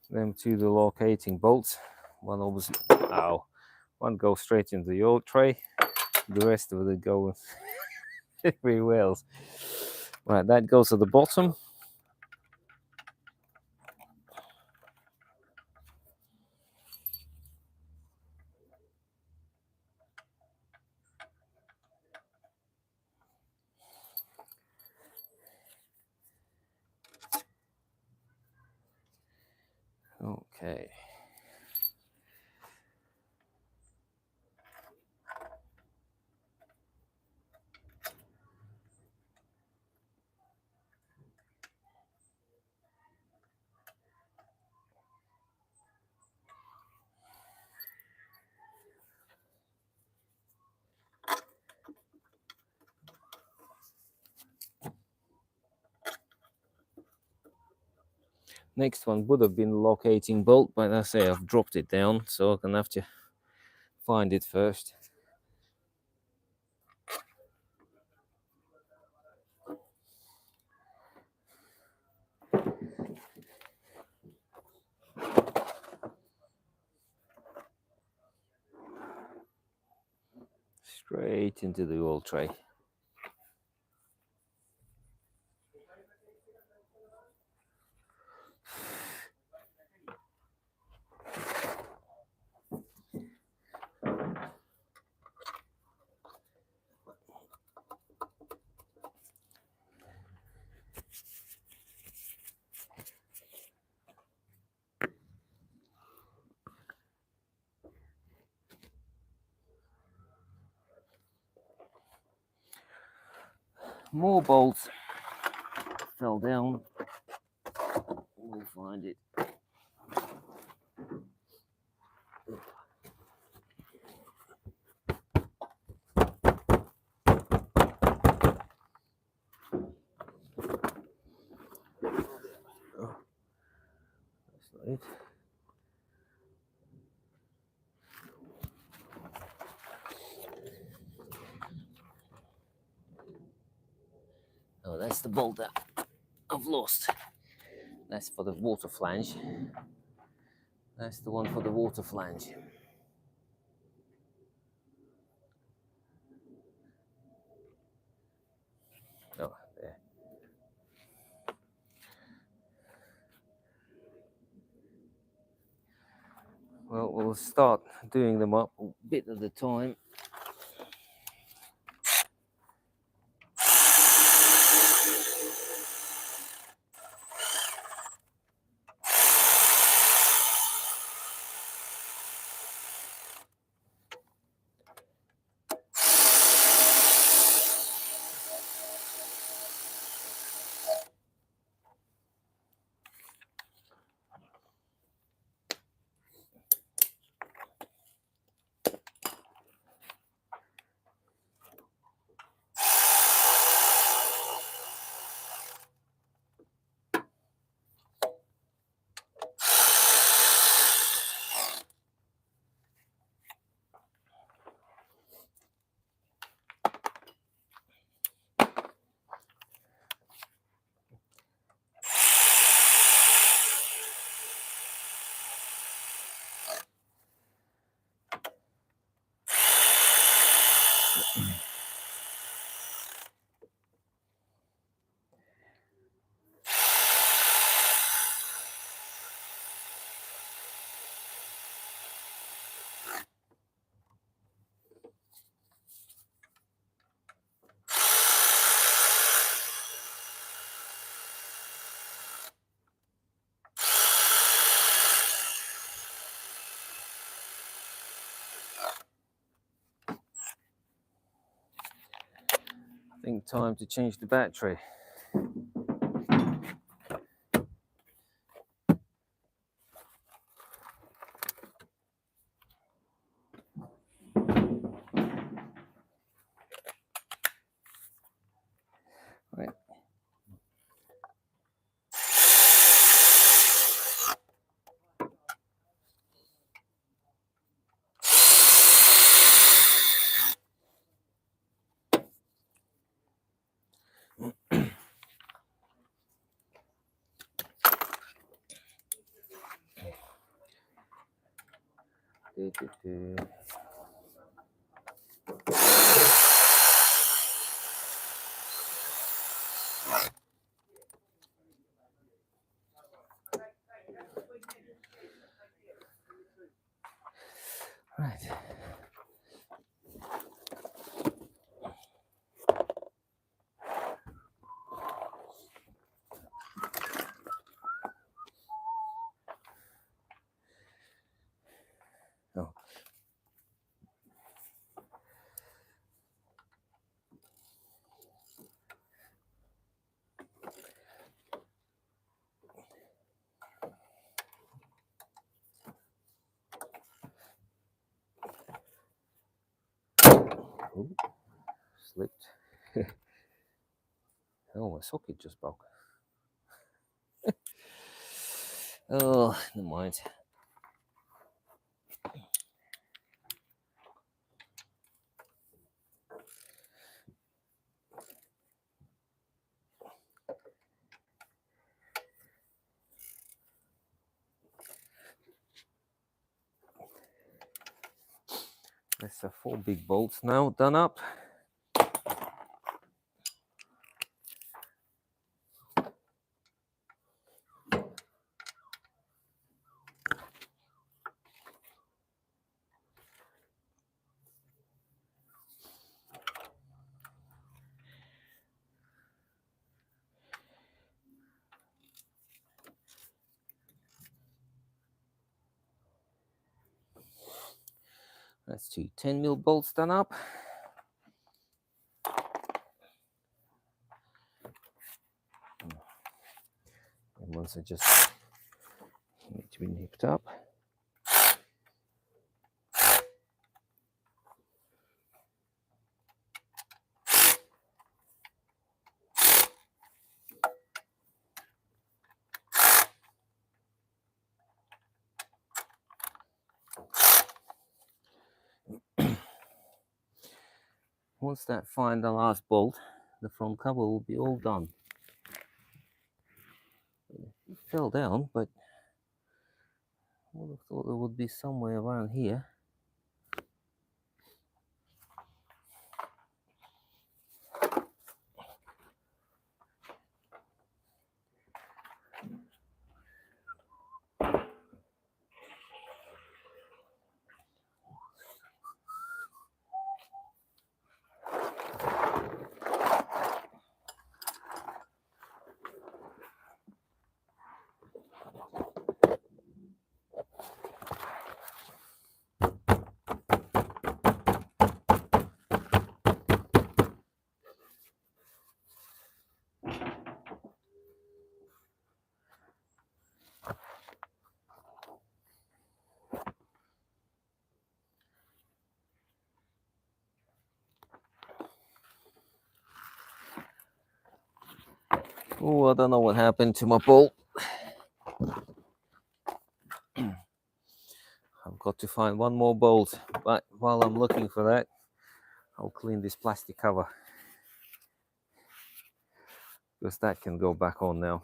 Them to the locating bolts. One obviously, ow, one goes straight into the oil tray. The rest of it goes everywhere else. Right, that goes at the bottom. Okay. Next one would have been the locating bolt, but I say I've dropped it down, so I'm gonna have to find it first. Straight into the oil tray. More bolts fell down. We'll find it. Oh, that's not it. Oh, that's the bolt that I've lost. That's for the water flange. That's the one for the water flange. Oh, there. Well, we'll start doing them up a bit at a time. I think time to change the battery. Right. Right. Oh. Ooh, slipped. Oh, my socket just broke. Oh, never mind. That's 4 big bolts now done up. That's 2 10mm bolts done up. ones are just need to be nipped up. Once that find the last bolt, the front cover will be all done. It fell down, but I would have thought it would be somewhere around here. Oh, I don't know what happened to my bolt. I've got to find one more bolt, but while I'm looking for that, I'll clean this plastic cover, because that can go back on now.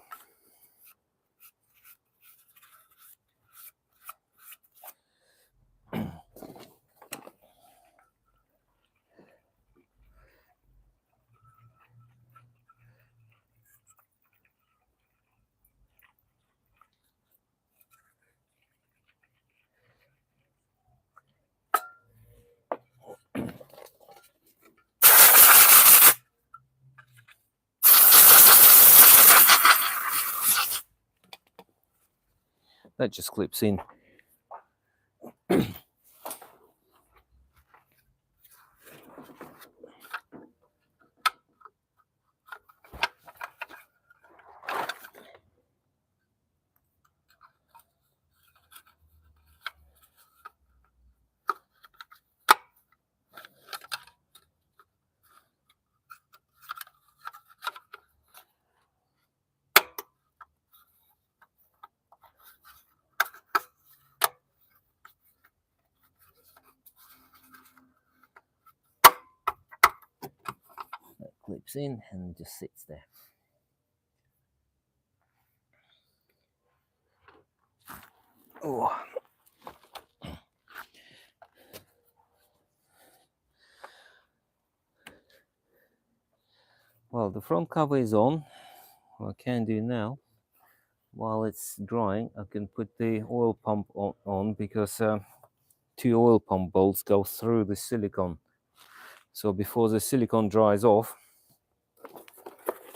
That just clips in. That clips in and just sits there. Oh. Well, the front cover is on. What I can do now, while it's drying, I can put the oil pump on because 2 oil pump bolts go through the silicone. So before the silicone dries off,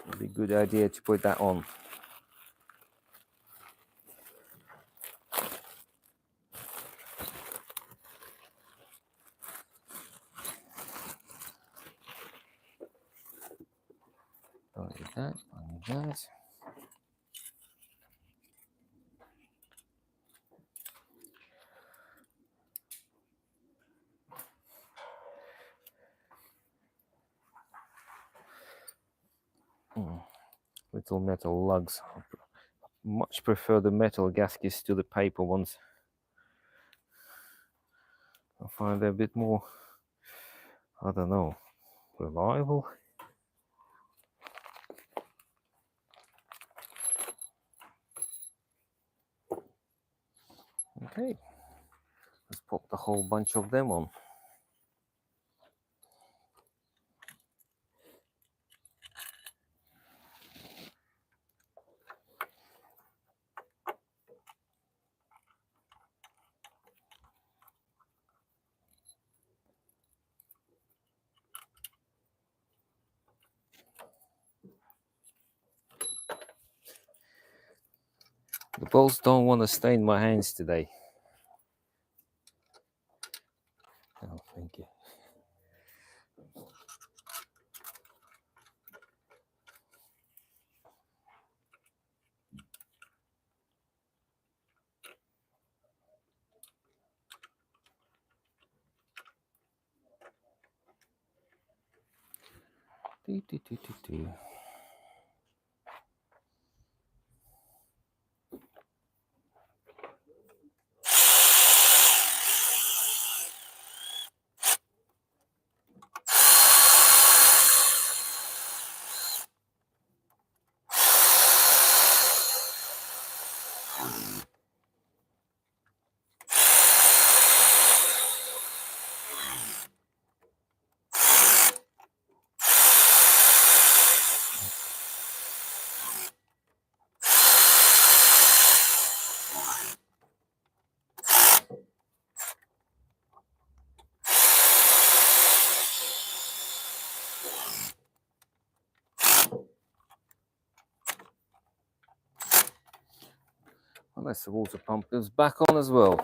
it'd be a good idea to put that on. Don't need that, don't need that. Little metal lugs. I much prefer the metal gaskets to the paper ones. I find they're a bit more, I don't know, reliable. Okay, let's pop the whole bunch of them on. The bolts don't want to stain my hands today. Oh, thank you. Do, do, do, do, do. Unless the water pump goes back on as well.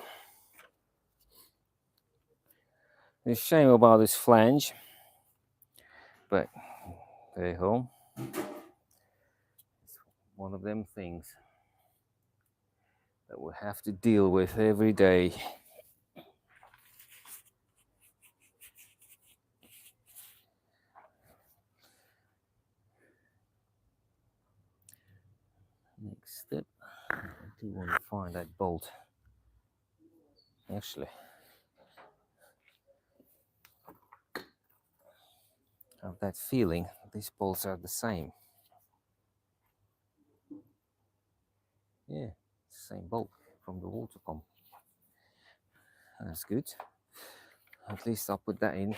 It's a shame about this flange, but there you go. It's one of them things that we have to deal with every day. Next step, I do want to find that bolt. Actually, I have that feeling these bolts are the same. Yeah, it's the same bolt from the water pump. That's good. At least I'll put that in.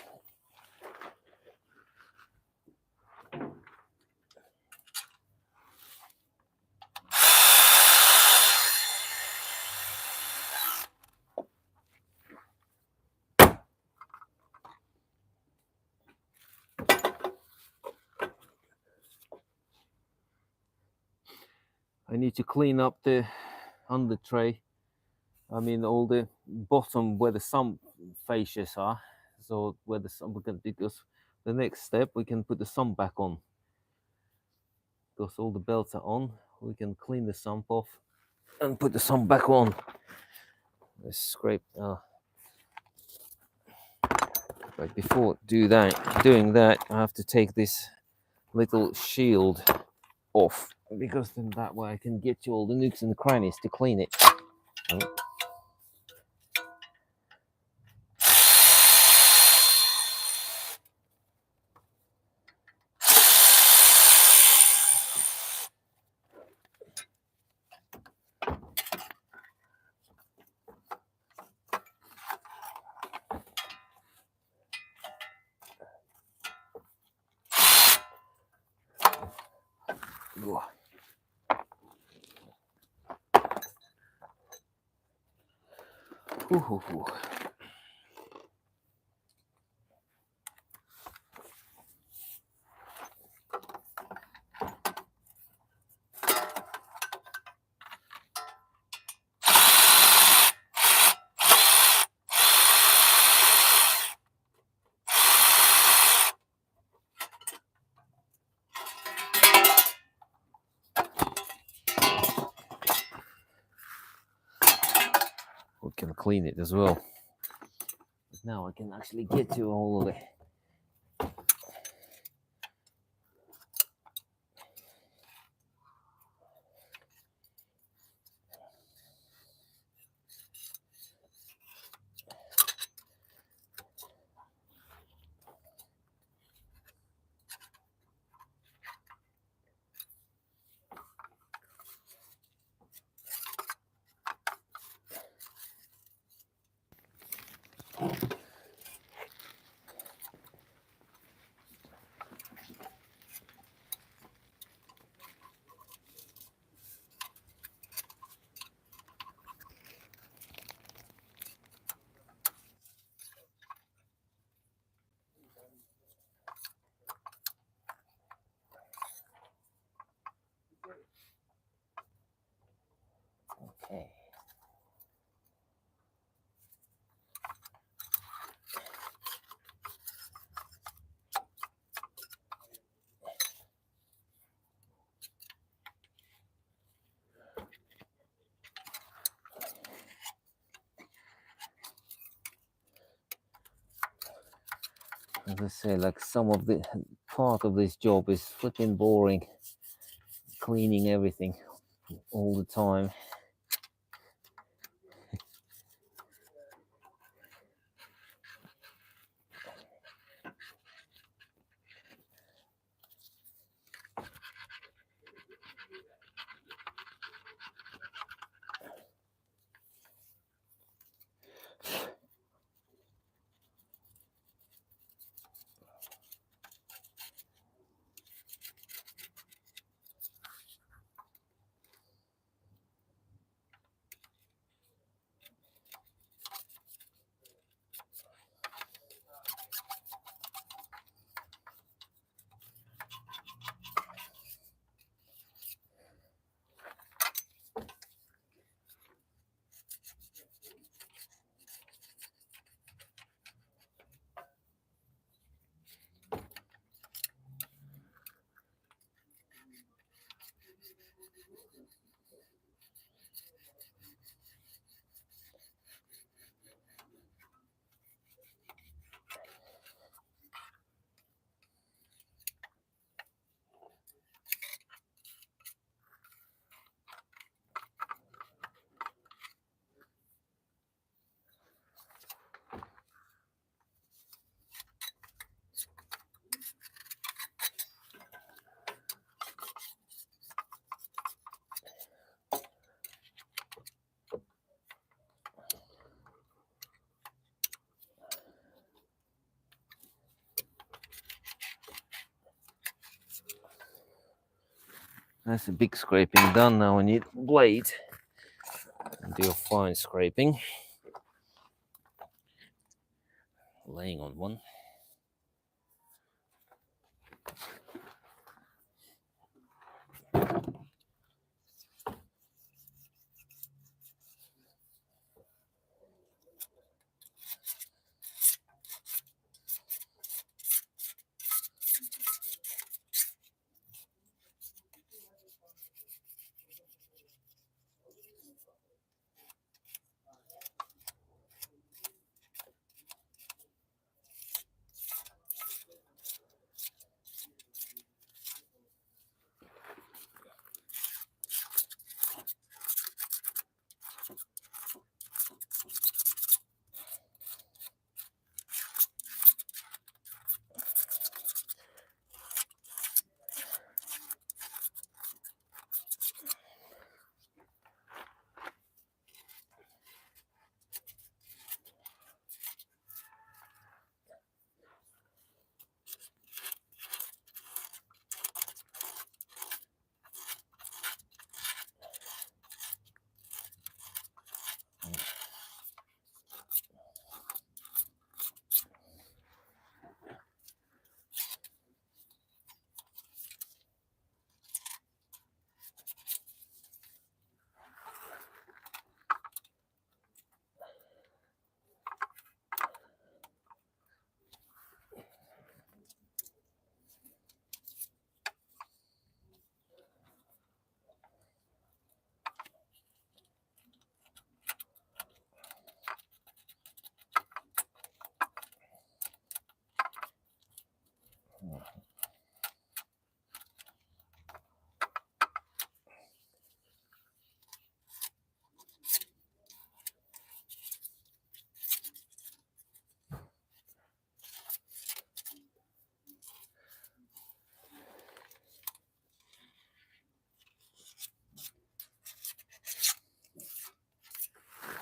I need to clean up the under tray. I mean, all the bottom where the sump fascias are. So where the sump, because the next step we can put the sump back on. Because all the belts are on, we can clean the sump off and put the sump back on. Let's scrape. But before doing that, I have to take this little shield off, because then that way I can get you all the nooks and crannies to clean it. Ooh. We can clean it as well. But now I can actually get to all of it. As I say, like some of the part of this job is flipping boring, cleaning everything all the time. That's a big scraping done. Now I need blade and do a fine scraping. Laying on one.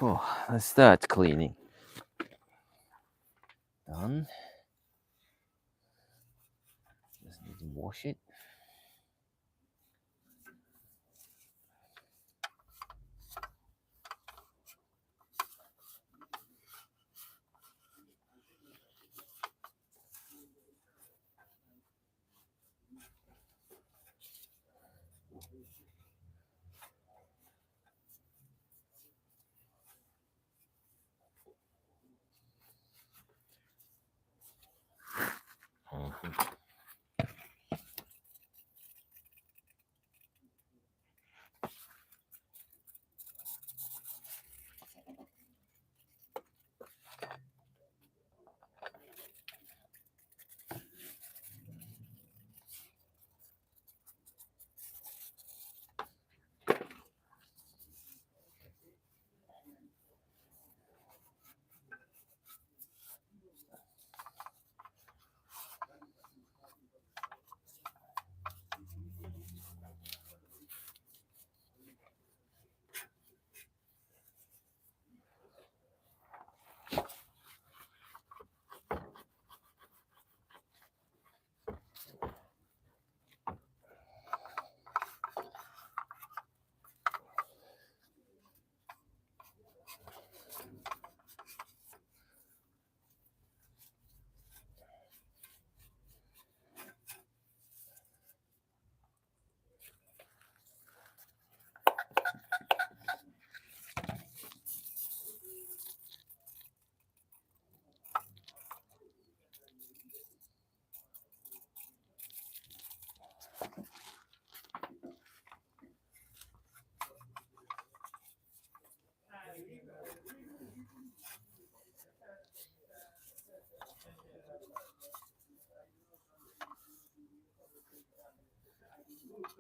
Oh, let's start cleaning. Done. Just need to wash it.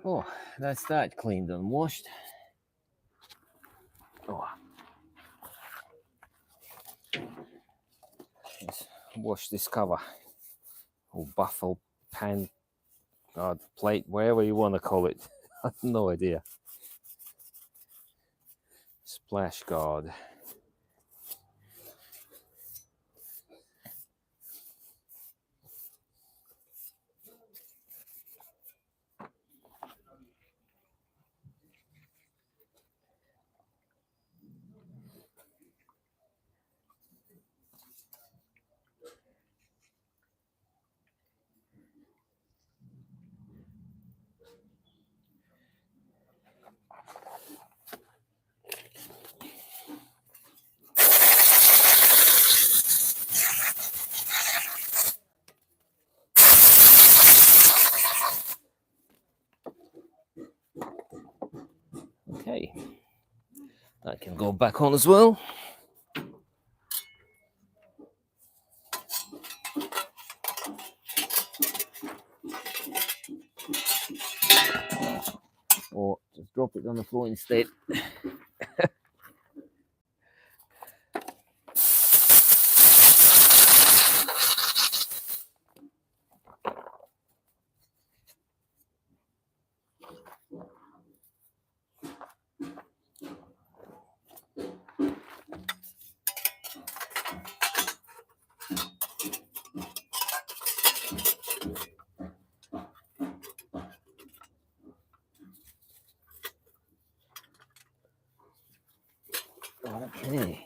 Oh, that's that cleaned and washed. Oh, let's wash this cover or buffle pan plate, wherever you want to call it. I have no idea. Splash guard. Okay, that can go back on as well. Or just drop it on the floor instead. Okay.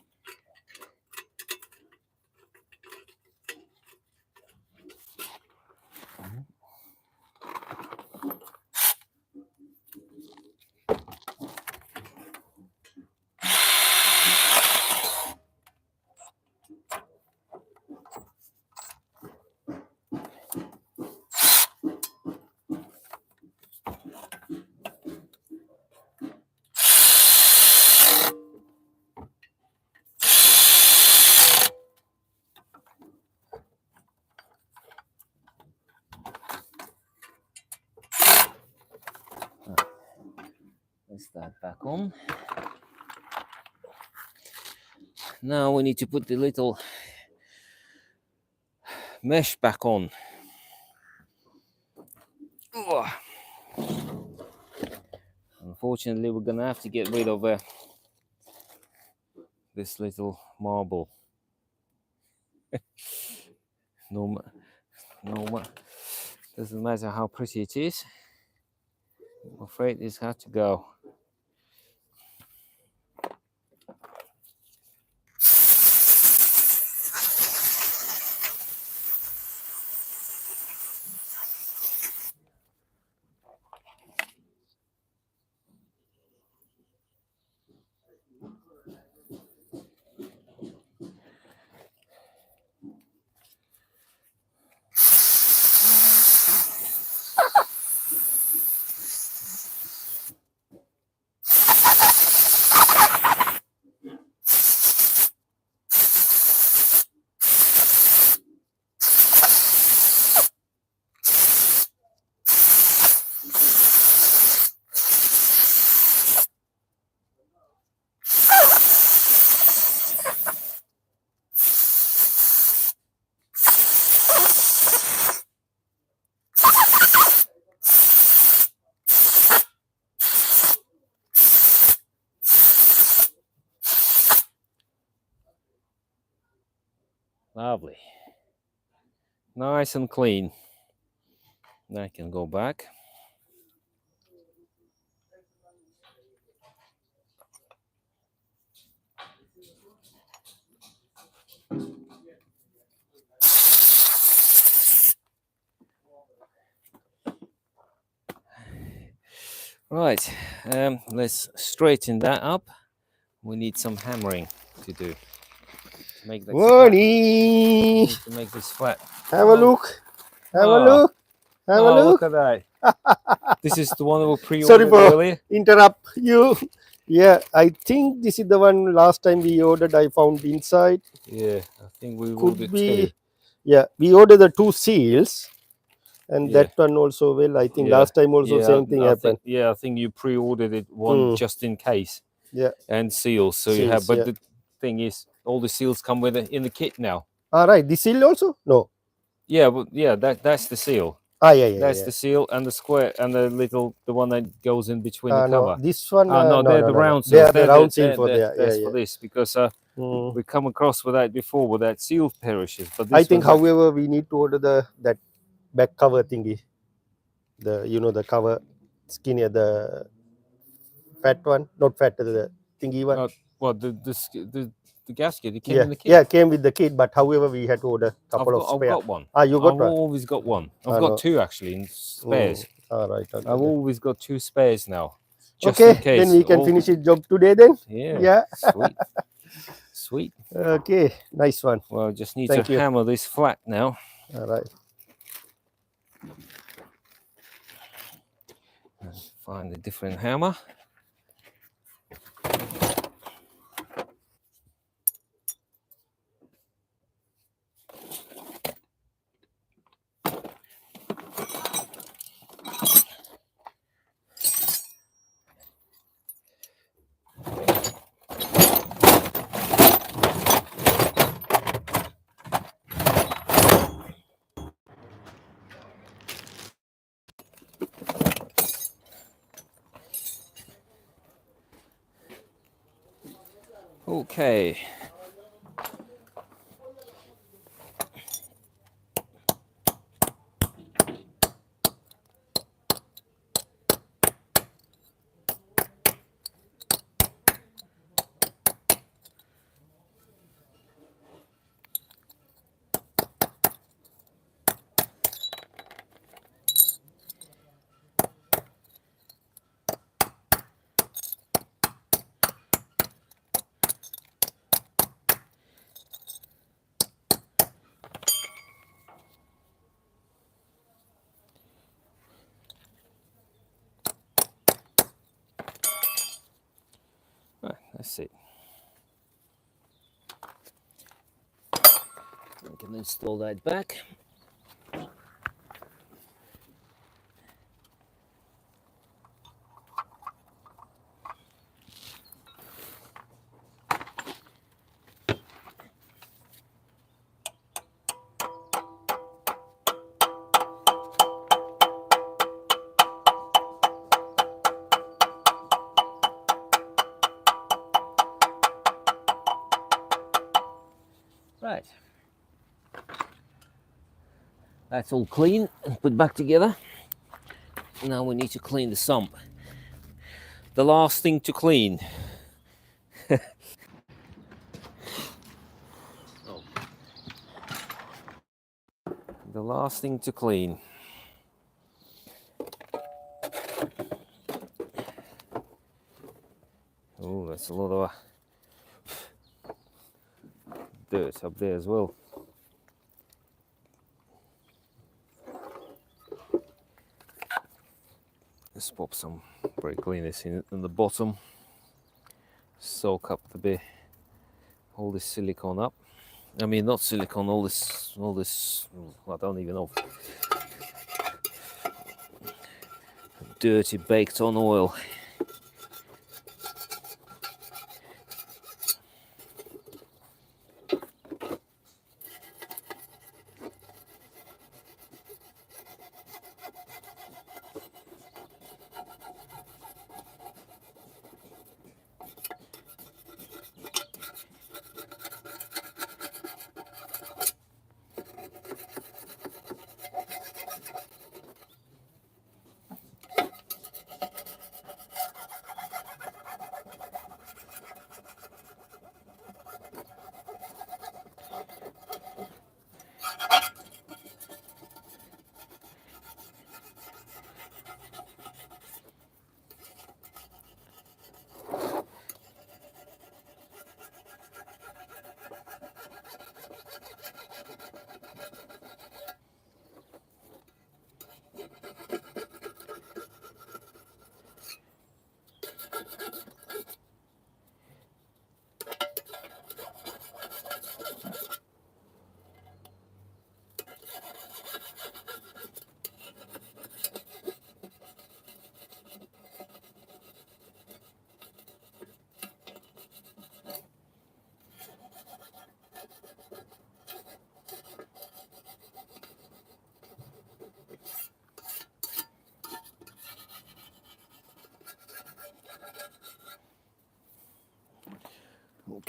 Let's start back on. Now we need to put the little mesh back on. Oh. Unfortunately, we're gonna have to get rid of this little marble. No, doesn't matter how pretty it is. I'm afraid this has to go. Lovely. Nice and clean. Now I can go back. Right, let's straighten that up. We need some hammering to do. Make that Warning! to make this flat. Have a look. Have a Oh. look. Have a look. Look at that. This is the one we pre-ordered Sorry for earlier. interrupt you. Yeah, I think this is the one last time we ordered. I found inside. Yeah, I think we Could ordered be. two. Yeah, we ordered the 2 seals. And Yeah. that one also will. I think Yeah. last time also Yeah, same thing I happened. I think you pre-ordered it one Hmm. just in case. Yeah. And seals. So you have, Seals, but yeah. the thing is, all the seals come with it in the kit now. All right. The seal also? No. Yeah, but yeah, that's the seal. Ah, yeah. That's the seal and the square and the one that goes in between the No, cover. this one. No, they're the round They seals. are the round seal for there. That's Yeah, for yeah. this because Hmm. we come across with that before with that seal perishes. But I this think, one's like, however, we need to order that back cover thingy. The cover skinnier, the fat one, not fat, the thingy one. well, the gasket it came Yeah, in the kit. yeah, came with the kit, but however, we had to order a couple of I've spare. got one. Ah, you got I've one? always got one. I've Ah, got no. two actually in spares. All right. Okay, I've always got two spares now, just okay, in case. then we can finish the job today then. Yeah. Sweet. Sweet. Okay, nice one. Well, just need Thank to you. hammer this flat now. All right. Find a different hammer. Okay. Right, let's see. I can install that back. Right. That's all clean and put back together. Now we need to clean the sump. The last thing to clean. Oh. The last thing to clean. Oh, that's a lot of dirt up there as well. Let's pop some brake cleaners in the bottom. Soak up the bit, all this silicone up. I mean, not silicone, all this, I don't even know. Dirty baked on oil.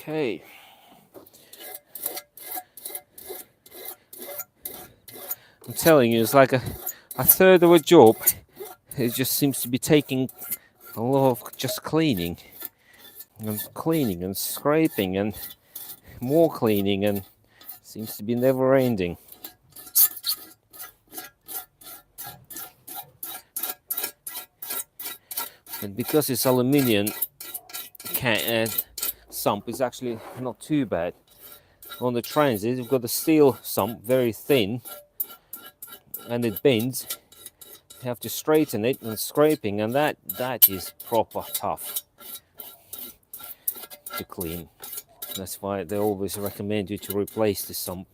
Okay. I'm telling you, it's like a third of a job. It just seems to be taking a lot of just cleaning and scraping and more cleaning, and seems to be never ending. And because it's aluminium sump, is actually not too bad. On the transit, you've got the steel sump, very thin, and it bends. You have to straighten it and scraping, and that is proper tough to clean. That's why they always recommend you to replace the sump.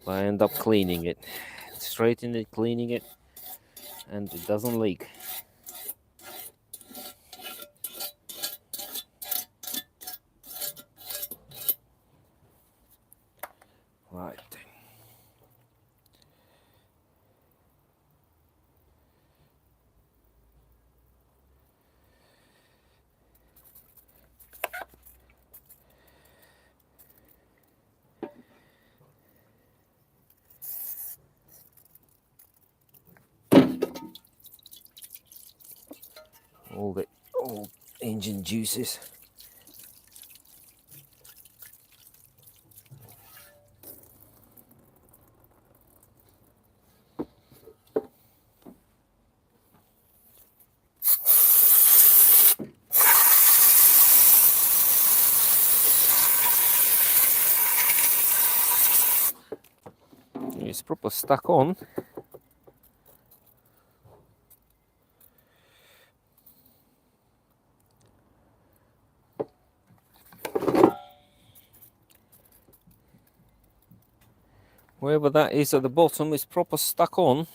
But I end up cleaning it, straightening it, cleaning it, and it doesn't leak. Right. All the old engine juices. It's proper stuck on. Wherever that is at the bottom is proper stuck on.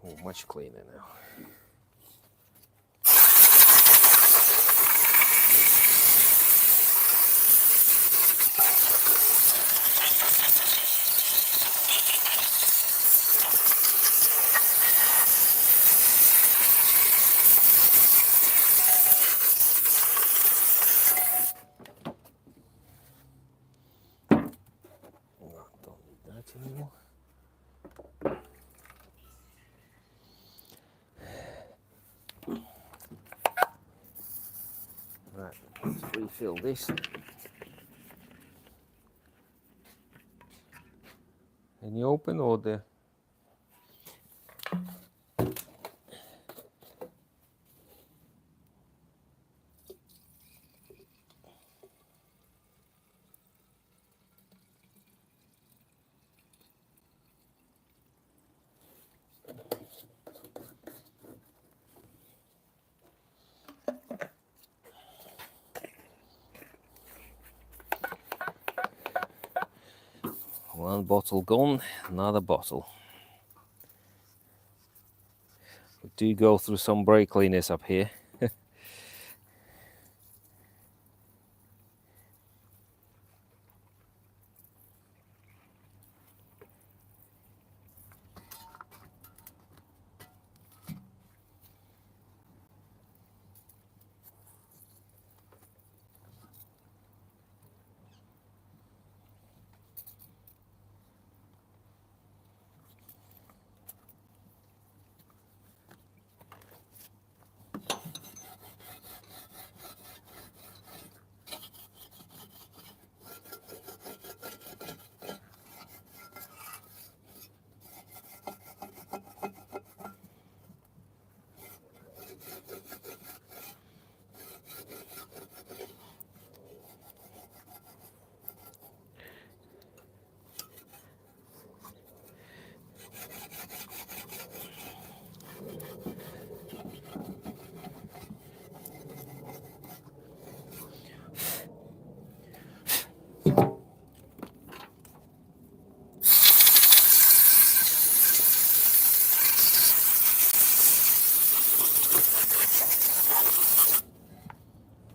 Oh, much cleaner now. No, don't need that anymore. Right, let's refill this. Any open or the? One bottle gone, another bottle. We do go through some brake cleaners up here.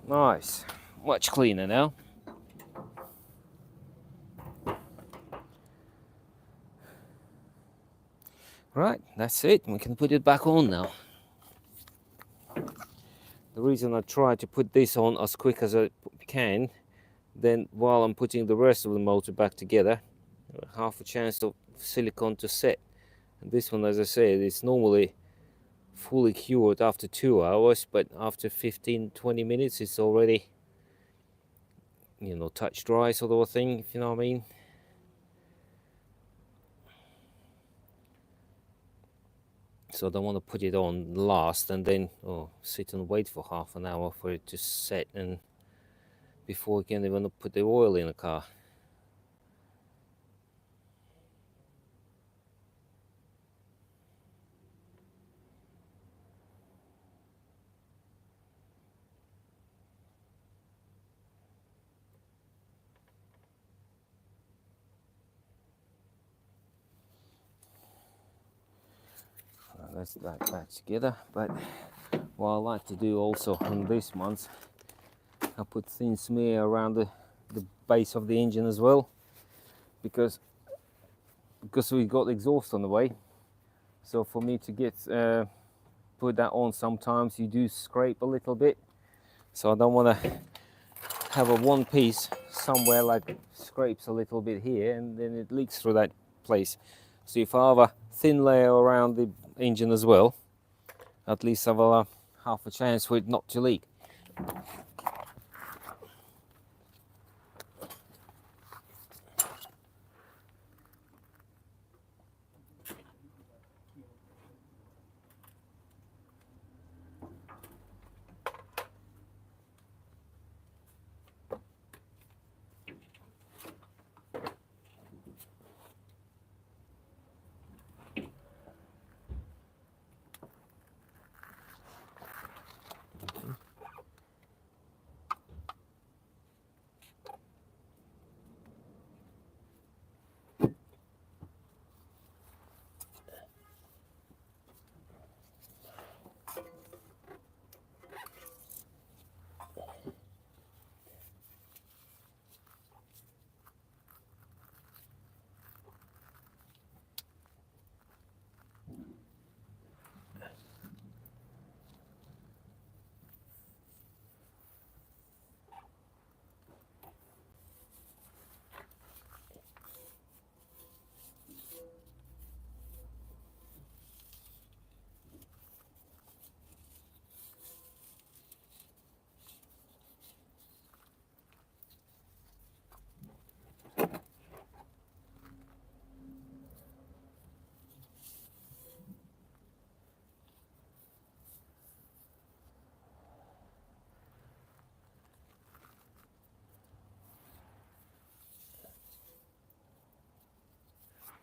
Nice, much cleaner now. Right, that's it. We can put it back on now. The reason I try to put this on as quick as I can, then while I'm putting the rest of the motor back together, half a chance of silicone to set. And this one, as I said, it's normally fully cured after 2 hours, but after 15-20 minutes it's already, you know, touch dry sort of a thing, if you know what I mean. So I don't want to put it on last and then sit and wait for half an hour for it to set, and before we can even put the oil in the car. Let's that back together. But what I like to do also on this ones, I put thin smear around the base of the engine as well, because we've got exhaust on the way. So for me to get put that on, sometimes you do scrape a little bit. So I don't want to have a one piece somewhere like scrapes a little bit here and then it leaks through that place. So if I have a thin layer around the engine as well, at least I will have half a chance for it not to leak.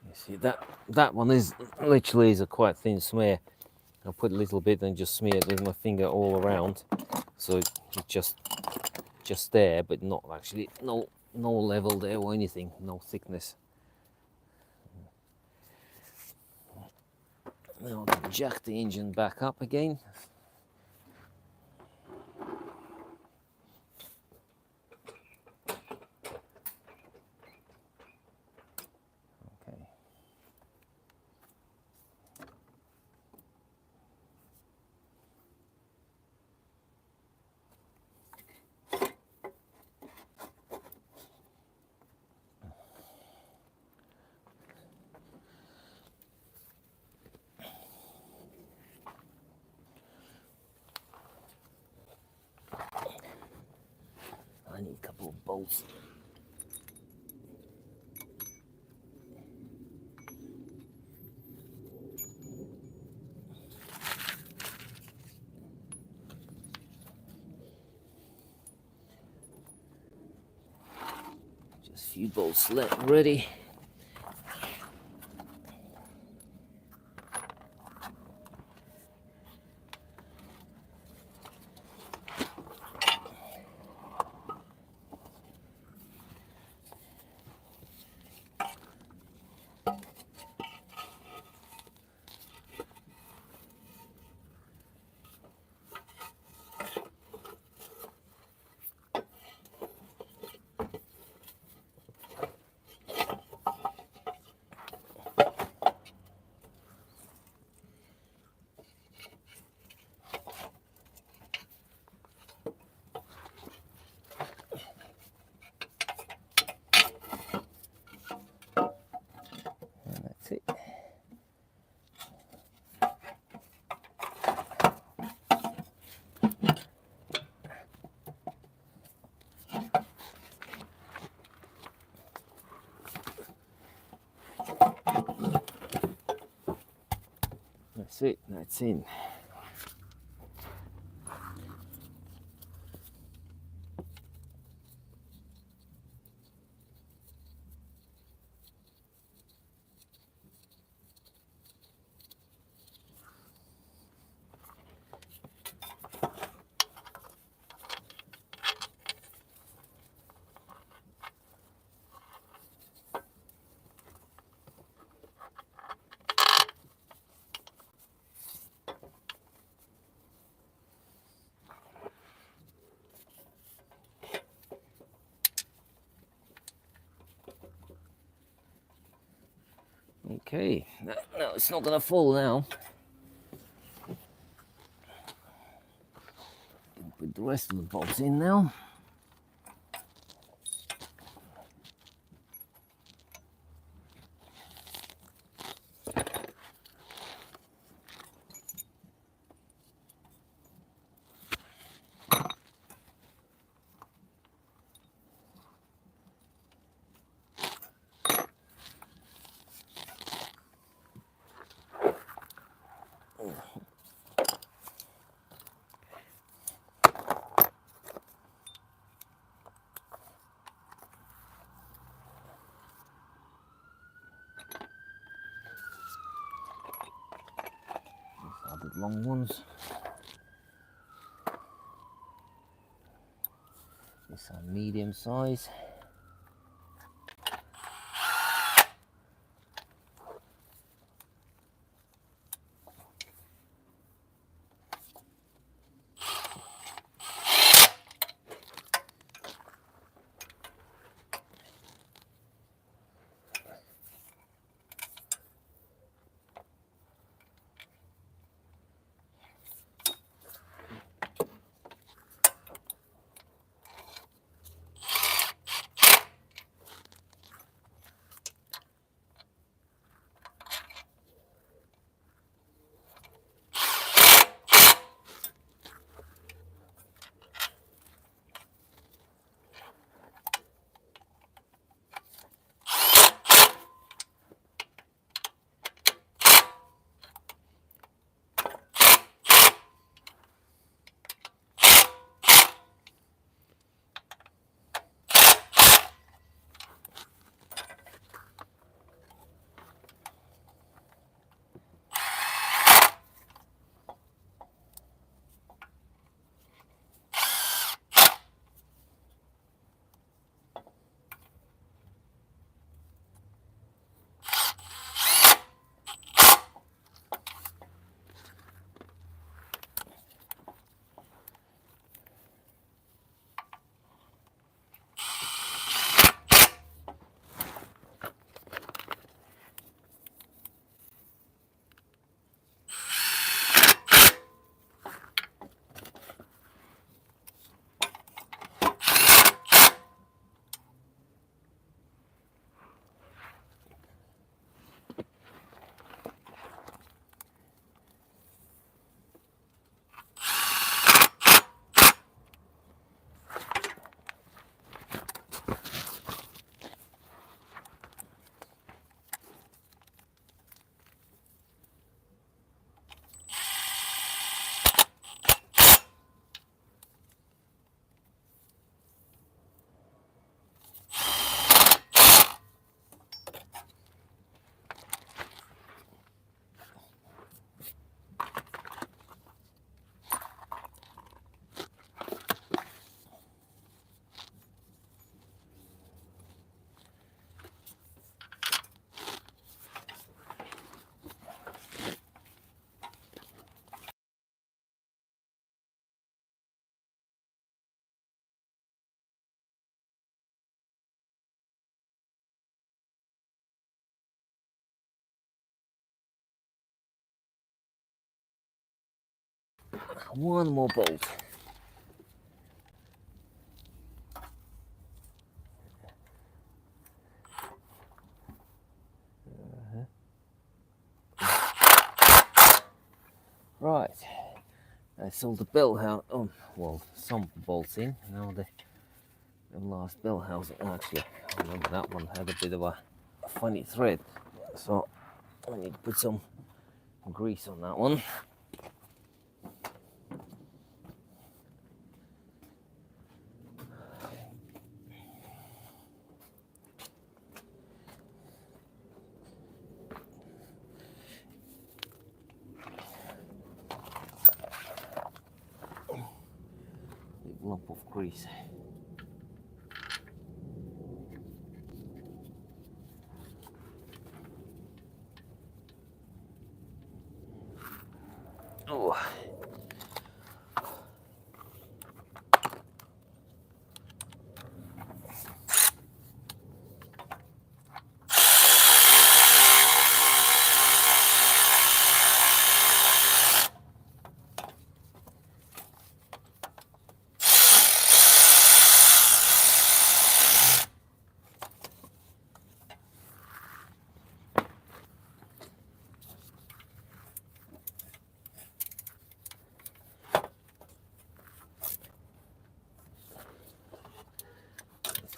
You see that one is literally a quite thin smear. I'll put a little bit and just smear it with my finger all around, so it's just there, but not actually no level there or anything, no thickness. Now I can jack the engine back up again. Okay. I need a couple of bolts. Just a few bolts left ready. And that's it. That's it, that's in. Okay, no, it's not gonna fall now. Put the rest of the bolts in now. Are the long ones. These are medium size. One more bolt. Right, that's all the bell house. Oh, well, some bolts in. Now the last bell housing. Actually, I remember that one had a bit of a funny thread, so I need to put some grease on that one. Big lump of grease. Oh.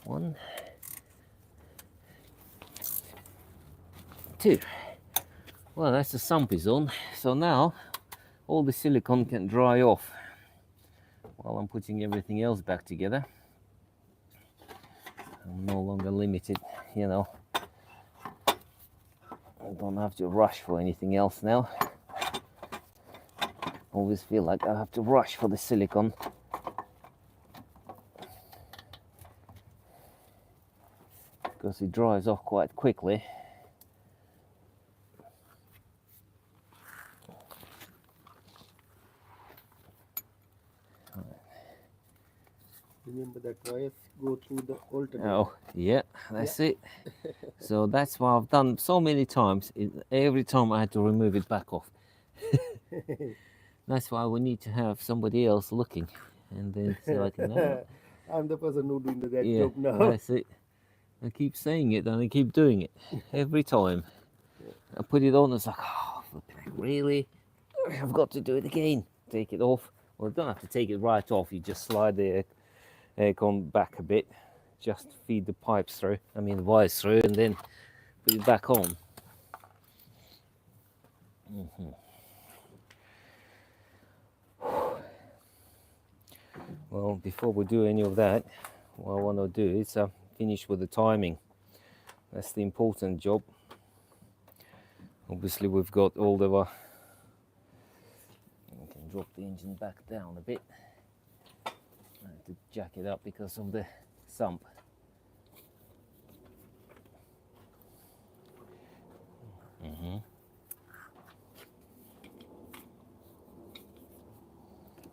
One, two. Well, that's the sump is on. So now all the silicone can dry off while I'm putting everything else back together. I'm no longer limited, you know. I don't have to rush for anything else now. Always feel like I have to rush for the silicone. Because it dries off quite quickly. Remember that wires go through the alternate. Oh, yeah, that's it. So that's what I've done so many times. Every time I had to remove it back off. That's why we need to have somebody else looking. And then so I can... I'm the person who doing that yeah, job now. that's it. I keep saying it and I keep doing it. Every time. I put it on, it's like, oh, really? I've got to do it again. Take it off. Well, you don't have to take it right off. You just slide the aircon back a bit. Just feed the pipes through. I mean, the wires through, and then put it back on. Well, before we do any of that, what I want to do is finish with the timing. That's the important job. Obviously, we've got all the... I can drop the engine back down a bit. I have to jack it up because of the sump.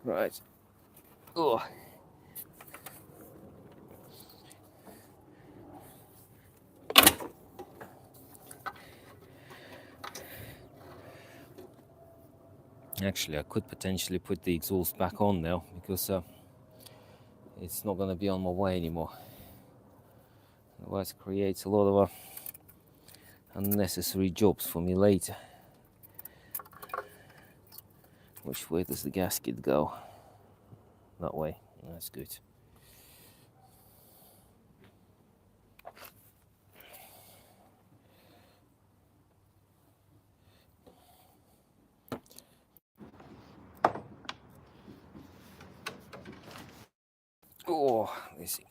Right. Oh. Actually, I could potentially put the exhaust back on now because it's not going to be on my way anymore. Otherwise, it creates a lot of unnecessary jobs for me later. Which way does the gasket go? That way. That's good. Oh, let's see.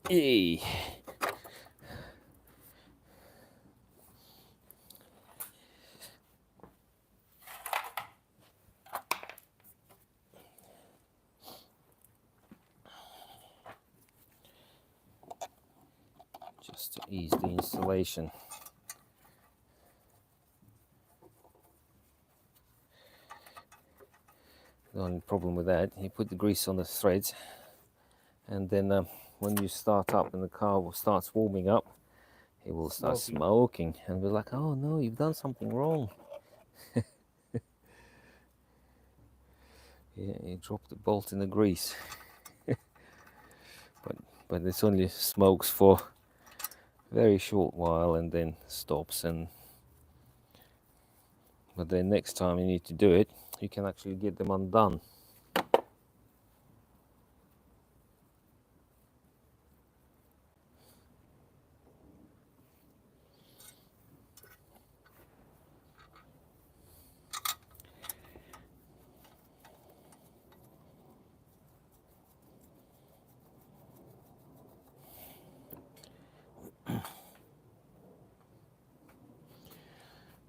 Hey. Just to ease the installation. The only problem with that, you put the grease on the threads, and then when you start up and the car starts warming up, it will start Smoking. smoking, and we're like, oh no, you've done something wrong. Yeah, you dropped the bolt in the grease. but it's only smokes for a very short while and then stops. But then next time you need to do it, you can actually get them undone.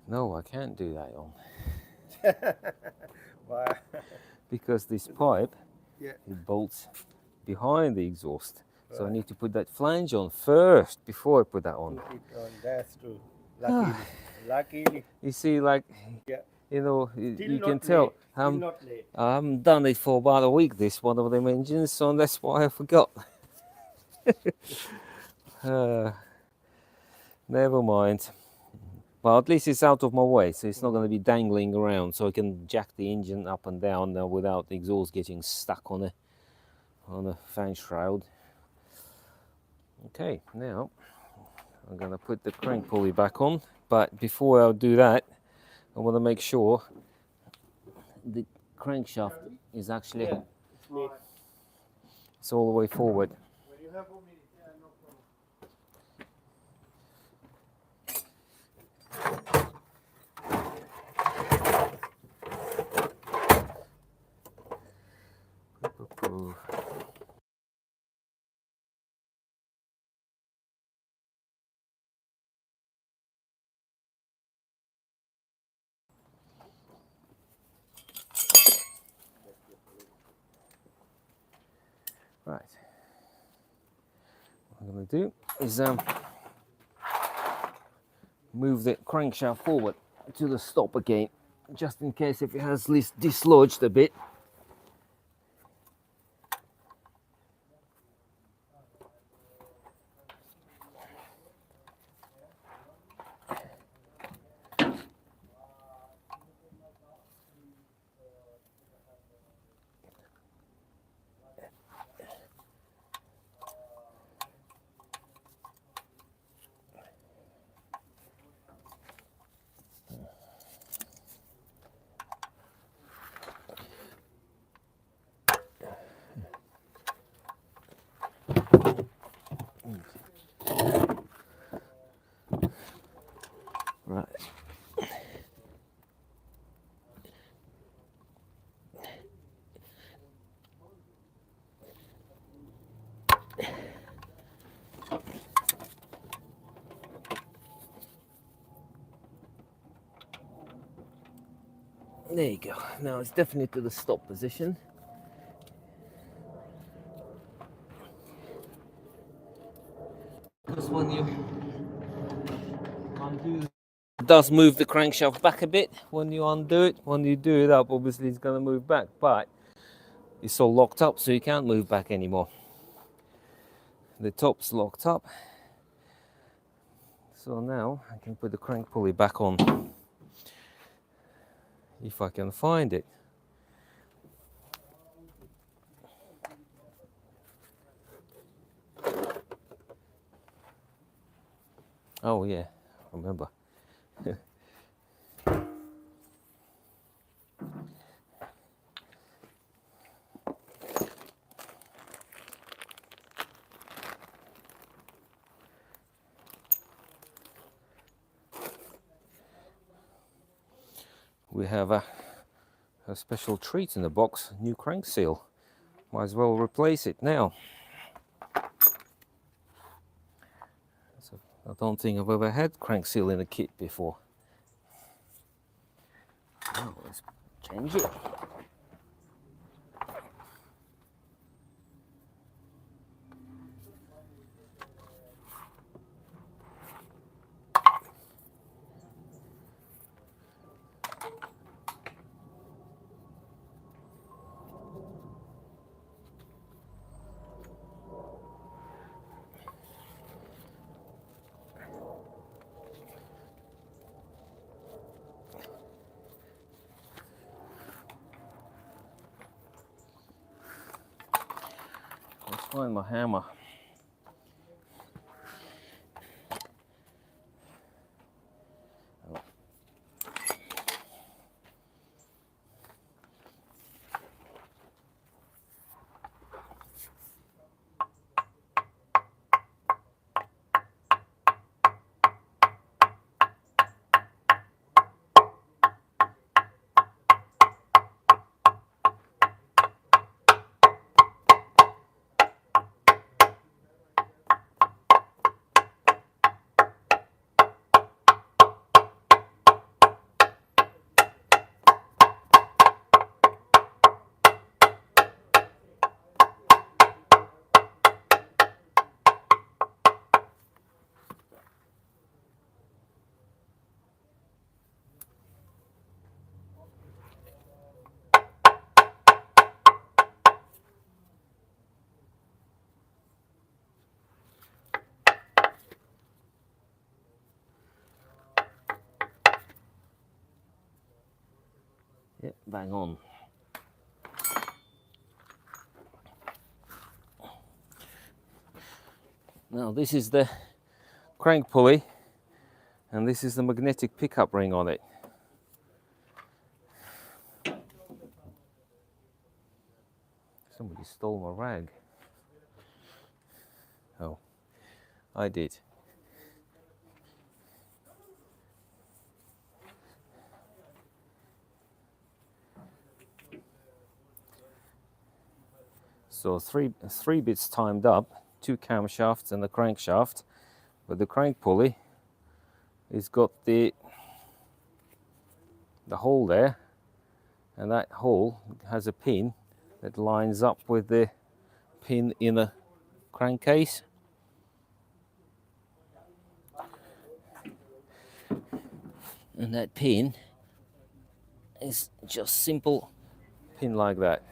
No, I can't do that on, Why? because this pipe, Yeah. it bolts behind the exhaust. So I Right. need to put that flange on first before I put that on. Put it on. That's true. Luckily. Luckily. You see, like, Yeah. you know, Still you can not tell late. Still not late. I haven't done it for about a week, this one of them engines, so that's why I forgot. Never mind. Well, at least it's out of my way, so it's not going to be dangling around, so I can jack the engine up and down without the exhaust getting stuck on a fan shroud. Okay, now I'm going to put the crank pulley back on, but before I do that, I want to make sure the crankshaft is actually Yeah. It's me. it's all the way forward. Right. What I'm going to do is move the crankshaft forward to the stop again, just in case if it has dislodged a bit. Right. There you go. Now it's definitely to the stop position. Because when you undo, it does move the crankshaft back a bit when you undo it. When you do it up, obviously it's going to move back, but it's all locked up, so you can't move back anymore. The top's locked up. So now I can put the crank pulley back on, if I can find it. Oh yeah, remember. We have a special treat in the box, new crank seal. Might as well replace it now. So I don't think I've ever had crank seal in a kit before. Now let's change it. find my hammer. Yep, bang on. Now this is the crank pulley, and this is the magnetic pickup ring on it. Somebody stole my rag. Oh, I did. So three bits timed up, 2 camshafts and the crankshaft, but the crank pulley has got the hole there, and that hole has a pin that lines up with the pin in the crankcase. And that pin is just simple pin like that.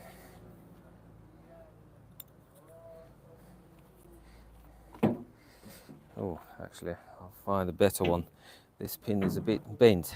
Oh, actually, I'll find a better one. This pin is a bit bent.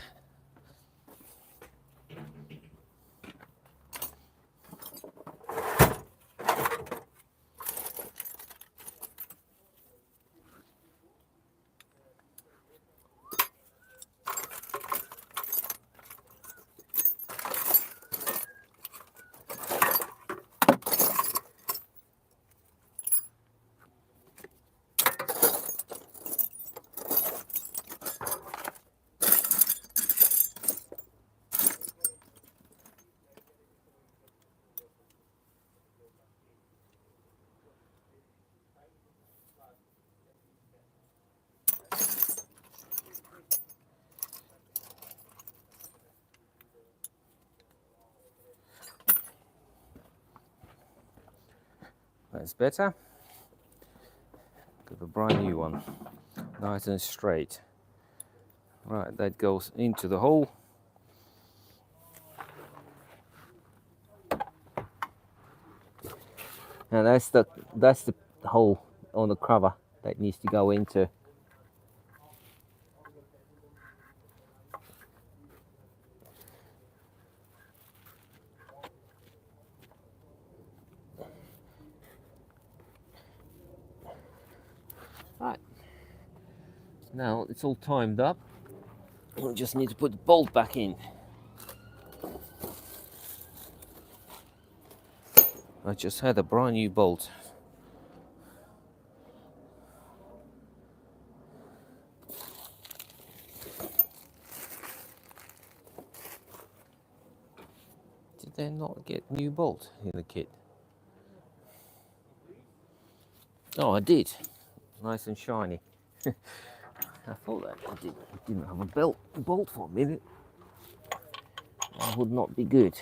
That's better. Got a brand new one, nice and straight. Right, that goes into the hole. And that's the hole on the cover that needs to go into. Right. Now it's all timed up. We just need to put the bolt back in. I just had a brand new bolt. Did they not get new bolt in the kit? Oh, I did. Nice and shiny. I thought that I didn't have a bolt for a minute. That would not be good.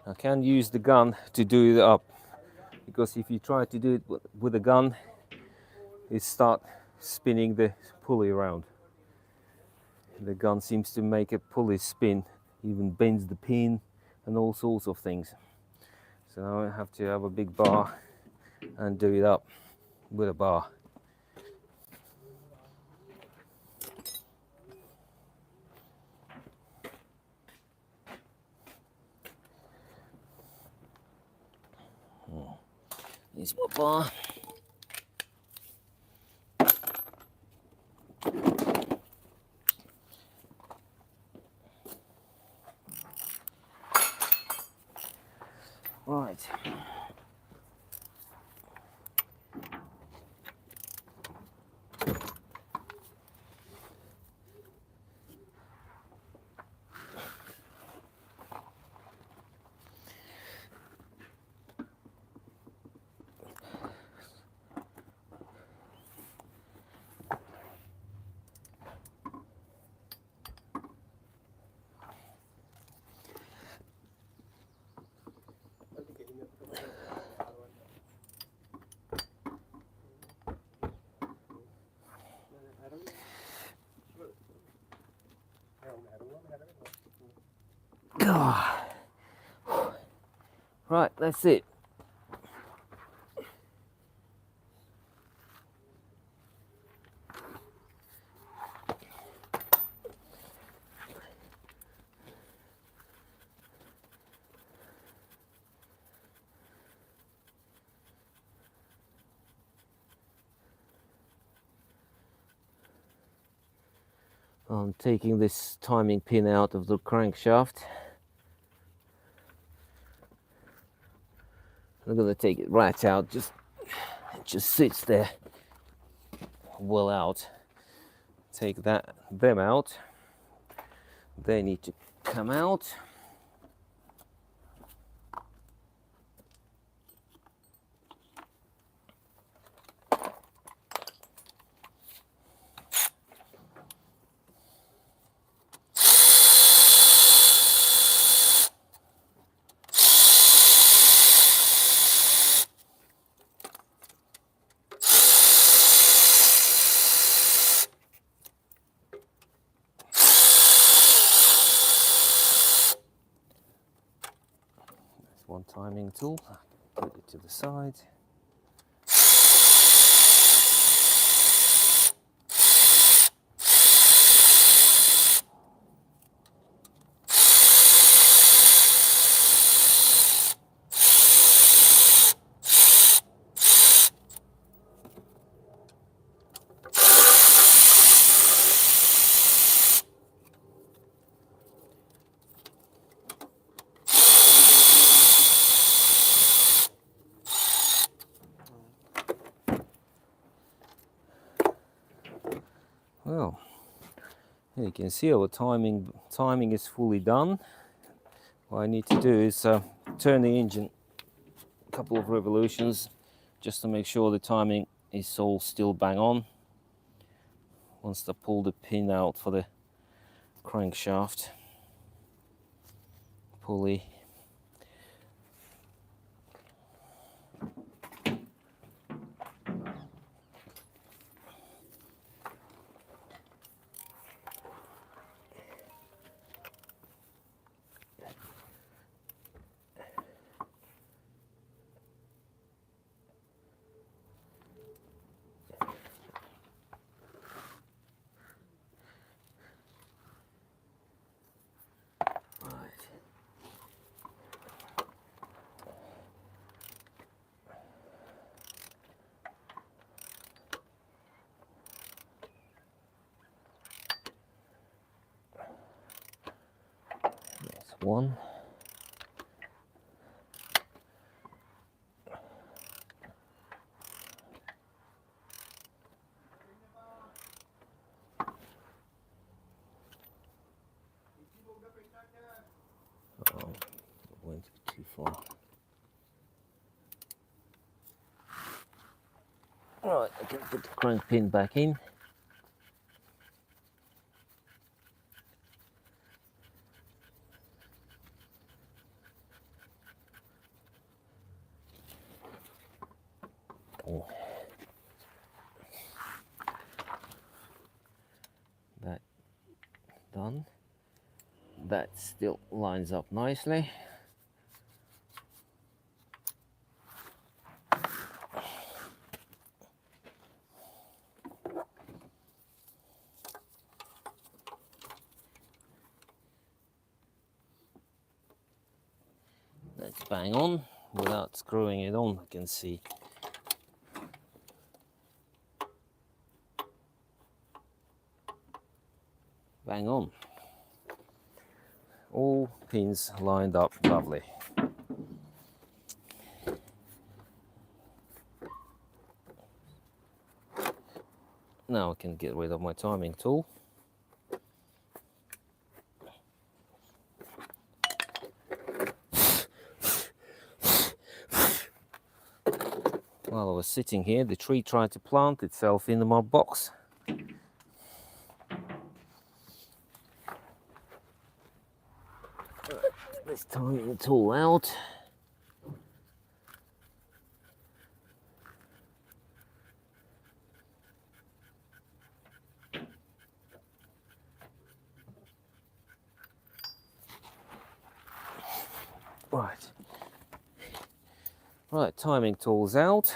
I can use the gun to do it up, because if you try to do it with a gun, it starts spinning the pulley around. The gun seems to make a pulley spin, even bends the pin and all sorts of things. So now I have to have a big bar and do it up with a bar. Here's my bar. Right. Right, that's it. I'm taking this timing pin out of the crankshaft. I'm gonna take it right out. It just sits there well out. Take them out. They need to come out. One timing tool, put it to the side. Well, you can see our timing is fully done. What I need to do is turn the engine a couple of revolutions just to make sure the timing is all still bang on. Once I pull the pin out for the crankshaft pulley. That's one. Oh, went too far. Right, I can put the crank pin back in. Oh. That done. That still lines up nicely. Let's bang on without screwing it on, I can see. Bang on. All pins lined up lovely. Now I can get rid of my timing tool. While I was sitting here, the tree tried to plant itself into my box. Let's timing tool out. Right, timing tool's out.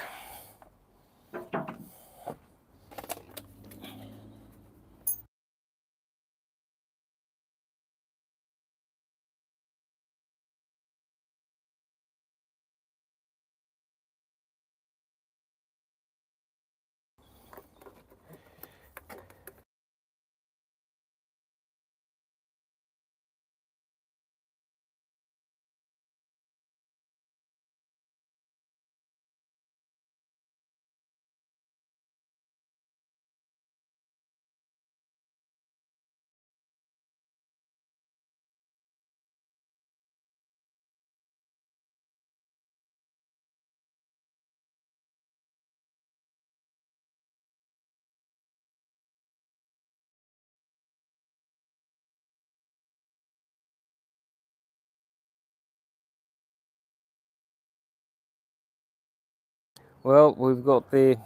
Well, we've got the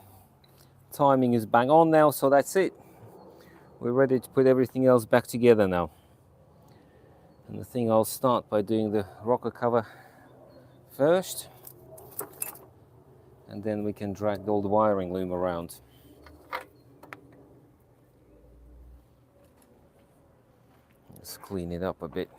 timing is bang on now, so that's it. We're ready to put everything else back together now. And the thing, I'll start by doing the rocker cover first, and then we can drag all the wiring loom around. Let's clean it up a bit.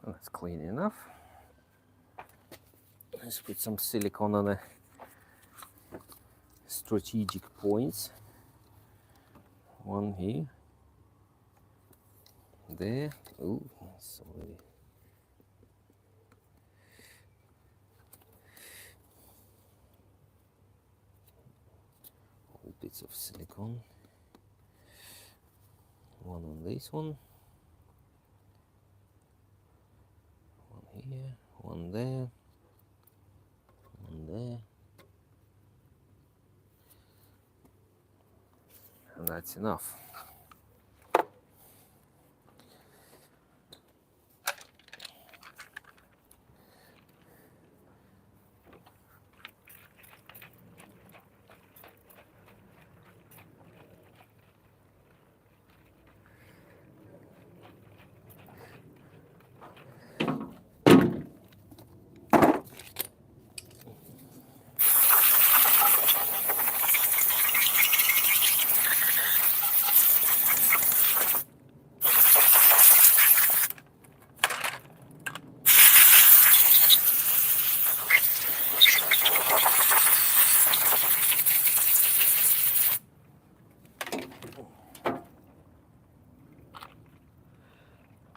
Well, that's clean enough. Let's put some silicone on the strategic points. One here, there. Oh, sorry. All bits of silicone. One on this one. One here, one there, one there. And that's enough.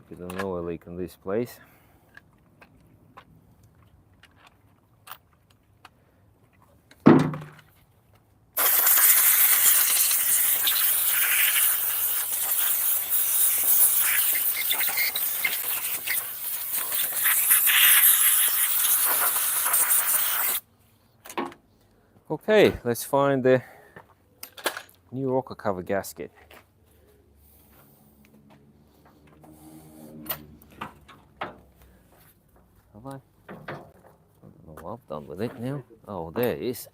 Bit of an oil leak in this place. Okay, let's find the new rocker cover gasket. Have I? I don't know what I've done with it now. Oh, there it is.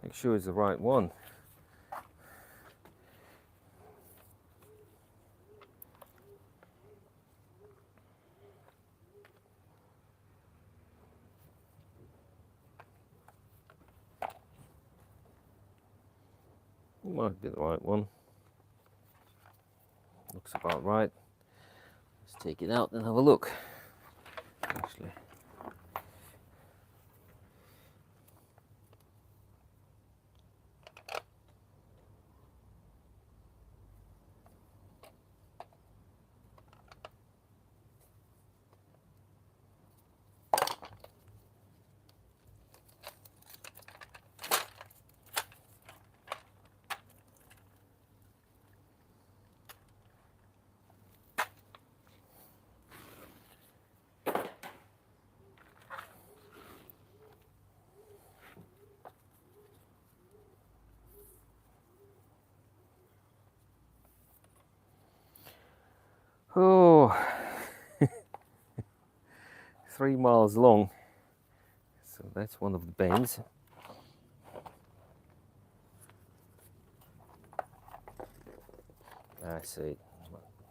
Make sure it's the right one. Might be the right one. Looks about right. Let's take it out and have a look. Actually. Oh, 3 miles long. So that's one of the bends. That's it.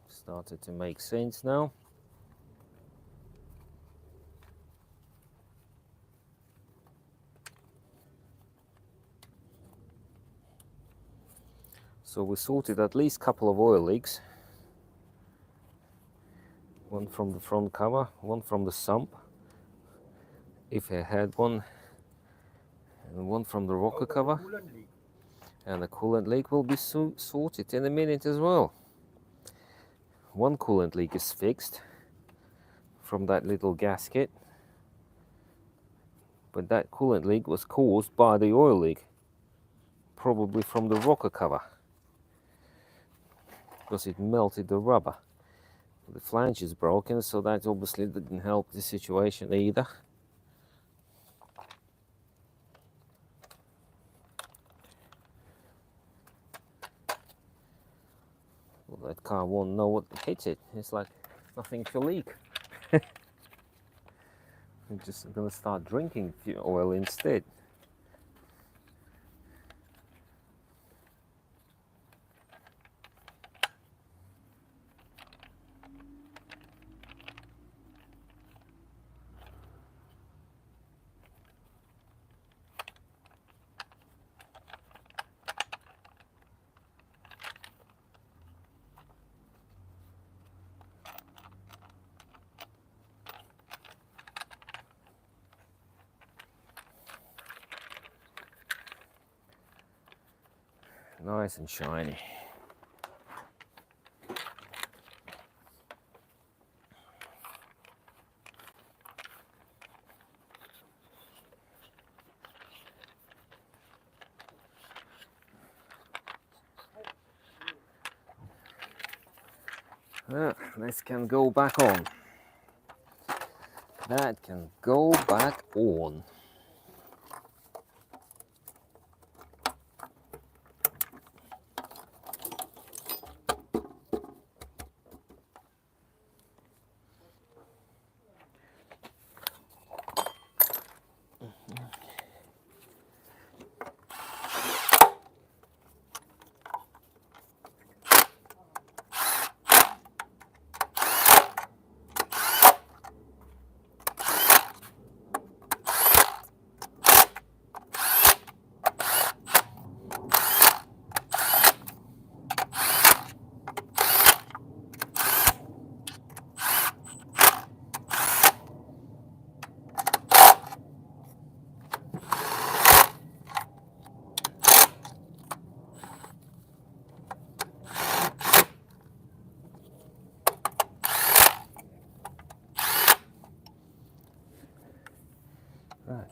Started to make sense now. So we sorted at least a couple of oil leaks. One from the front cover, one from the sump, if I had one, and one from the rocker cover. And the coolant leak will be sorted in a minute as well. One coolant leak is fixed from that little gasket, but that coolant leak was caused by the oil leak, probably from the rocker cover, because it melted the rubber. The flange is broken, so that obviously didn't help the situation either. Well, that car won't know what hits it. It's like nothing to leak. I'm just gonna start drinking oil instead. Nice and shiny. This can go back on. That can go back on. that?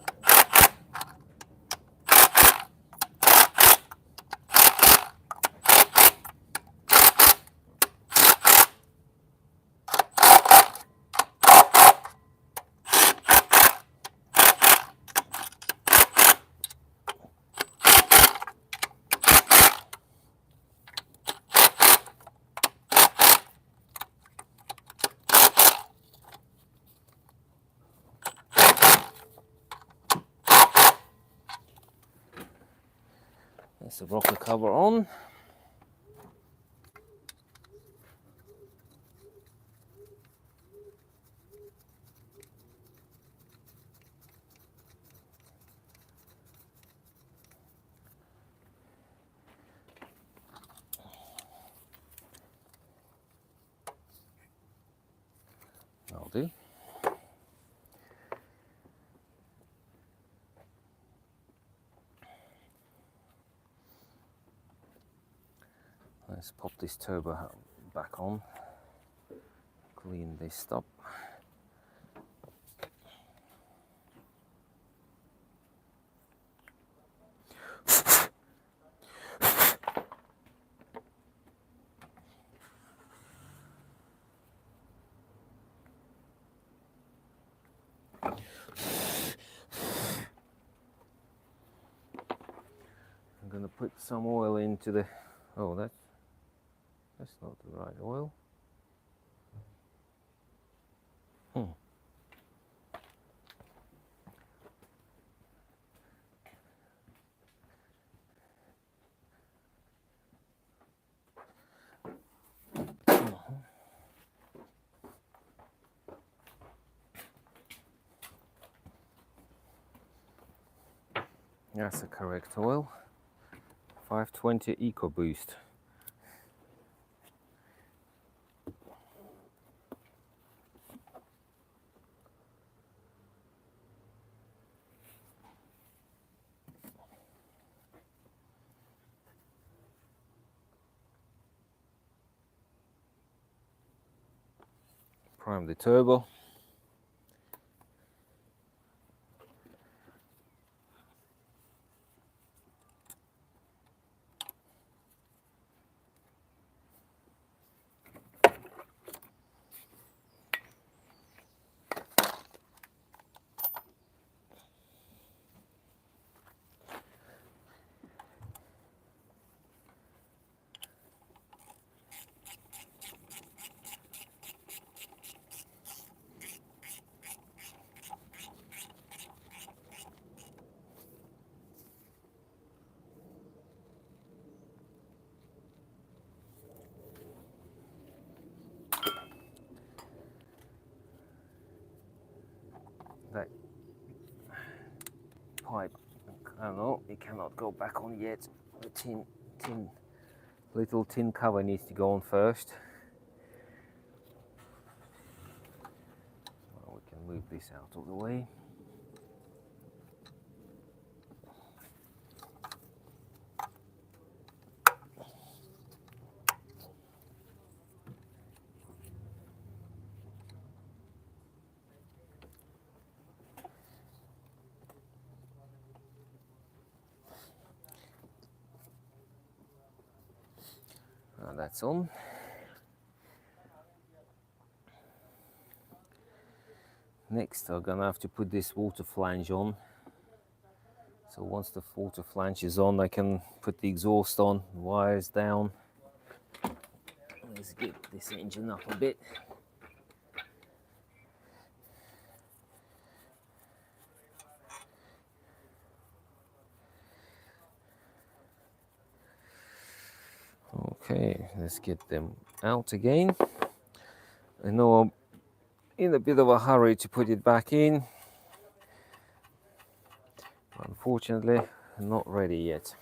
That's the rocker cover on. That'll do. Let's pop this turbo back on, clean this up. I'm going to put some oil into the, oh, that's not the right oil. That's the correct oil. 520 Ecoboost. Prime the turbo. That pipe, I don't know, it cannot go back on yet. The little tin cover needs to go on first. Well, we can move this out of the way. That's on. Next, I'm gonna have to put this water flange on. So once the water flange is on, I can put the exhaust on, wires down. Let's get this engine up a bit. Okay, let's get them out again. I know I'm in a bit of a hurry to put it back in. Unfortunately, not ready yet.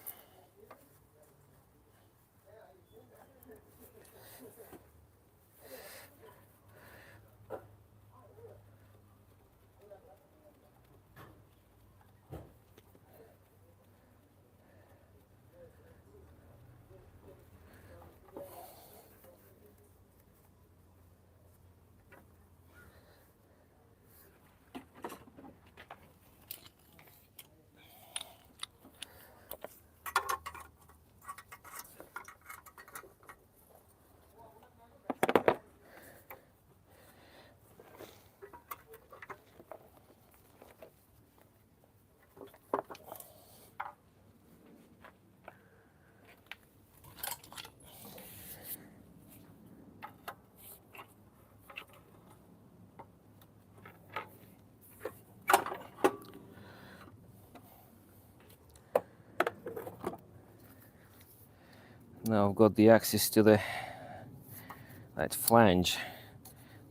Now I've got the access to that flange,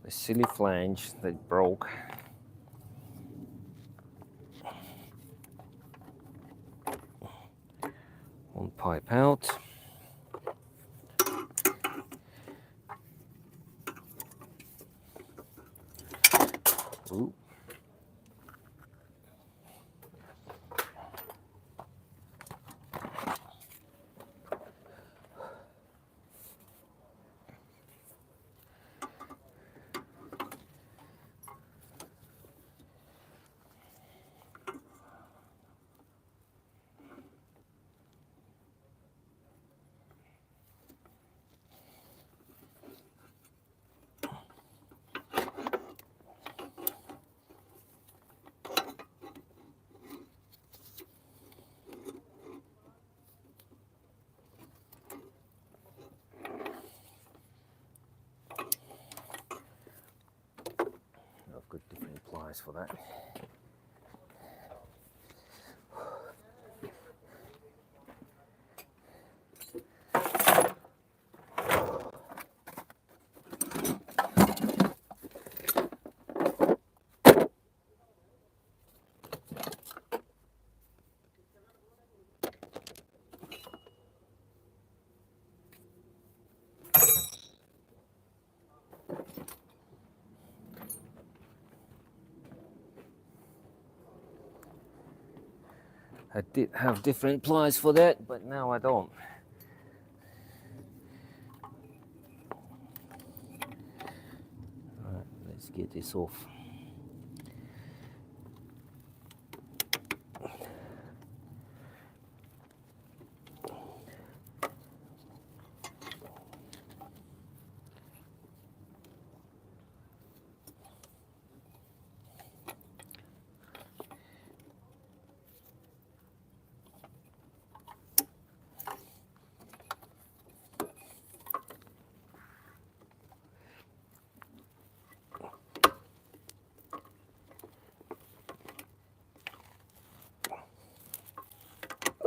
the silly flange that broke. One pipe out. Ooh. I've got different pliers for that. I did have different pliers for that, but now I don't. Alright, let's get this off.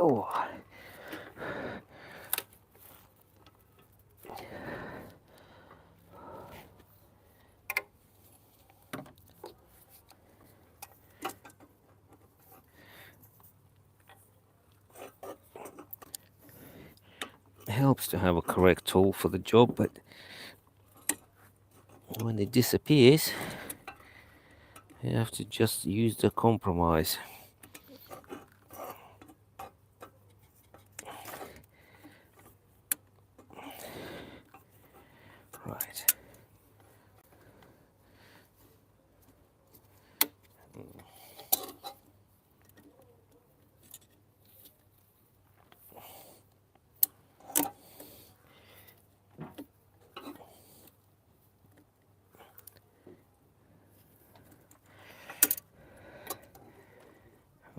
Oh. It helps to have a correct tool for the job, but when it disappears, you have to just use the compromise. Right.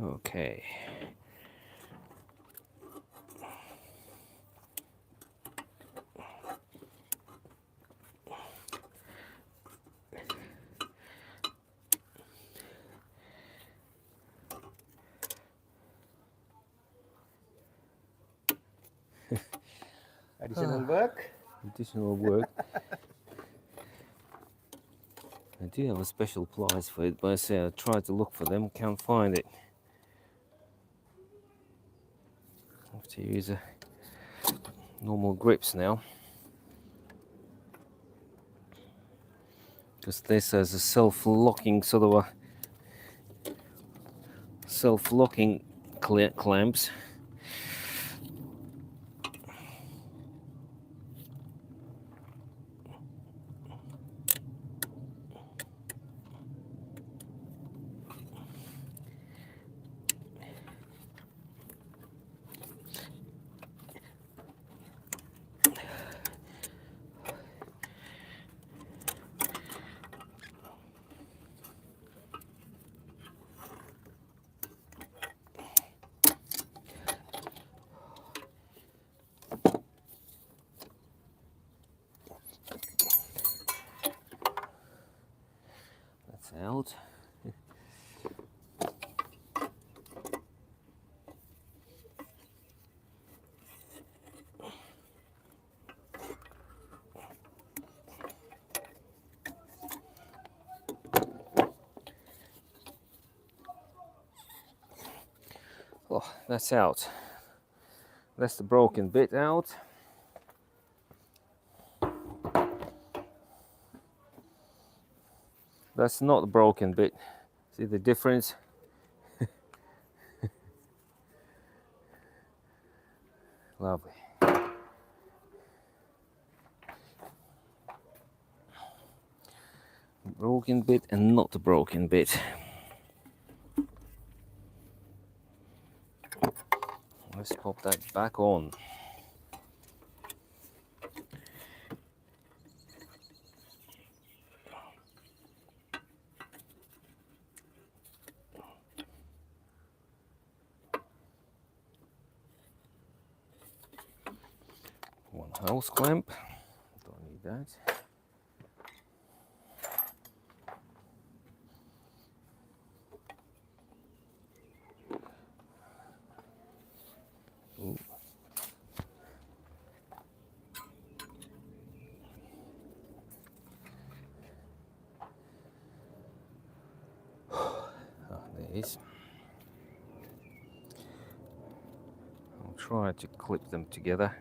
Okay. Additional work. Additional work. I do have a special pliers for it, but I say I tried to look for them, can't find it. I have to use a normal grips now, because this has a self-locking sort of a self-locking clamps. That's out. Well, that's out. That's the broken bit out. That's not the broken bit. See the difference? Lovely. Broken bit and not the broken bit. Let's pop that back on. One hose clamp. Don't need that. Ooh. There it is. I'll try to clip them together.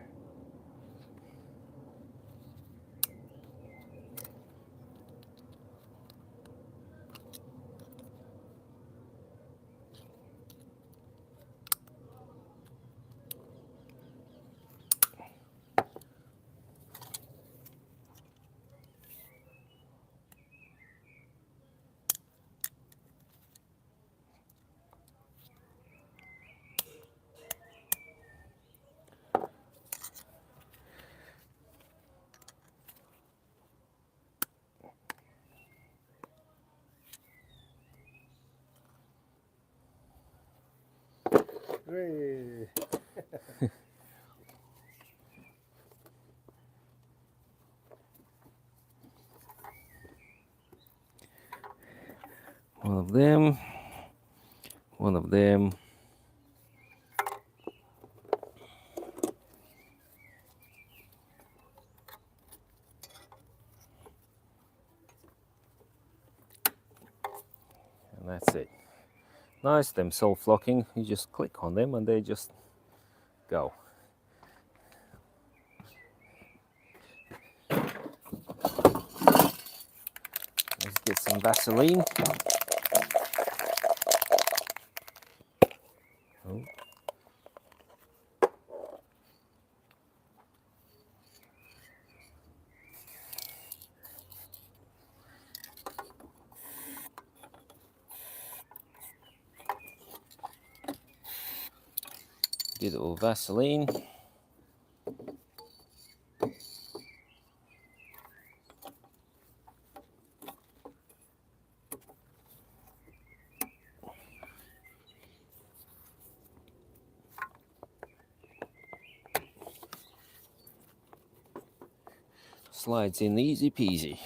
Hooray. One of them. One of them. And that's it. Nice, them self-locking. You just click on them and they just go. Let's get some Vaseline. Oh. Get a little Vaseline. Slides in easy peasy.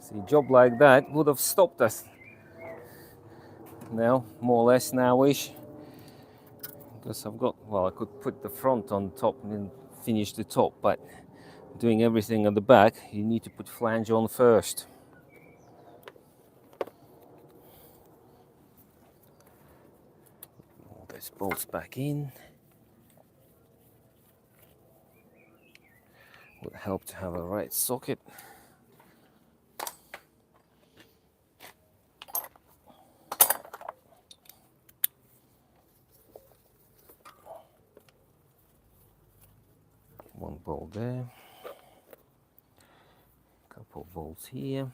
See, a job like that would have stopped us now, more or less nowish, because I've got, well, I could put the front on top and finish the top, but doing everything at the back, you need to put flange on first. All those bolts back in. Would help to have a right socket. One bolt there. Couple bolts here.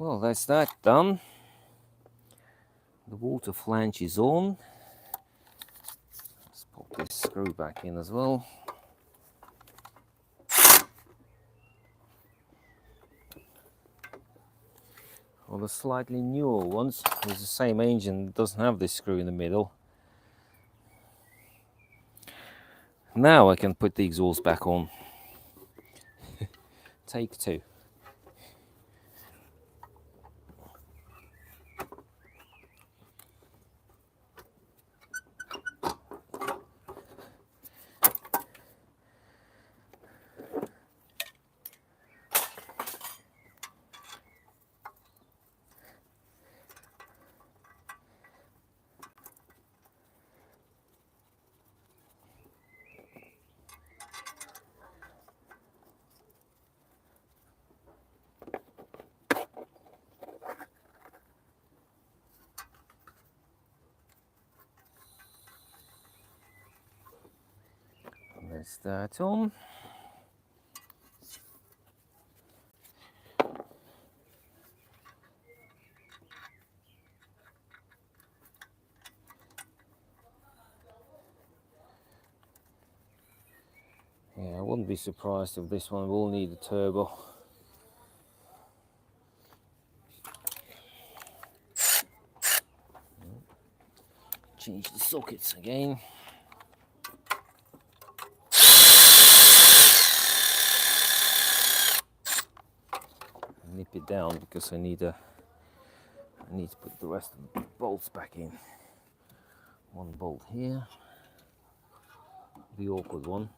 Well, that's that done. The water flange is on. Let's pop this screw back in as well. Well, the slightly newer ones is the same engine, doesn't have this screw in the middle. Now I can put the exhaust back on. Take two. Let's start on. Yeah, I wouldn't be surprised if this one will need a turbo. Change the sockets again. Nip it down because I need to put the rest of the bolts back in. One bolt here, the awkward one.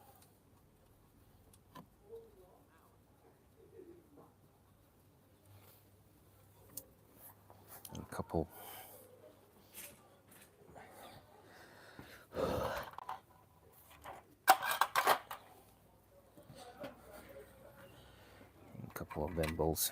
And a couple. A couple of them bolts.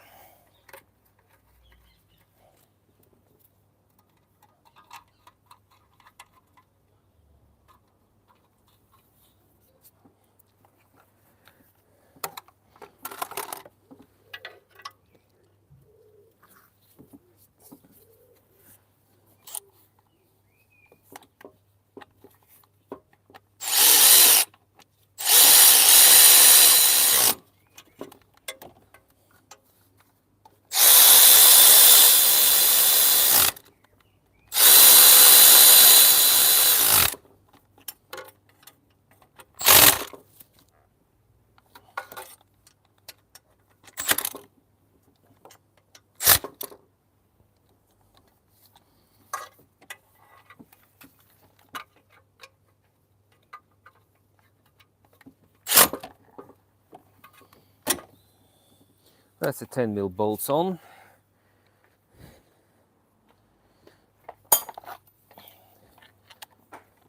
That's the 10mm bolts on.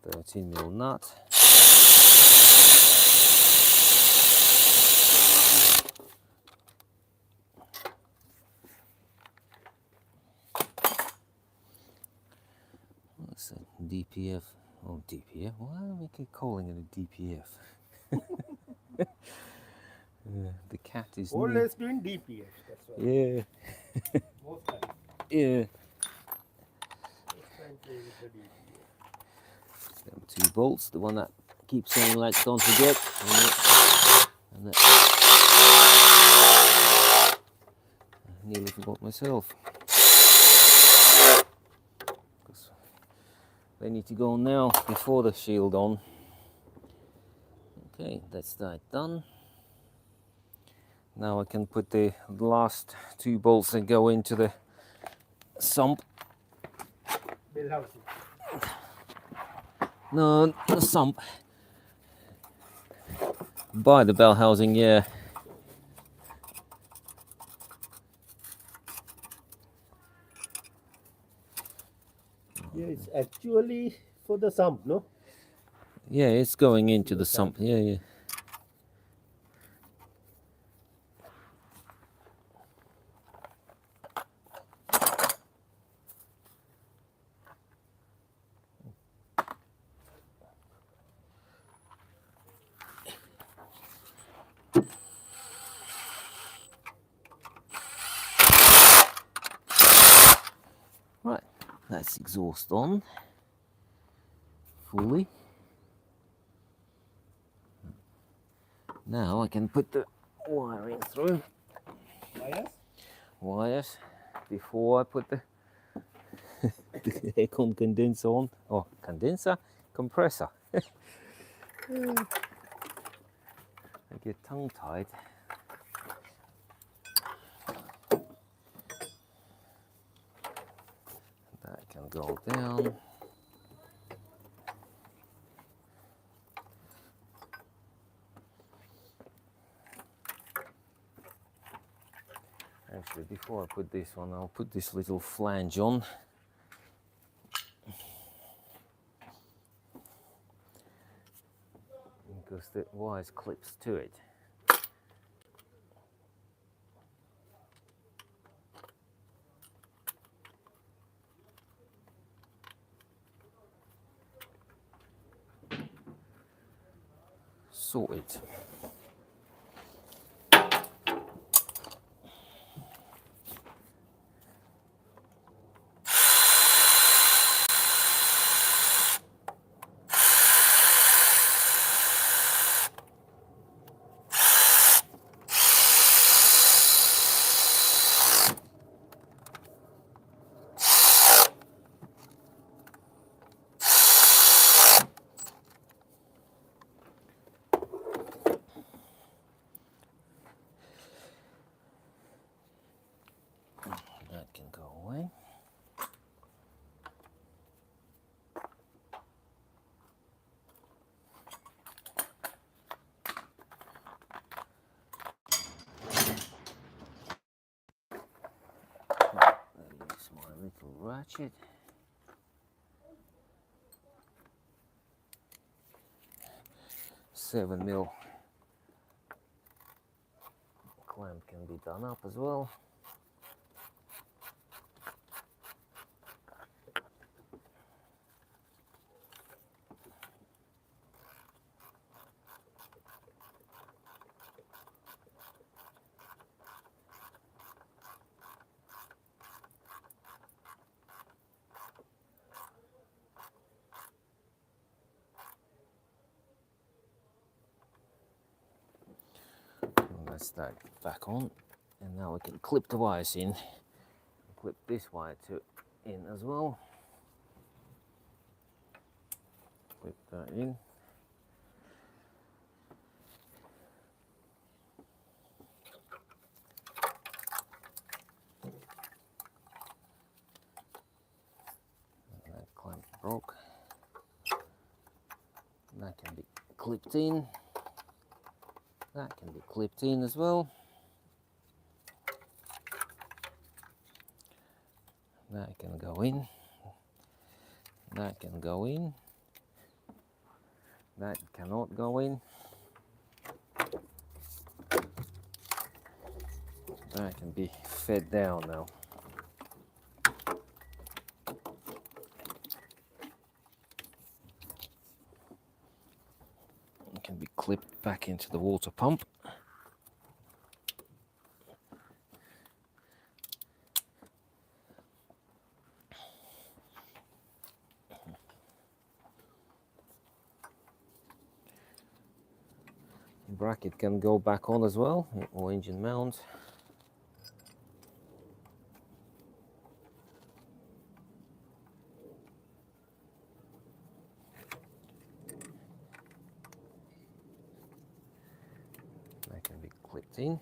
The 13mm nut. What's that? DPF? Oh, DPF? Why do we keep calling it a DPF? The cat is Always doing DPF. That's why. Yeah. Most time. Yeah. Most time play with the DPF. Them two bolts, the one that keeps saying let's don't forget, and that I nearly forgot myself. 'Cause they need to go on now before the shield on. Okay, that's that done. Now I can put the last two bolts that go into the sump. Bell housing. No, the sump. By the bell housing, yeah. Yeah, it's actually for the sump, no? Yeah, it's going into the sump. Yeah, yeah. That's exhaust on fully. Now I can put the wiring through. Wires before I put the aircon condenser on. Oh, condenser? Compressor. I get tongue-tied. That can go down. Actually, before I put this on, I'll put this little flange on. Because the wires clips to it. Sorted. That can go away. There's my little ratchet. Seven mil clamp can be done up as well. That's that back on, and now we can clip the wires in. Clip this wire in as well. Clip that in. And that clamp broke. That can be clipped in. That can be clipped in as well. That can go in. That can go in. That cannot go in. That can be fed down now. It can be clipped back into the water pump. Bracket can go back on as well, or engine mount. That can be clipped in.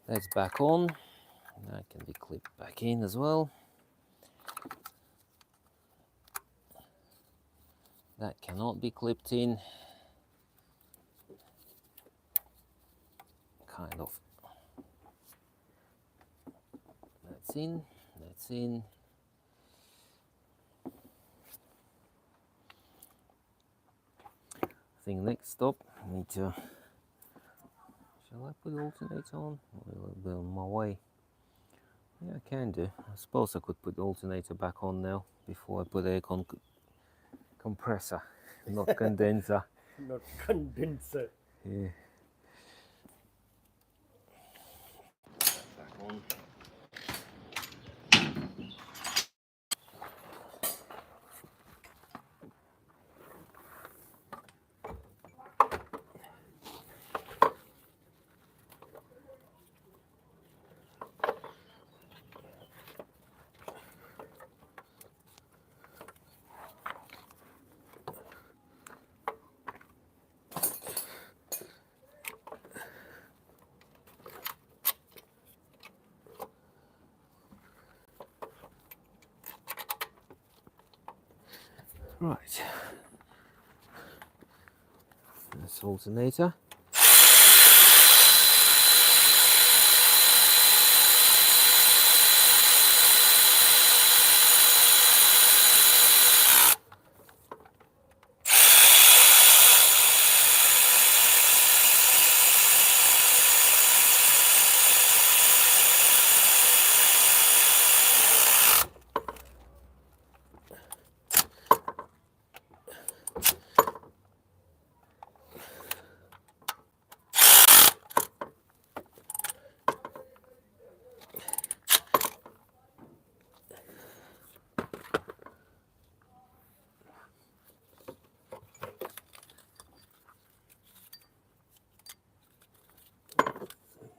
That's back on. That can be clipped back in as well. That cannot be clipped in. Kind of That's in. That's in. I think next stop, I need to. Shall I put the alternator on? Or will it be on my way? Yeah, I can do. I suppose I could put the alternator back on now before I put air compressor, not condenser. Not condenser. Yeah. Back on. Right. That's alternator.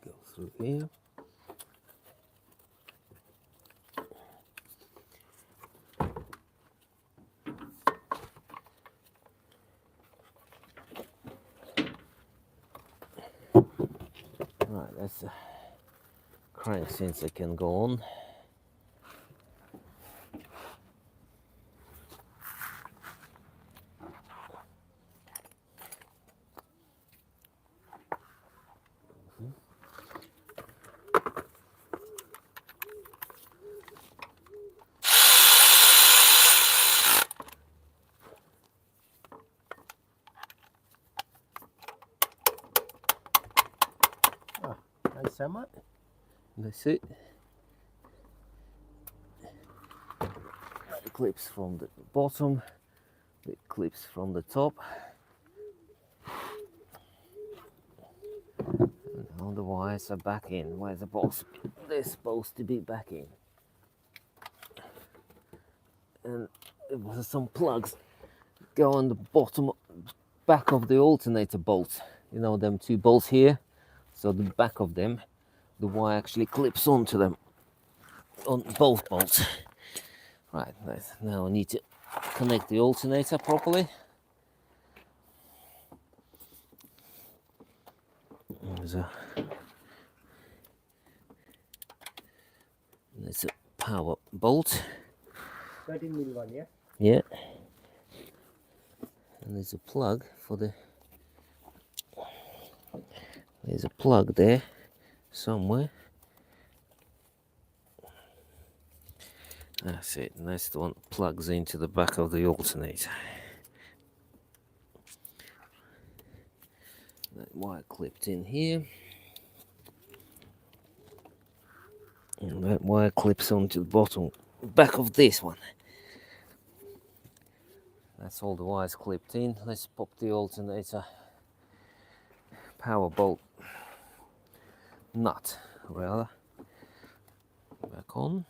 Go through here. Right, that's a crank sensor can go on. Nice hammer. That's it. It clips from the bottom, it clips from the top. And all the wires are back in where they're supposed to be back in. And there's some plugs go on the bottom back of the alternator bolts. You know them two bolts here? So the back of them, the wire actually clips onto them on both bolts. Right, nice. Now I need to connect the alternator properly. There's a power bolt. 13mm one, yeah? Yeah. And there's a plug for the. There's a plug there somewhere. That's it, and that's the one that plugs into the back of the alternator. That wire clipped in here. And that wire clips onto the bottom back of this one. That's all the wires clipped in. Let's pop the alternator power bolt nut rather back on.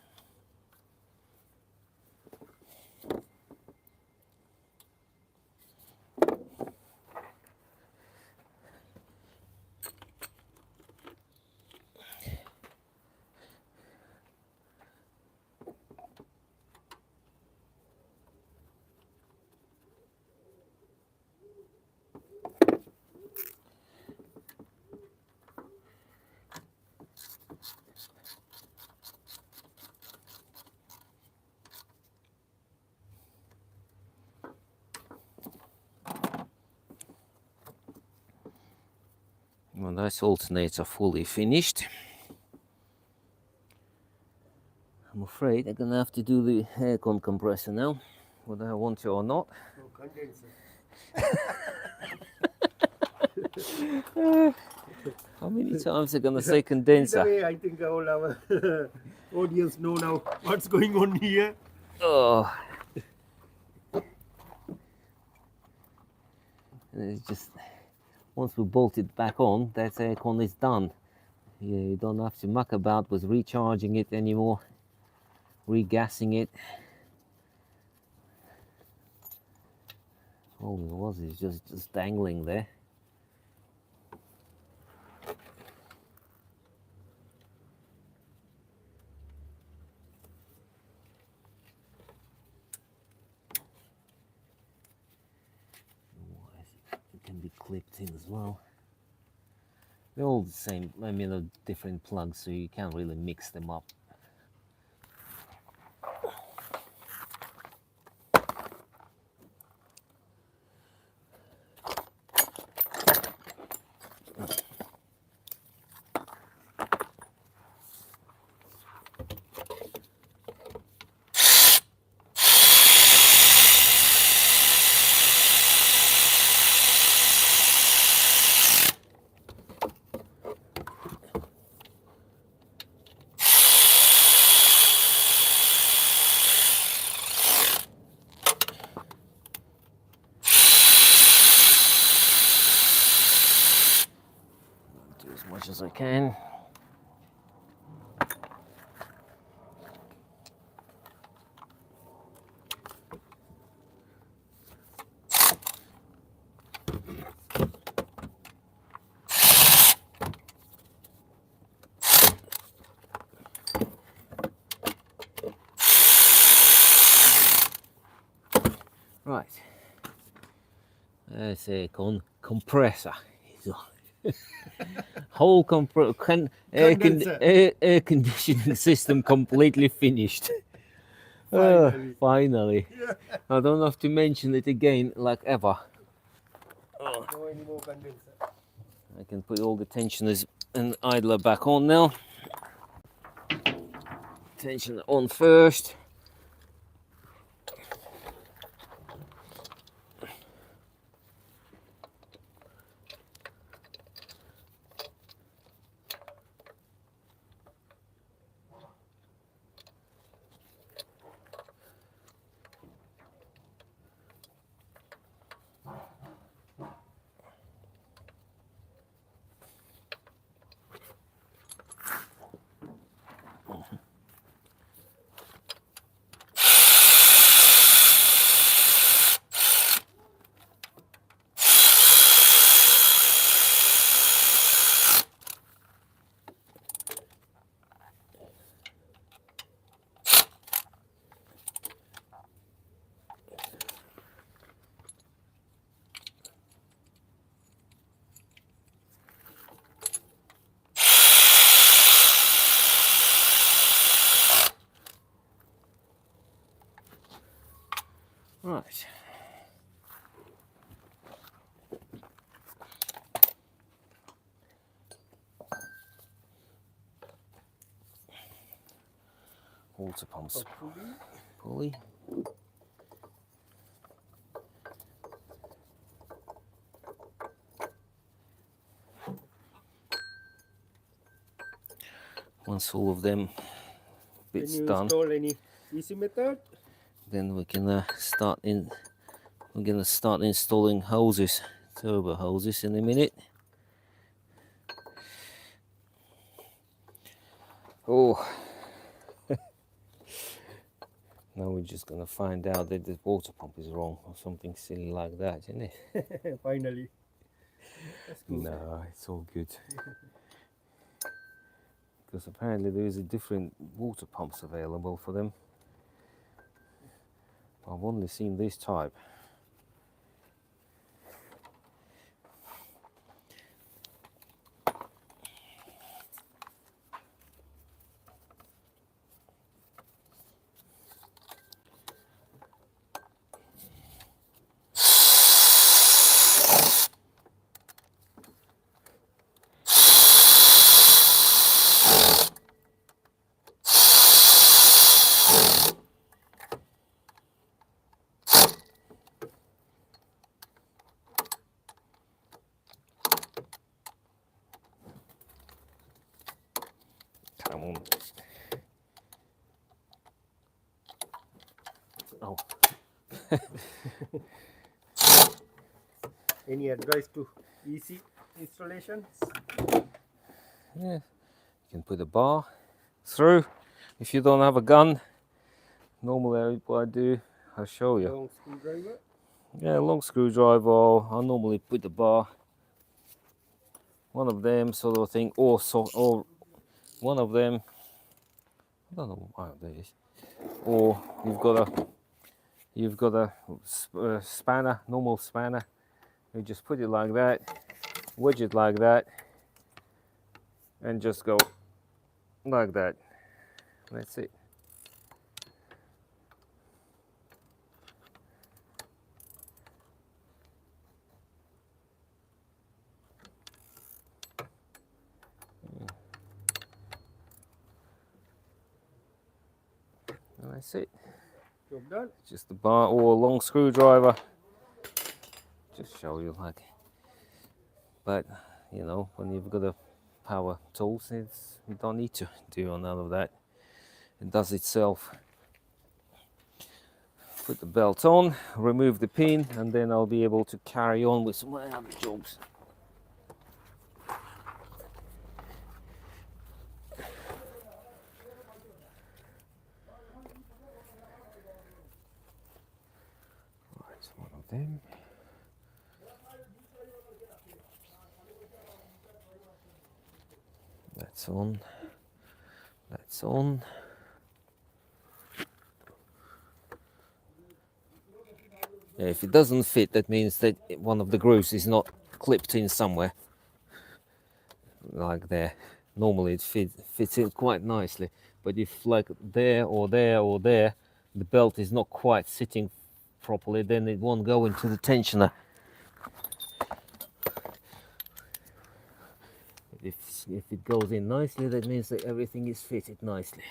Well, that's alternator fully finished. I'm afraid I'm gonna have to do the aircon compressor now, whether I want to or not. No condenser. How many times are gonna say Either condenser? way, I think all our audience know now what's going on here. Oh, and it's just once we bolt it back on, that aircon is done. You don't have to muck about with recharging it anymore, regassing it. All it was is just dangling there. It can be clipped in as well. They're all the same, I mean, they're different plugs, so you can't really mix them up. Do as much as I can. Right, that's a compressor. Whole Condenser. air conditioning system completely finished. Finally. Finally. Yeah. I don't have to mention it again like ever. No any more condenser. I can put all the tensioners and idler back on now. Tensioner on first. Right. Water pumps pulley. Once all of them bits Can you done, install any easy method? then we can we're gonna start installing hoses, turbo hoses in a minute. Oh, now we're just gonna find out that the water pump is wrong or something silly like that, isn't it? Finally. That's good. No, it's all good. Because apparently there is a different water pumps available for them. I've only seen this type. Come on. Oh. Any advice to easy installations? Yeah. You can put a bar through. If you don't have a gun, normally what I do, I'll show you. Long screwdriver. Yeah, long screwdriver. I normally put the bar, one of them sort of thing, or one of them. I don't know what that is. Or you've got a spanner, normal spanner. You just put it like that, wedge it like that, and just go like that. That's it. And that's it. Job done. Just a bar or a long screwdriver. Just show you like. But you know, when you've got a power tools, you don't need to do none of that. It does itself. Put the belt on, remove the pin, and then I'll be able to carry on with some other jobs. Right, one of them. That's on. That's on. Yeah, if it doesn't fit, that means that one of the grooves is not clipped in somewhere. Like there. Normally it fits in quite nicely. But if like there or there or there, the belt is not quite sitting properly, then it won't go into the tensioner. If it goes in nicely, that means that everything is fitted nicely.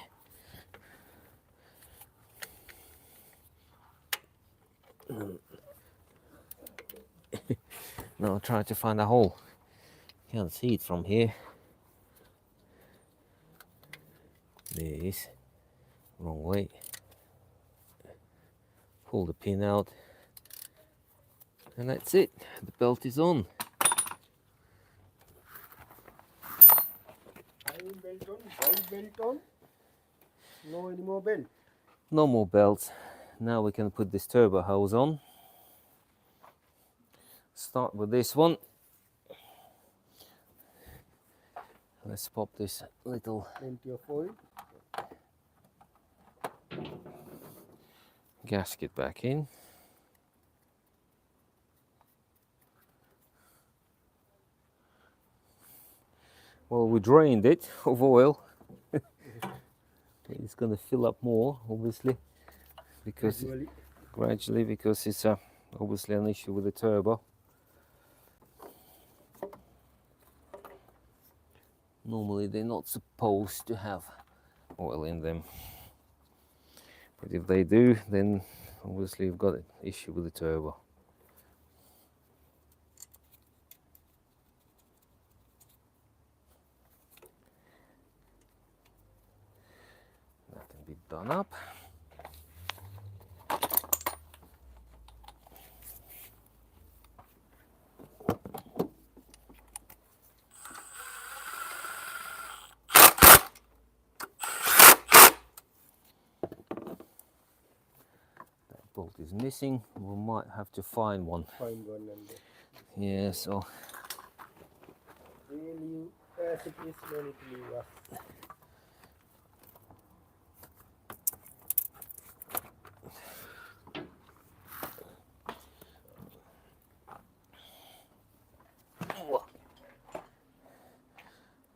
Now I'll try to find a hole. Can't see it from here. There it is. Wrong way. Pull the pin out. And that's it. The belt is on. Belt on, right belt on. No any more belt. No more belts. Now we can put this turbo hose on. Start with this one. Let's pop this little Plenty of oil. gasket back in. Well, we drained it of oil. It's going to fill up more, obviously, because gradually because it's obviously an issue with the turbo. Normally they're not supposed to have oil in them, but if they do, then obviously you've got an issue with the turbo. That can be done up. Bolt is missing. We might have to find one. Find one and Yeah, so they leave as it is, no need to leave us.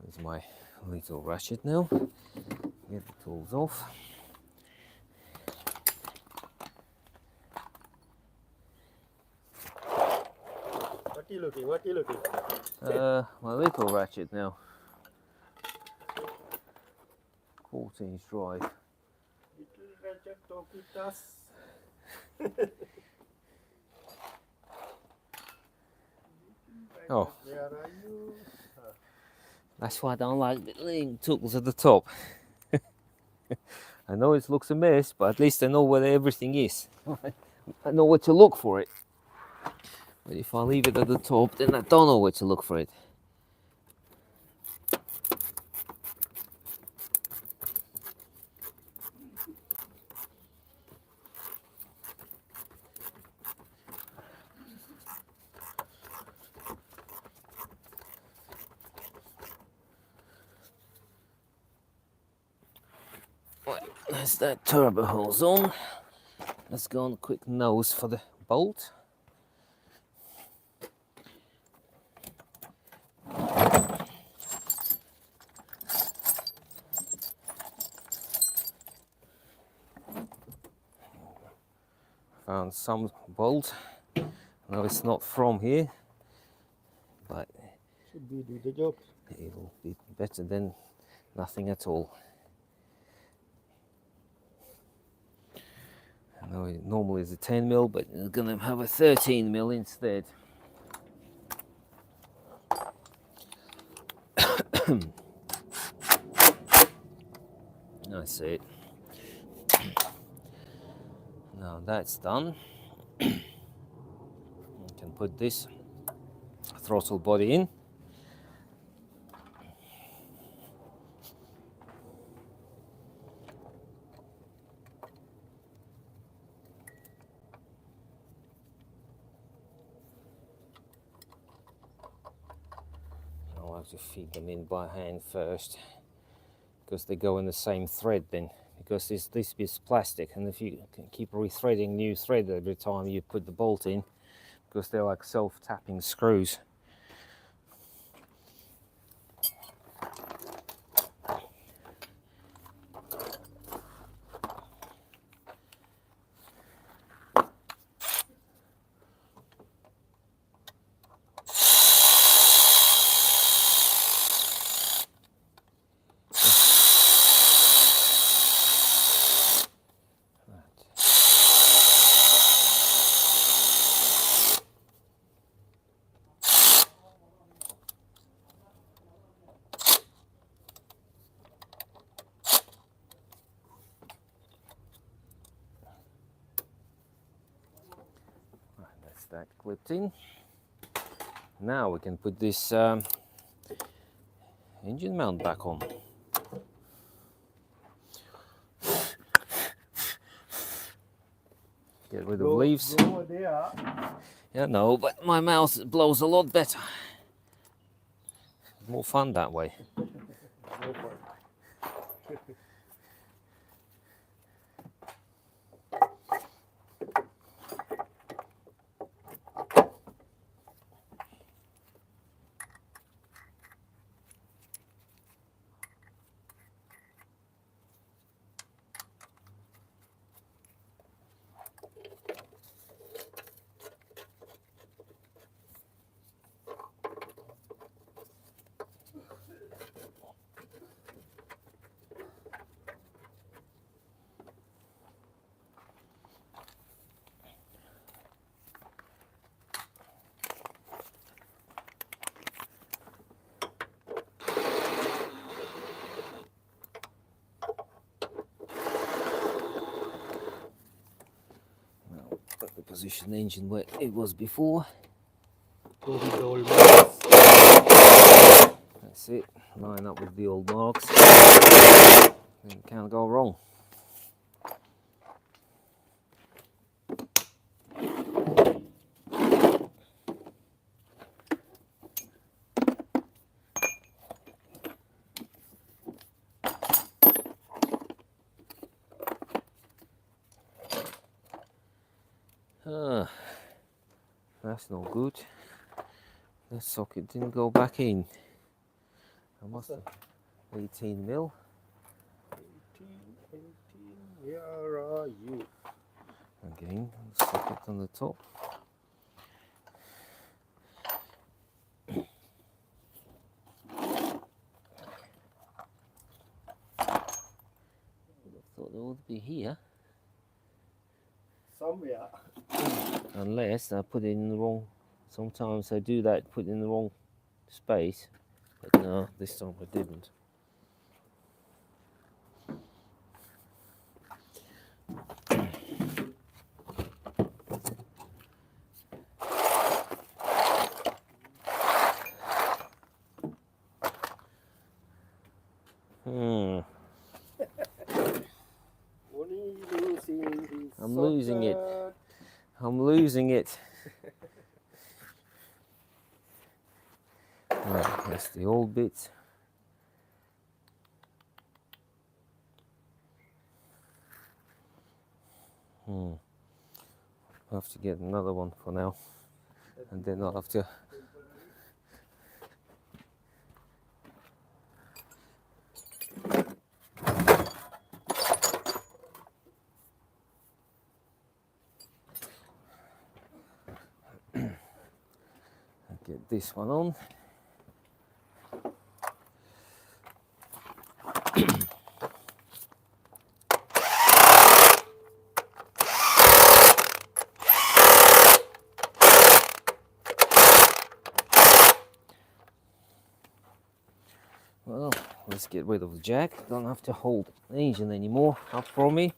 there's my little ratchet now. Get the tools off. What are you looking? What are you looking? My little ratchet now. 14-inch drive. Little ratchet, talk with us. Oh, Where are you? That's why I don't like the little tools at the top. I know it looks a mess, but at least I know where everything is. I know where to look for it. But if I leave it at the top, then I don't know where to look for it. Right, there's that turbo hose on. Let's go on a quick nose for the bolt. Found some bolt. No, it's not from here, but Should be do the job. it will be better than nothing at all. I know it normally is a 10 mil, but it's gonna have a 13 mil instead. That's it. Now that's done. You can put this throttle body in. I'll have to feed them in by hand first, because they go in the same thread then, because this is plastic, and if you can keep rethreading new thread every time you put the bolt in, because they're like self-tapping screws. That's that clipped in. Now we can put this engine mount back on. Get rid of leaves. Blow there. Yeah, no, but my mouth blows a lot better. More fun that way. Position the engine where it was before. Go with the old marks. That's it. Line up with the old marks. And can't go wrong. That's no good. That socket didn't go back in. I must have 18 mil. 18, where are you? Again, socket on the top. I thought they would be here. Somewhere. Unless I put it in the wrong. Sometimes I do that, put it in the wrong space. But no, this time I didn't. Hmm. I'm losing it. I'm losing it. Right, that's the old bit. I'll have to get another one for now, and then I'll have to. Get this one on. Well, let's get rid of the jack. Don't have to hold the engine anymore up for me.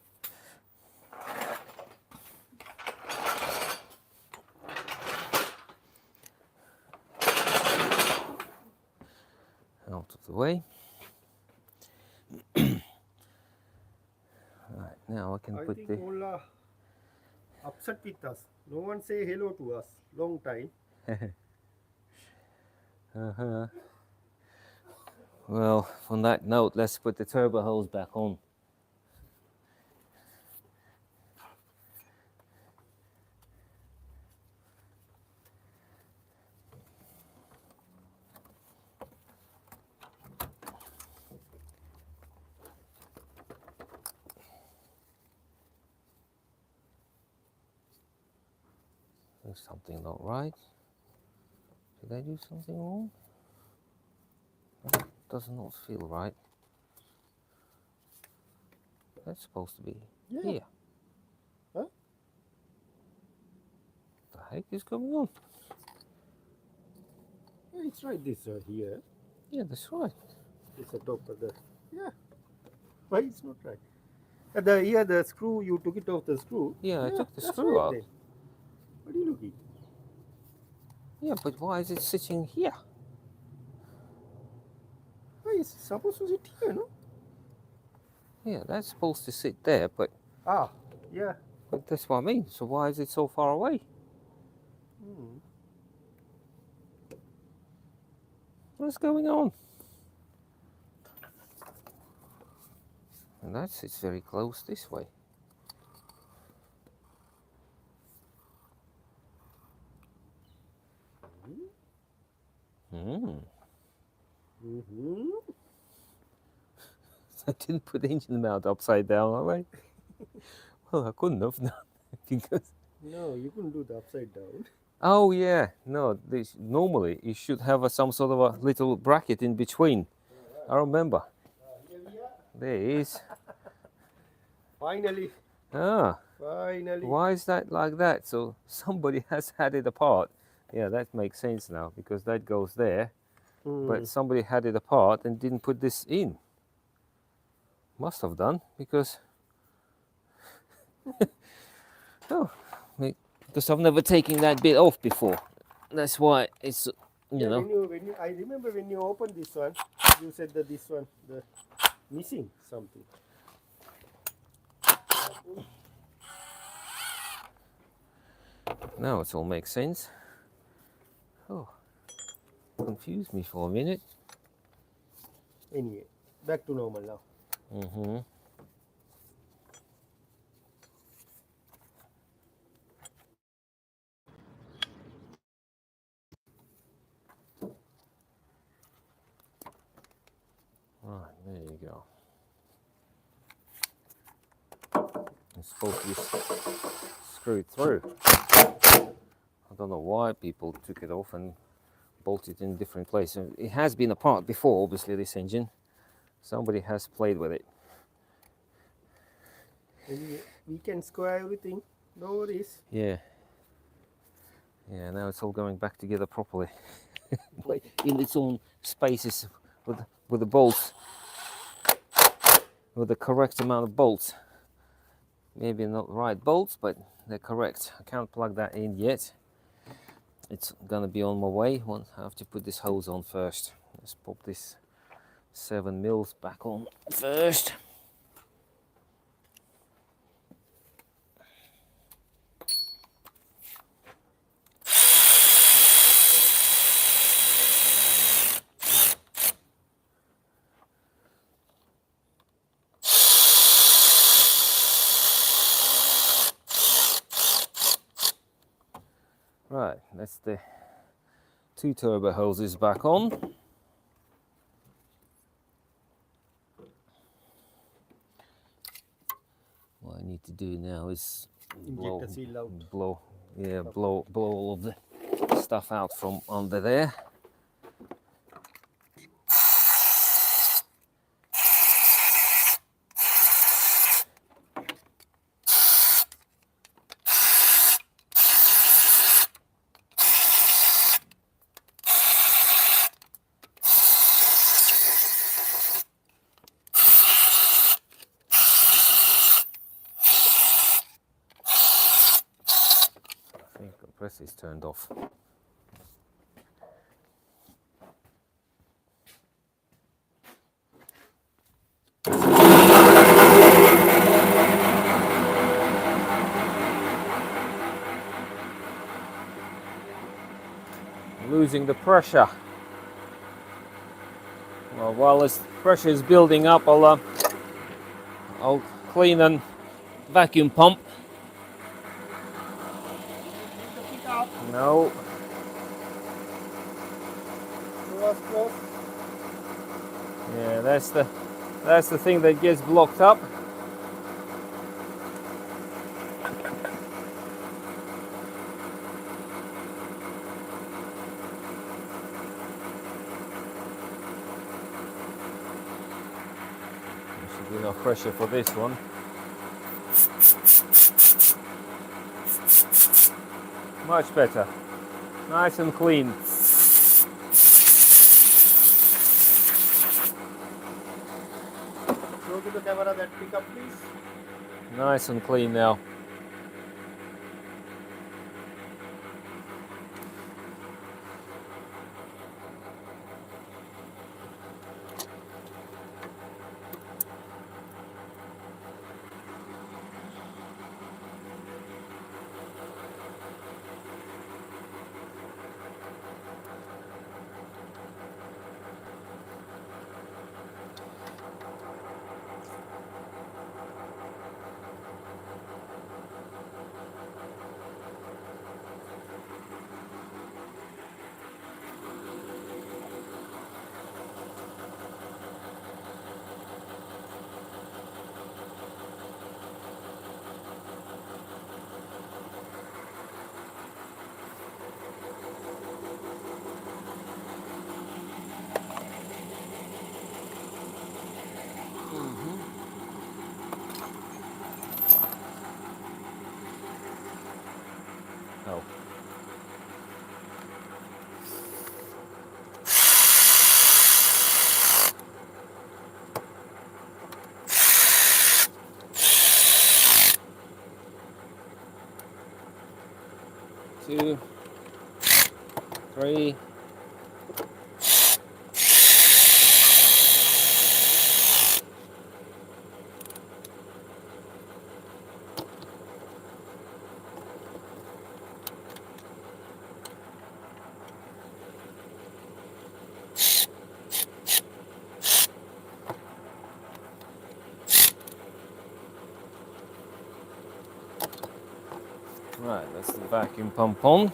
Out of the way. Right, now I can I put think the. all are upset with us. No one say hello to us. Long time. Well, on that note, let's put the turbo hose back on. There's something not right. Did I do something wrong? That does not feel right. That's supposed to be here. Huh? The heck is going on? Yeah, it's right this here. Yeah, that's right. It's the top of the. Yeah. Why it's not right? The here the screw, you took it off the screw. Yeah, I took the that's screw right out. Then. What are you looking? Yeah, but why is it sitting here? Why it's supposed to sit here, no? Yeah, that's supposed to sit there, but Yeah. that's what I mean. So why is it so far away? What's going on? And that sits very close this way. I didn't put the engine mount upside down, have I? Well, I couldn't have done because. No, you couldn't do the upside down. Oh yeah, no. Normally you should have some sort of a little bracket in between. I remember. There it is. Finally. Finally. Why is that like that? So somebody has had it apart. Yeah, that makes sense now because that goes there. But somebody had it apart and didn't put this in. Must have done because. Oh, because I've never taken that bit off before. That's why it's you know. I remember when you opened this one, you said that this one the missing something. Now it all makes sense. Oh, confused me for a minute. Anyway, back to normal now. Right, there you go. It's supposed to be screwed through. I don't know why people took it off and bolted in different places. It has been apart before, obviously, this engine. Somebody has played with it. Anyway, we can square everything. No worries. Yeah. Yeah, now it's all going back together properly. In its own spaces with the bolts, with the correct amount of bolts. Maybe not right bolts, but they're correct. I can't plug that in yet. It's gonna be on my way. I have to put this hose on first. Let's pop this 7 mils back on first. Right, that's the 2 turbo hoses back on. What I need to do now is blow, Injector seal out. blow all of the stuff out from under there. I think the press is turned off. Losing the pressure. Well, while this pressure is building up, I'll clean and vacuum pump. No. Yeah, that's the thing that gets blocked up. There should be enough pressure for this one. Much better. Nice and clean. Show to the camera that pickup, please. Nice and clean now. Oh. Two, three. Right, that's the vacuum pump on.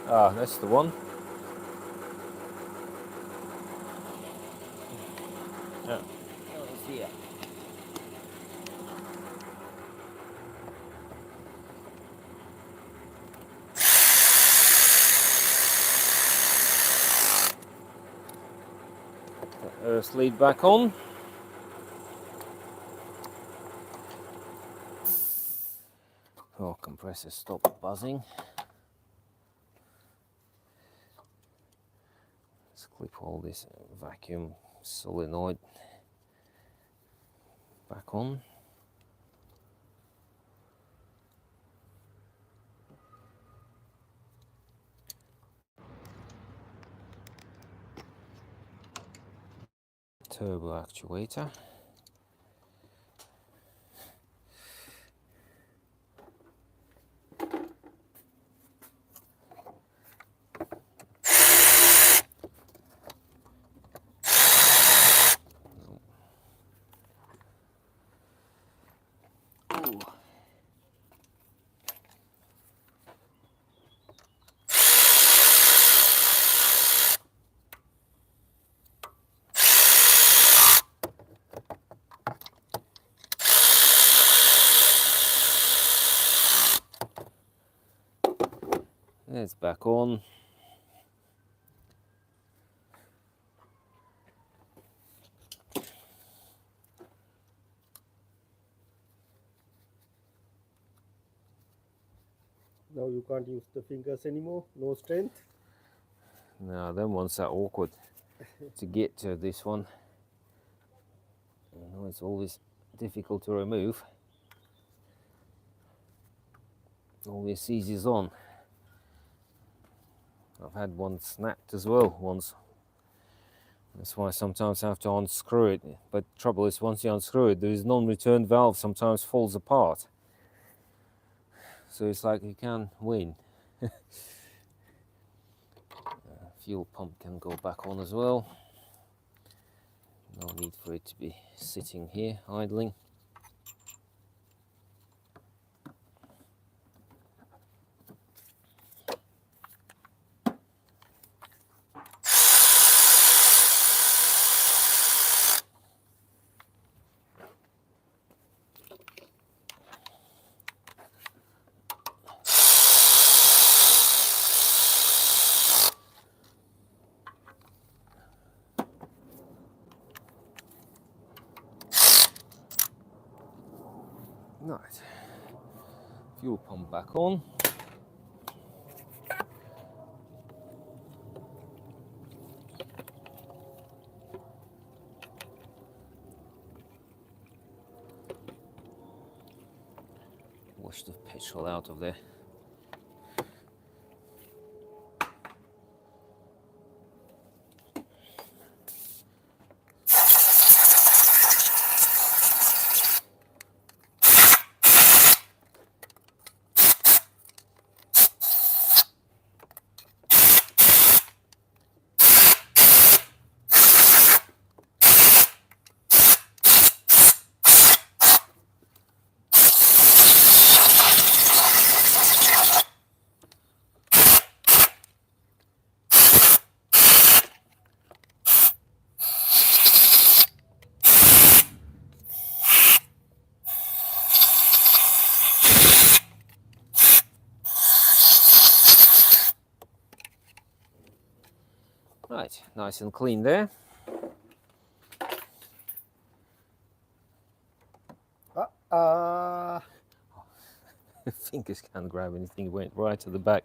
Ah, that's the one. Yeah. Oh, it's here. First lead back on. Oh, compressor stop buzzing. Let's clip all this vacuum solenoid back on. Turbo actuator. It's back on. Now you can't use the fingers anymore, no strength. No, them ones are awkward to get to this one. You know, it's always difficult to remove. Always seizes on. I've had one snapped as well once. That's why sometimes I have to unscrew it. But trouble is, once you unscrew it, there is non-return valve sometimes falls apart. So it's like you can't win. Fuel pump can go back on as well. No need for it to be sitting here idling. Right, fuel pump back on. Wash the petrol out of there. Right, nice and clean there. Fingers can't grab anything, went right to the back.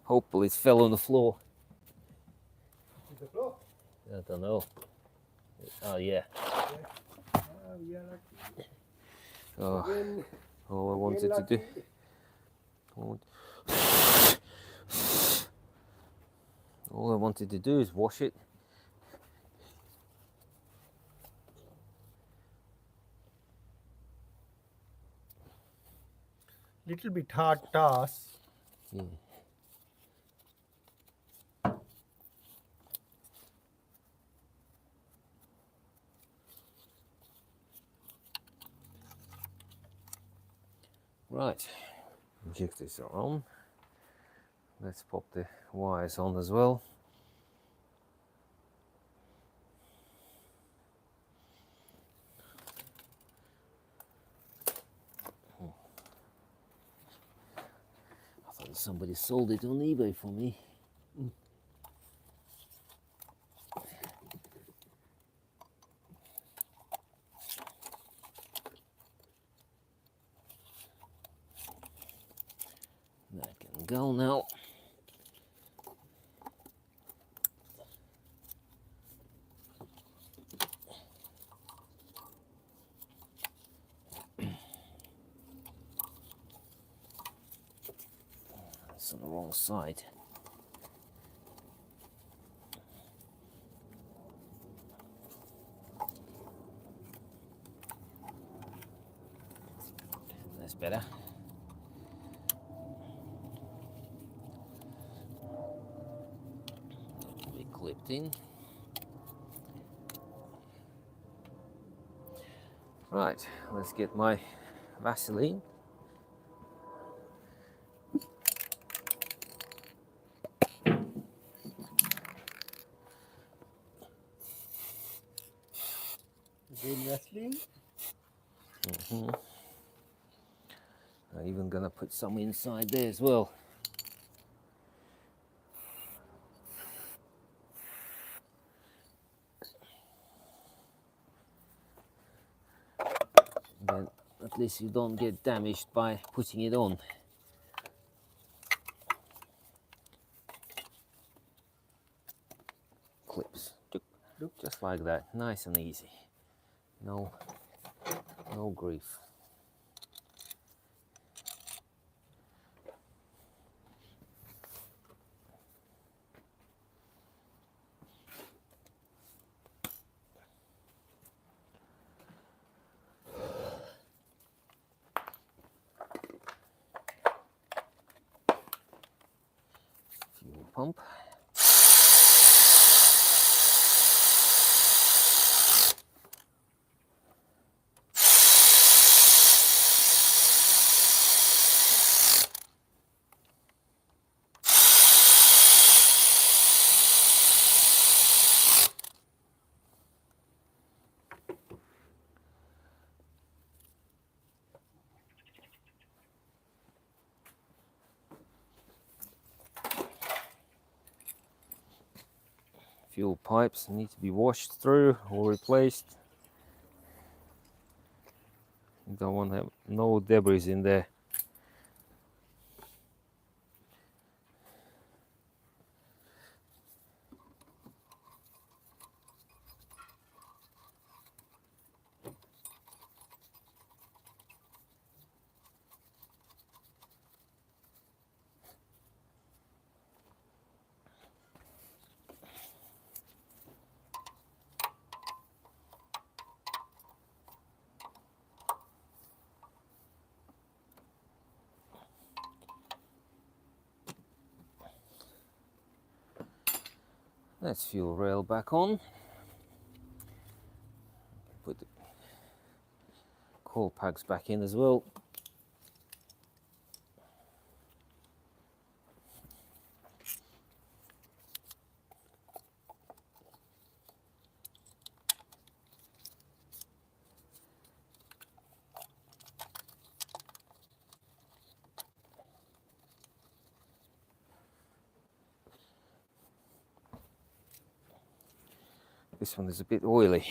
Hopefully it fell on the floor. The floor? I don't know. Oh yeah. Oh, Again, all I wanted to do. All I wanted to do is wash it. Little bit hard task. Yeah. Right, injectors are on. Let's pop the wires on as well. I thought somebody sold it on eBay for me. go now. It's on the wrong side. That's better. Be clipped in. Right, let's get my Vaseline. Again, Vaseline. I'm even gonna put some inside there as well. Then at least you don't get damaged by putting it on. Clips, just like that, nice and easy. No grief. Fuel pump. Fuel pipes need to be washed through or replaced. You don't want to have no debris in there. Let's fuel rail back on. Put the coil packs back in as well. This one is a bit oily.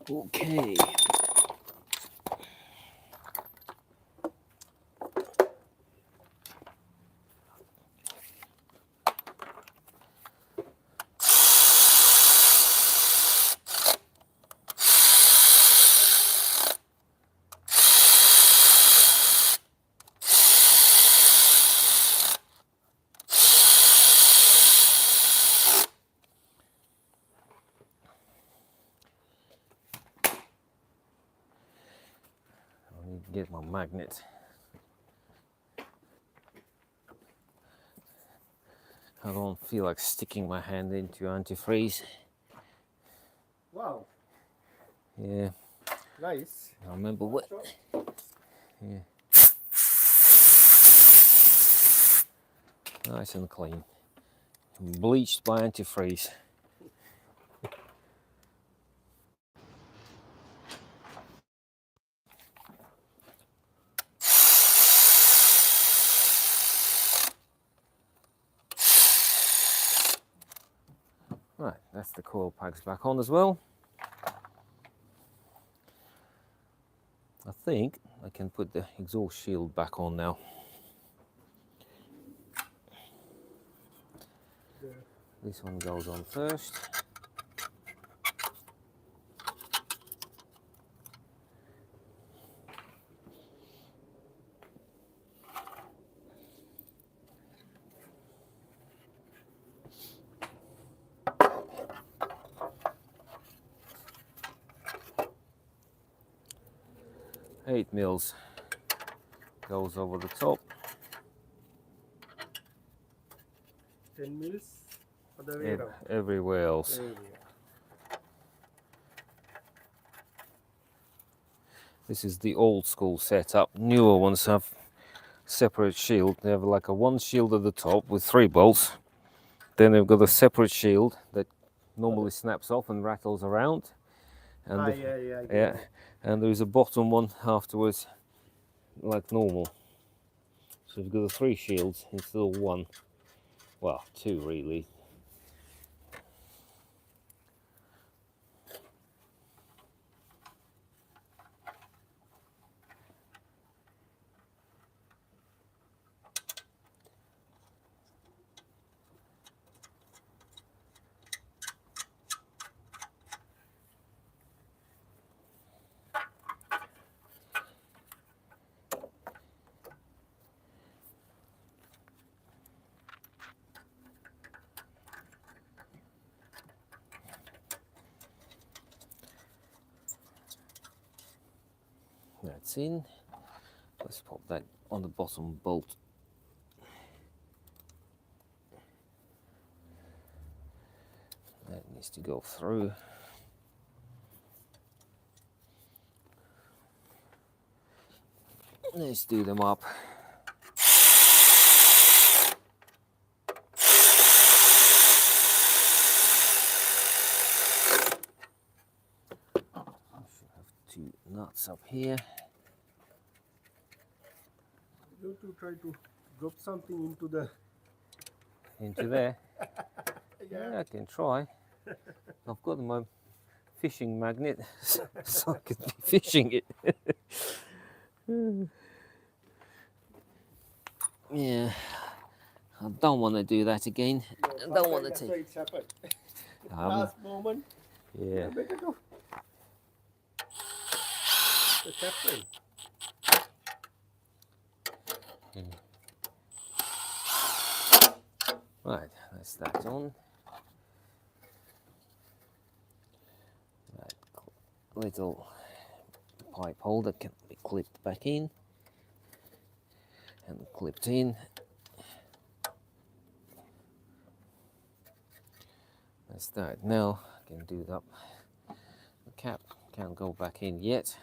Okay. I need to get my magnet. I don't feel like sticking my hand into antifreeze. Wow, Yeah, nice. I remember what. Yeah, nice and clean. Bleached by antifreeze. Right, that's the coil packs back on as well. I think I can put the exhaust shield back on now. This one goes on first. Eight mils goes over the top. 10 mils other way around. Everywhere else. There we are. This is the old school setup. Newer ones have separate shield. They have like a one shield at the top with 3 bolts. Then they've got a separate shield that normally snaps off and rattles around. And I get yeah, it. and there's a bottom one afterwards, like normal. So you've got the 3 shields instead of 1. Well, 2 really. That's in. Let's pop that on the bottom bolt. That needs to go through. Let's do them up. I should have 2 nuts up here. You have to try to drop something into the. Into there. Yeah. Yeah, I can try. I've got my fishing magnet, so I could be fishing it. Yeah, I don't want to do that again. I don't want to That's take. why it's happened. Um, Last moment. yeah, Better go. It's happened. right. That's that on. That little pipe holder can be clipped back in and clipped in. That's that. Now I can do that. The cap can't go back in yet.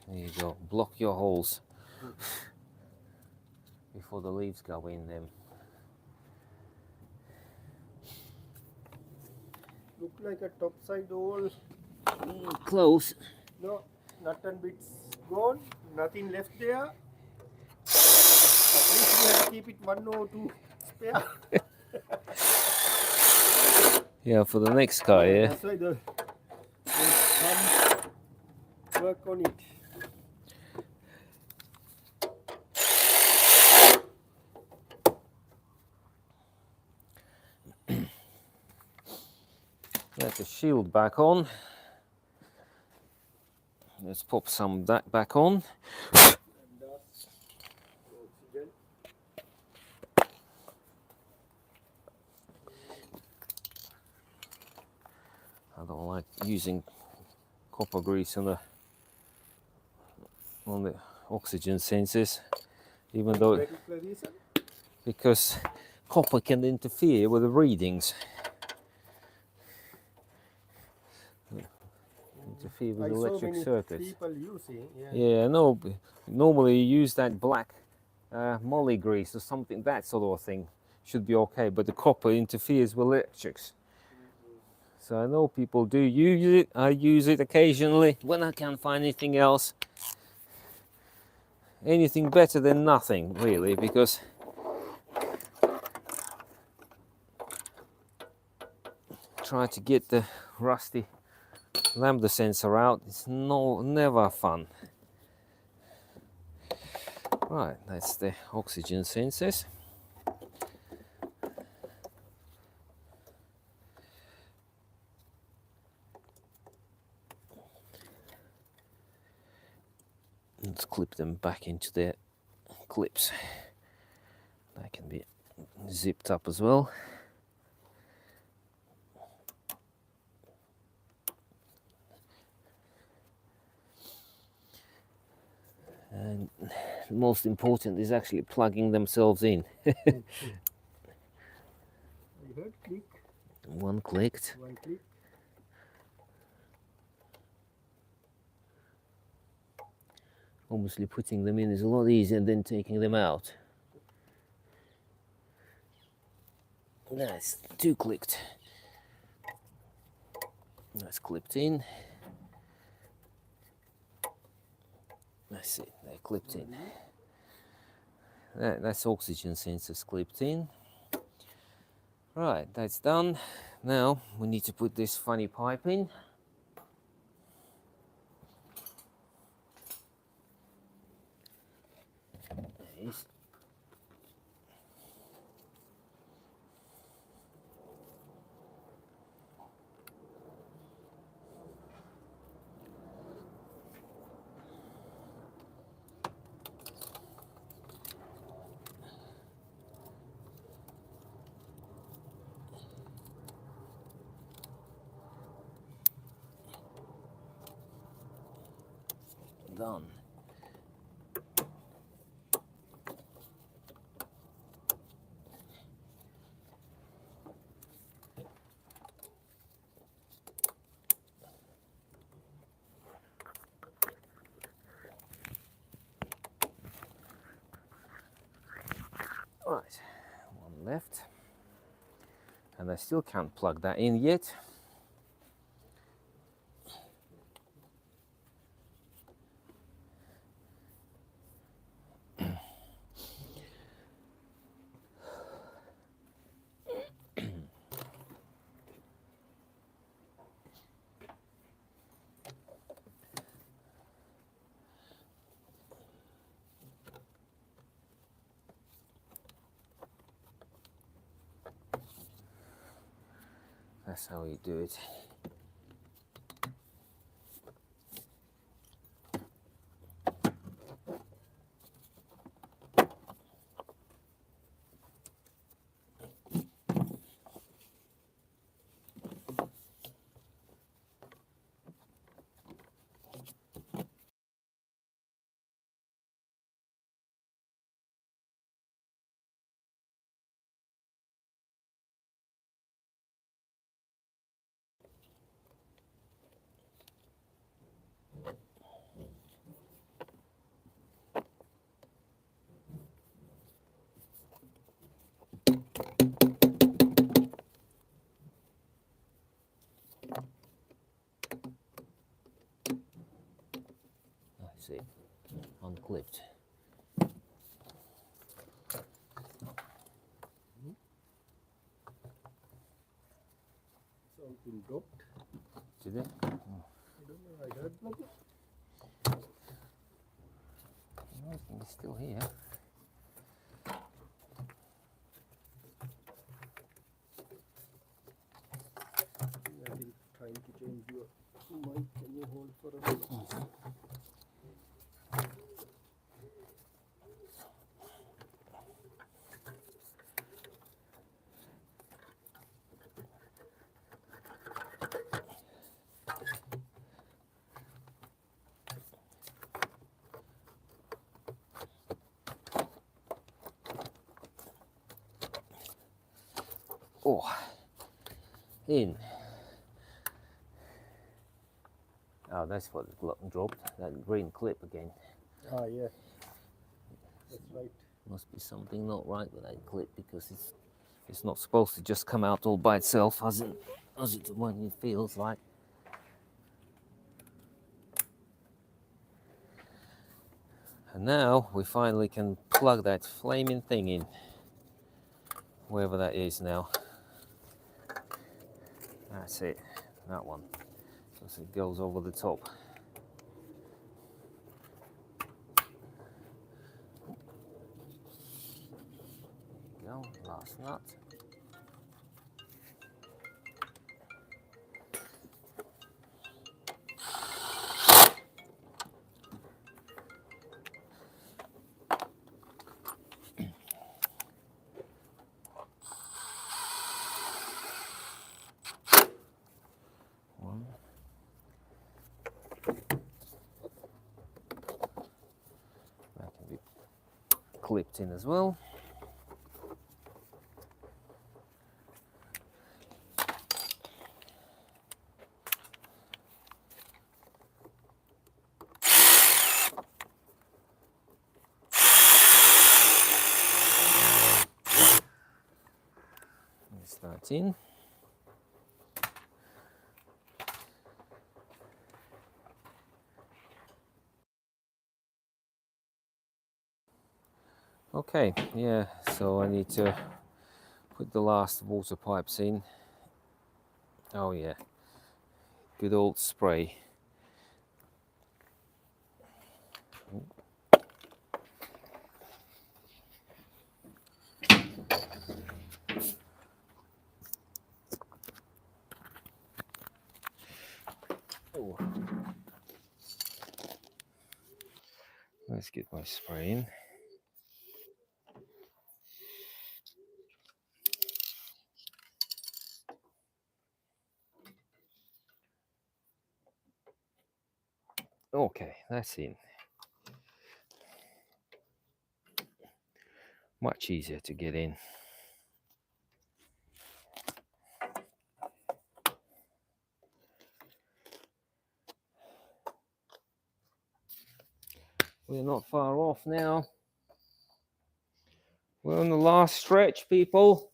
There you go. Block your holes before the leaves go in them. Look like a topside hole. Close. No, nut and bits gone. Nothing left there. At least we have to keep it 1 or 2 spare. Yeah, for the next guy, yeah. That's why the work on it. Let the shield back on. Let's pop some of that back on. And oxygen. I don't like using copper grease on the oxygen sensors, even though Particular reason? because copper can interfere with the readings. Interfere with I saw electric many circuits. people using. Yeah. Yeah, no. Normally you use that black moly grease or something, that sort of thing should be okay. But the copper interferes with electrics. So I know people do use it. I use it occasionally when I can't find anything else. Anything better than nothing, really, because try to get the rusty lambda sensor out. It's never fun. Right, that's the oxygen sensors. Let's clip them back into their clips. That can be zipped up as well. And most important is actually plugging themselves in. I heard click. One clicked. One click. Obviously putting them in is a lot easier than taking them out. That's two clicked. That's clipped in. That's it, they're clipped in. That's oxygen sensors clipped in. Right, that's done. Now we need to put this funny pipe in. There it is. Done. Right, one left. And I still can't plug that in yet. That's how you do it. That's it, unclipped. Something dropped. Did it? I don't know. I heard one. No, it's still here. I've been trying to change your mic. Can you hold for a minute? Oh, in. Oh, that's what it dropped. That green clip again. Ah, yeah. That's right. Must be something not right with that clip, because it's not supposed to just come out all by itself as it when it feels like. And now we finally can plug that flaming thing in, wherever that is now. That's it, that one. So it goes over the top. Go, last nut. One. That can be clipped in as well. Start in. Okay, yeah, so I need to put the last water pipes in. Oh yeah, good old spray. Oh. Let's get my spray in. Okay, that's in. Much easier to get in. We're not far off now. We're on the last stretch, people.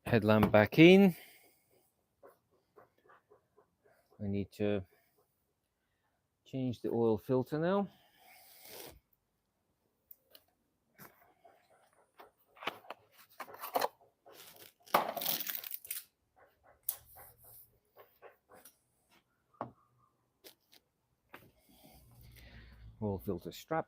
Headlamp back in. I need to change the oil filter now. Oil filter strap.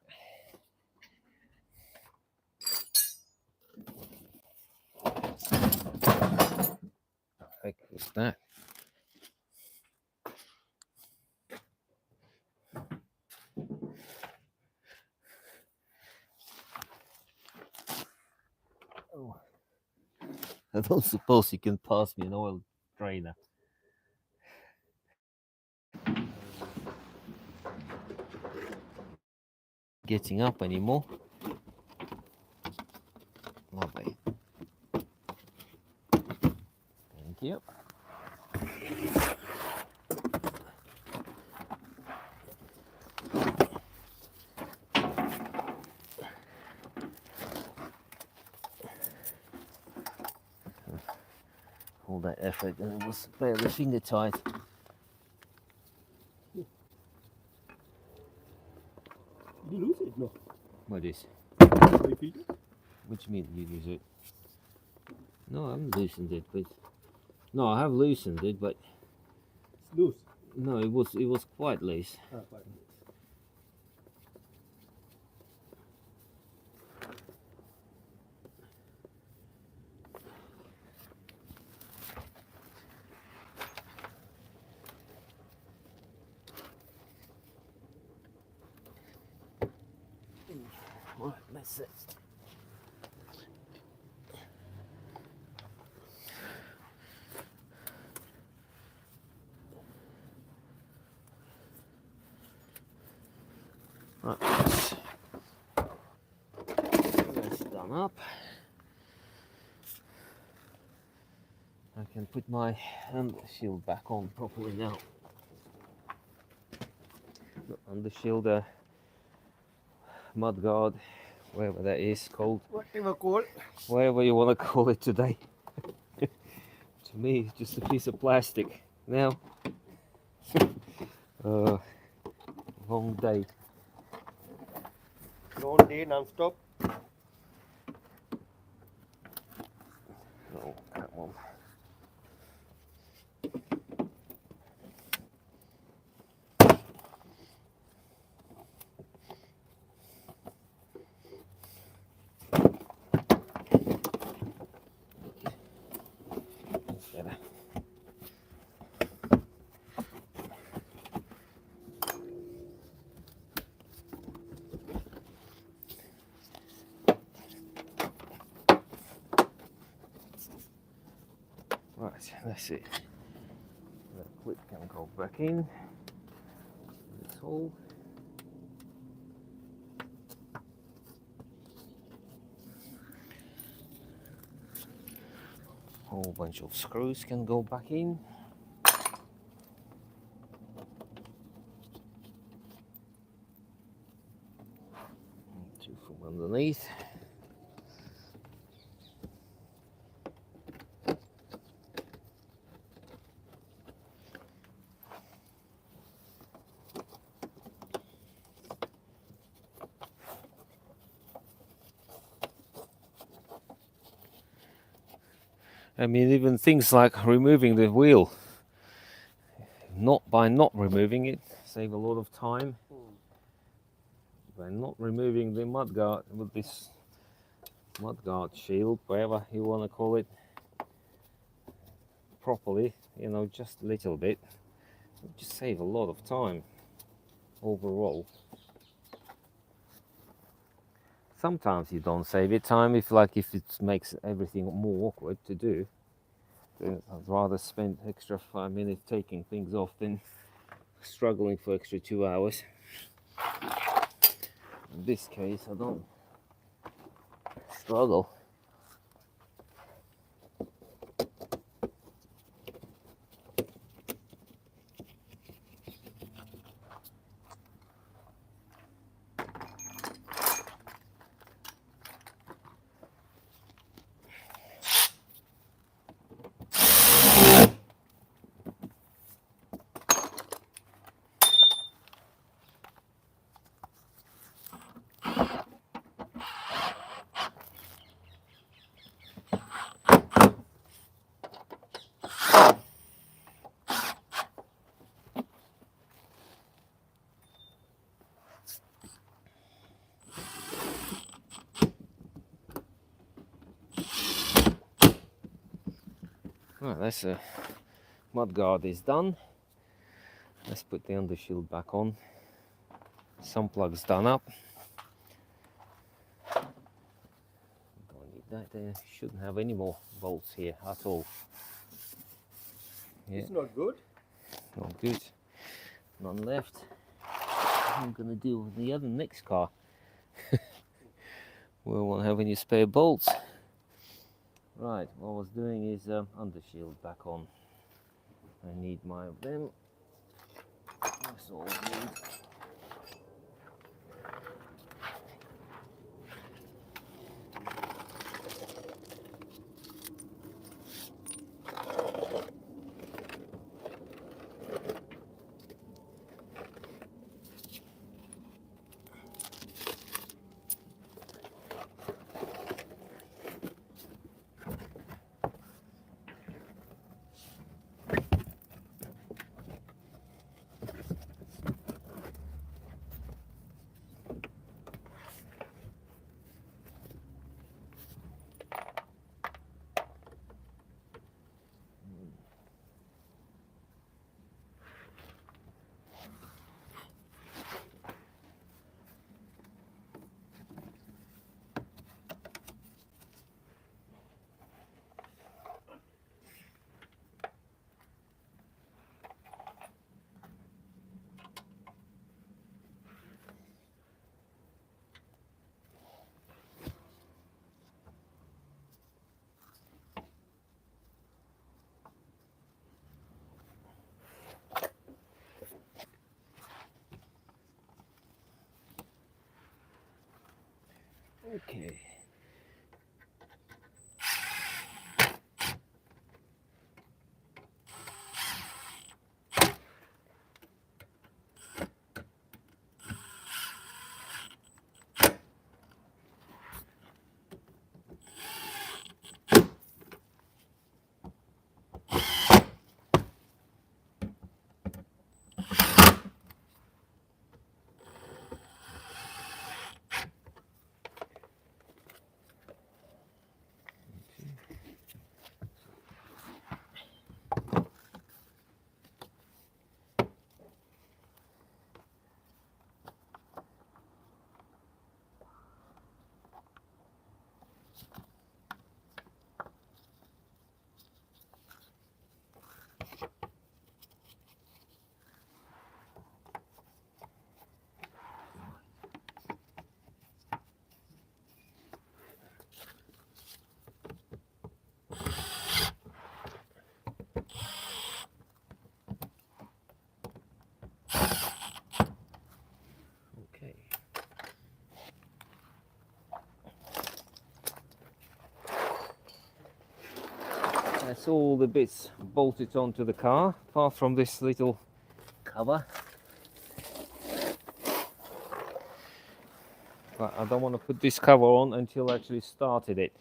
Heck is that? Oh. I don't suppose you can pass me an oil drainer. Getting up anymore. Lovely. Thank you. All that effort and it was barely finger tight. it is. Repeat it. Which meat you use it? No, I haven't loosened it, but no, I have loosened it, but It's loose. no, it was quite loose. Quite loose. Right, that's it. Right, that's done up. I can put my hand shield back on properly now. Under shield, mud guard, whatever that is called, Whatever call. whatever you want to call it today. To me, it's just a piece of plastic. Now, long day. Long day, non-stop. Oh, come on. Better. Right, that's it. The clip can go back in. This hole. Whole bunch of screws can go back in. Two from underneath. I mean, even things like removing the wheel, not removing it, save a lot of time. By not removing the mudguard with this mudguard shield, whatever you want to call it, properly, you know, just a little bit, just save a lot of time overall. Sometimes you don't save it time if it makes everything more awkward to do. Then I'd rather spend extra 5 minutes taking things off than struggling for extra 2 hours. In this case, I don't struggle. Right, that's a mudguard is done. Let's put the undershield back on. Some plugs done up. Don't need that. There shouldn't have any more bolts here at all. Yeah, It's not good. not good. None left. I'm gonna deal with the other next car. We won't have any spare bolts. Right, what I was doing is undershield back on. I need my of them. That's all I need. Okay. Okay. That's all the bits bolted onto the car, apart from this little cover. But I don't want to put this cover on until I actually started it,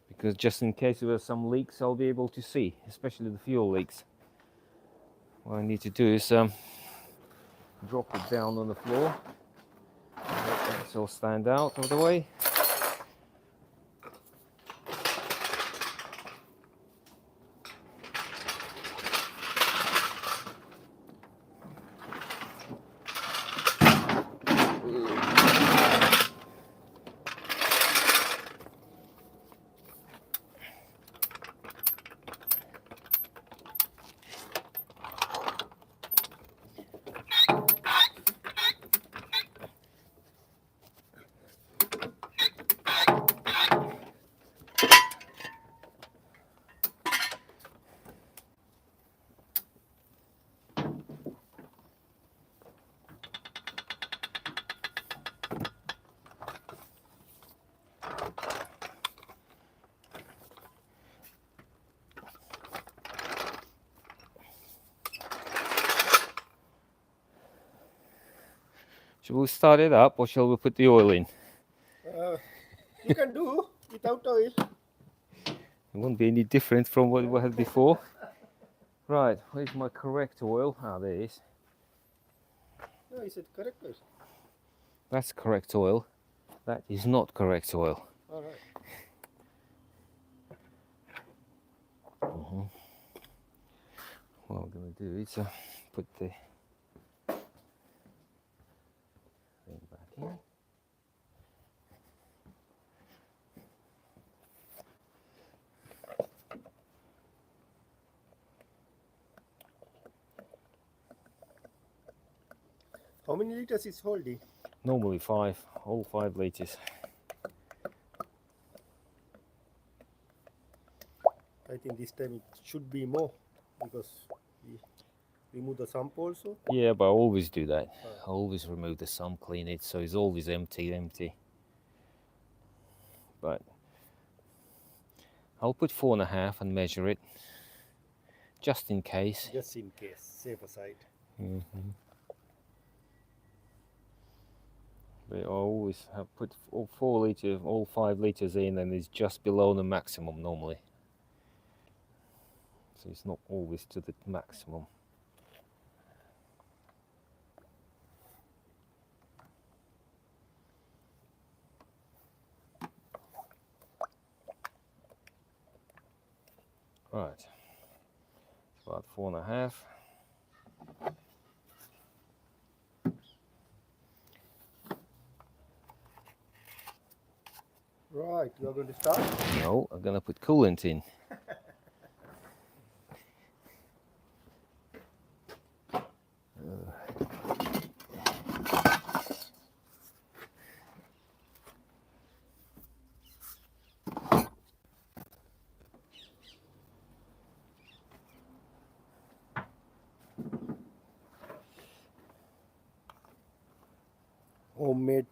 because just in case there were some leaks, I'll be able to see, especially the fuel leaks. What I need to do is drop it down on the floor. Let this all stand out of the way. Shall we start it up, or shall we put the oil in? You can do without oil. It won't be any different from what we had before. Right, where's my correct oil? Ah, there it is. No, is it correct oil? That's correct oil. That is not correct oil. All right. What I'm going to do is put the thing back in. How many liters is holding? Normally all 5 liters. I think this time it should be more because we remove the sump also. Yeah, but I always do that. I always remove the sump, clean it, so it's always empty. But I'll put 4.5 and measure it, just in case. Just in case, safer side. But I always have put all 4 liters, all 5 liters in, and it's just below the maximum normally. So it's not always to the maximum. Right, about 4.5. Right, you are going to start? No, I'm gonna put coolant in. Homemade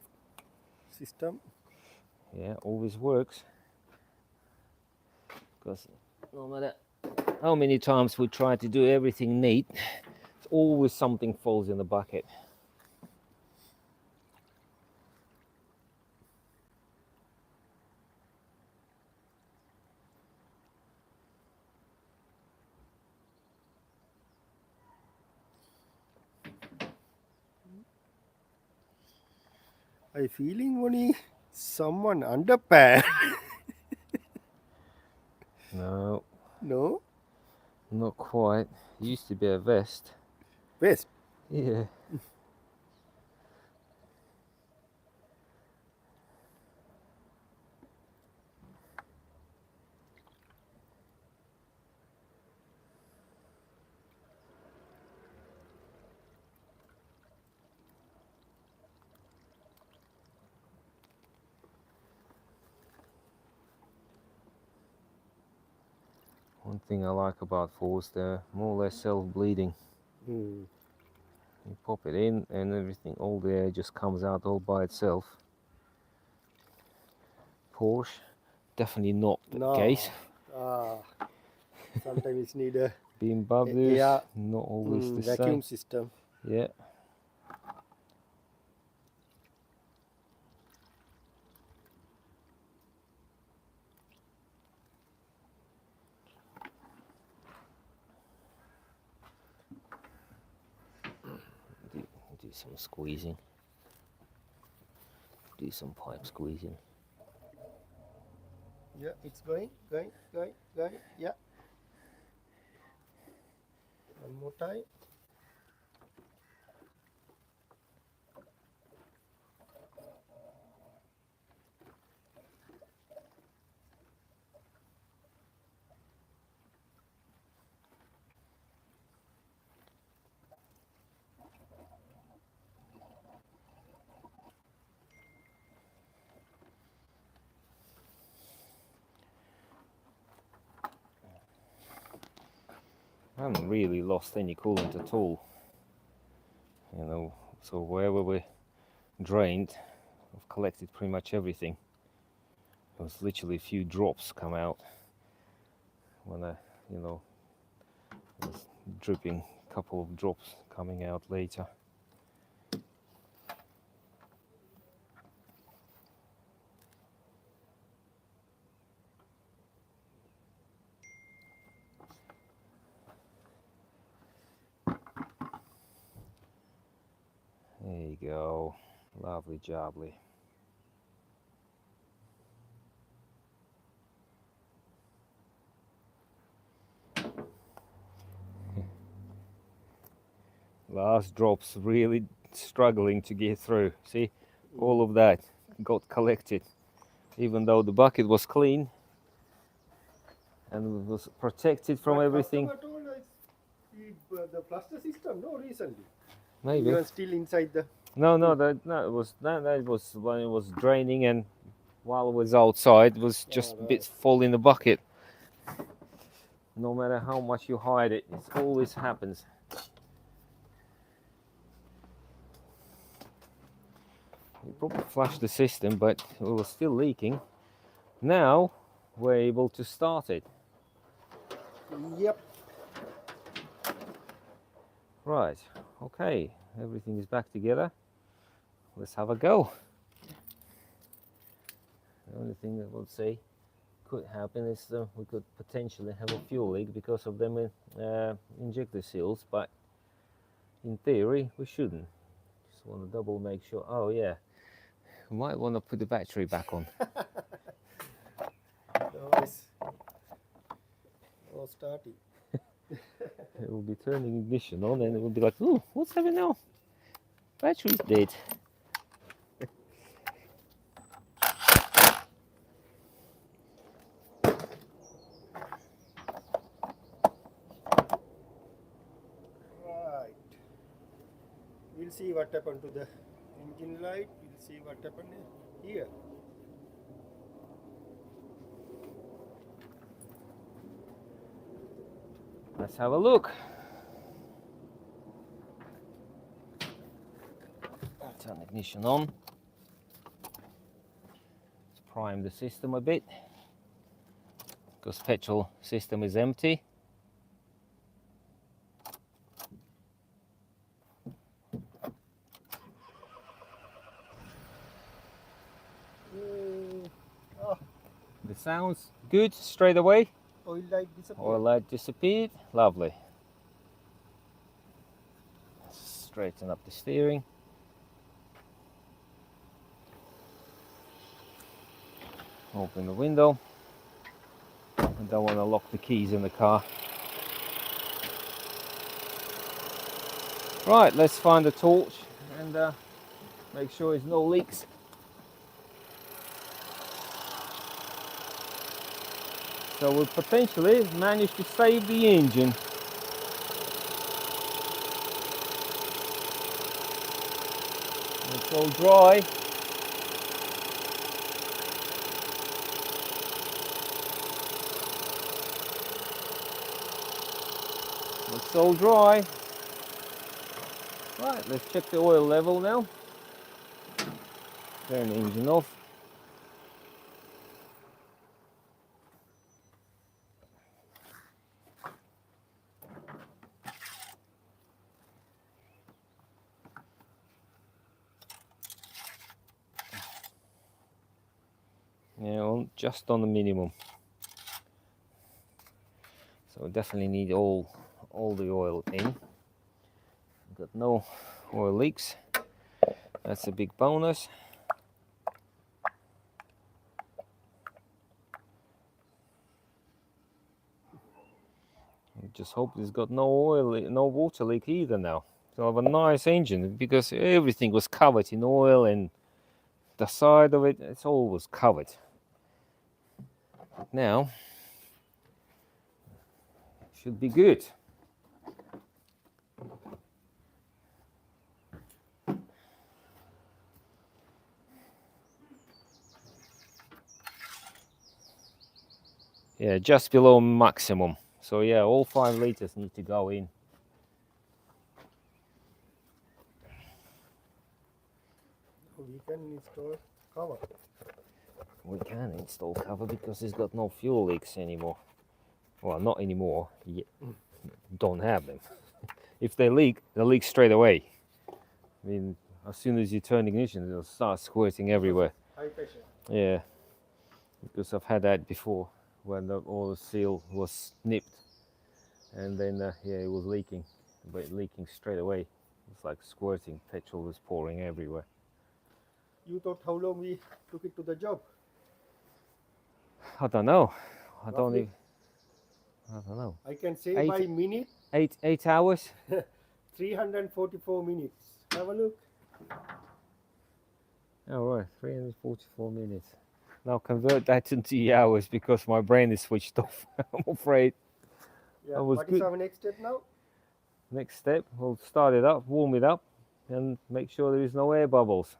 system. Yeah, always works. Because no matter how many times we try to do everything neat, always something falls in the bucket. I feeling only someone underpants. No, No? not quite. Used to be a vest. West. Yeah. One thing I like about falls, they're more or less self-bleeding. Hmm. You pop it in and everything, all the air just comes out all by itself. Porsche, definitely not the No. case. Sometimes it's need a BMWs, air not always the vacuum same. system. Yeah. Do some squeezing. Do some pipe squeezing. Yeah, it's going. Yeah. One more time. I haven't really lost any coolant at all. You know, so wherever we drained, I've collected pretty much everything. There was literally a few drops come out when I, was dripping, a couple of drops coming out later. There you go, lovely jubbly. Last drops really struggling to get through. See, all of that got collected, even though the bucket was clean and was protected from everything. Customer told us the fluster system, no, recently. Maybe. You are still inside the. No, that was when it was draining, and while it was outside, it was just bits fall in the bucket. No matter how much you hide it, it always happens. You probably flushed the system, but it was still leaking. Now we're able to start it. Yep. Right, okay, everything is back together. Let's have a go. The only thing that I would say could happen is we could potentially have a fuel leak because of them injector seals, but in theory we shouldn't. Just want to double make sure. Oh yeah, we might want to put the battery back on. Oh, starting. It will be turning ignition on and it will be like, oh, what's happening now? Battery's dead. Right. We'll see what happened to the engine light. We'll see what happened here. Let's have a look. Turn ignition on. It's prime the system a bit because petrol system is empty. Oh, The sounds good straight away. oil light disappeared. Oil light disappeared. Lovely. Straighten up the steering. Open the window. I don't want to lock the keys in the car. Right, let's find the torch and make sure there's no leaks. So we'll potentially manage to save the engine. It's all dry. It's all dry. Right, let's check the oil level now. Turn the engine off. Yeah, just on the minimum. So we definitely need all the oil in. Got no oil leaks. That's a big bonus. Just hope it's got no oil, no water leak either now. So I have a nice engine because everything was covered in oil and the side of it, it's all was covered. Now, should be good. Yeah, just below maximum. So yeah, all 5 liters need to go in. We can install cover. We can install cover because it's got no fuel leaks anymore. Well, not anymore. Don't have them. If they leak straight away. I mean, as soon as you turn ignition, it'll start squirting everywhere. High pressure. Yeah, because I've had that before when the oil seal was snipped, and then yeah, it was leaking, but leaking straight away. It's like squirting. Petrol was pouring everywhere. You thought how long we took it to the job? I don't know. I Roughly? don't know. I can say 8 by minute, 8 hours. 344 minutes. Have a look. Oh right, 344 minutes. Now convert that into hours because my brain is switched off. I'm afraid. Yeah. That was What good. is our next step now? Next step, we'll start it up, warm it up, and make sure there is no air bubbles.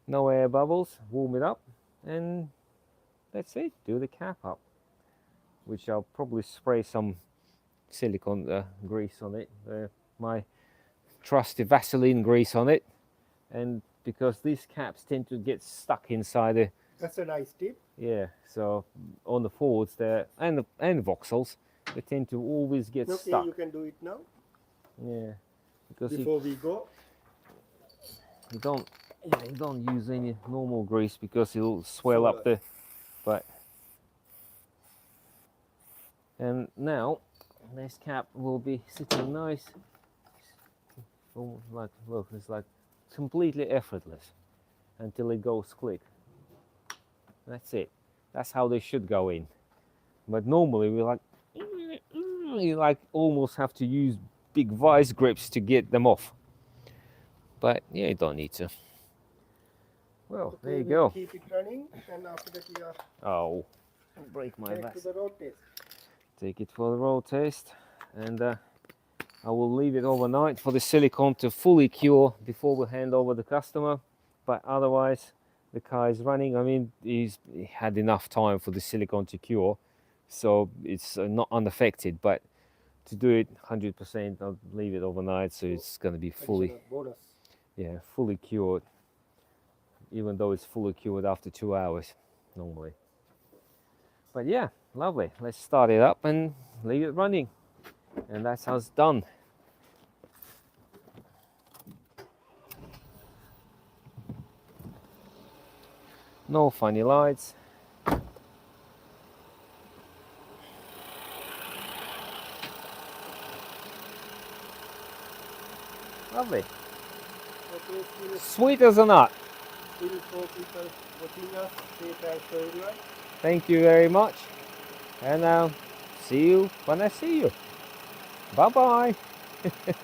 No air bubbles, warm it up, and that's it. Do the cap up, which I'll probably spray some silicone grease on it, my trusty Vaseline grease on it, and because these caps tend to get stuck inside the, That's a nice tip. yeah, so on the Fords there and the Vauxhalls, they tend to always get Okay, stuck. you can do it now. Yeah, because Before we go. you don't use any normal grease because it'll swell up the, but, and now this cap will be sitting nice. Like, look, it's like completely effortless until it goes click. That's it. That's how they should go in. But normally we like, you like almost have to use big vice grips to get them off. But yeah, you don't need to. Well, Okay, there you we'll go. keep it running, and after that we are Oh, break my back back. to the road test. Take it for the road test, and I will leave it overnight for the silicone to fully cure before we hand over the customer. But otherwise, the car is running. I mean, he had enough time for the silicone to cure, so it's not unaffected. But to do it 100%, I'll leave it overnight, so it's going to be fully, Additional bonus. yeah, fully cured. even though it's fully cured after 2 hours normally. But yeah, lovely. Let's start it up and leave it running. And that's how it's done. No funny lights. Lovely. Okay, still, Sweet as a nut. still 4 people watching us. Say thanks to everyone. Thank you very much. And see you when I see you. Bye bye.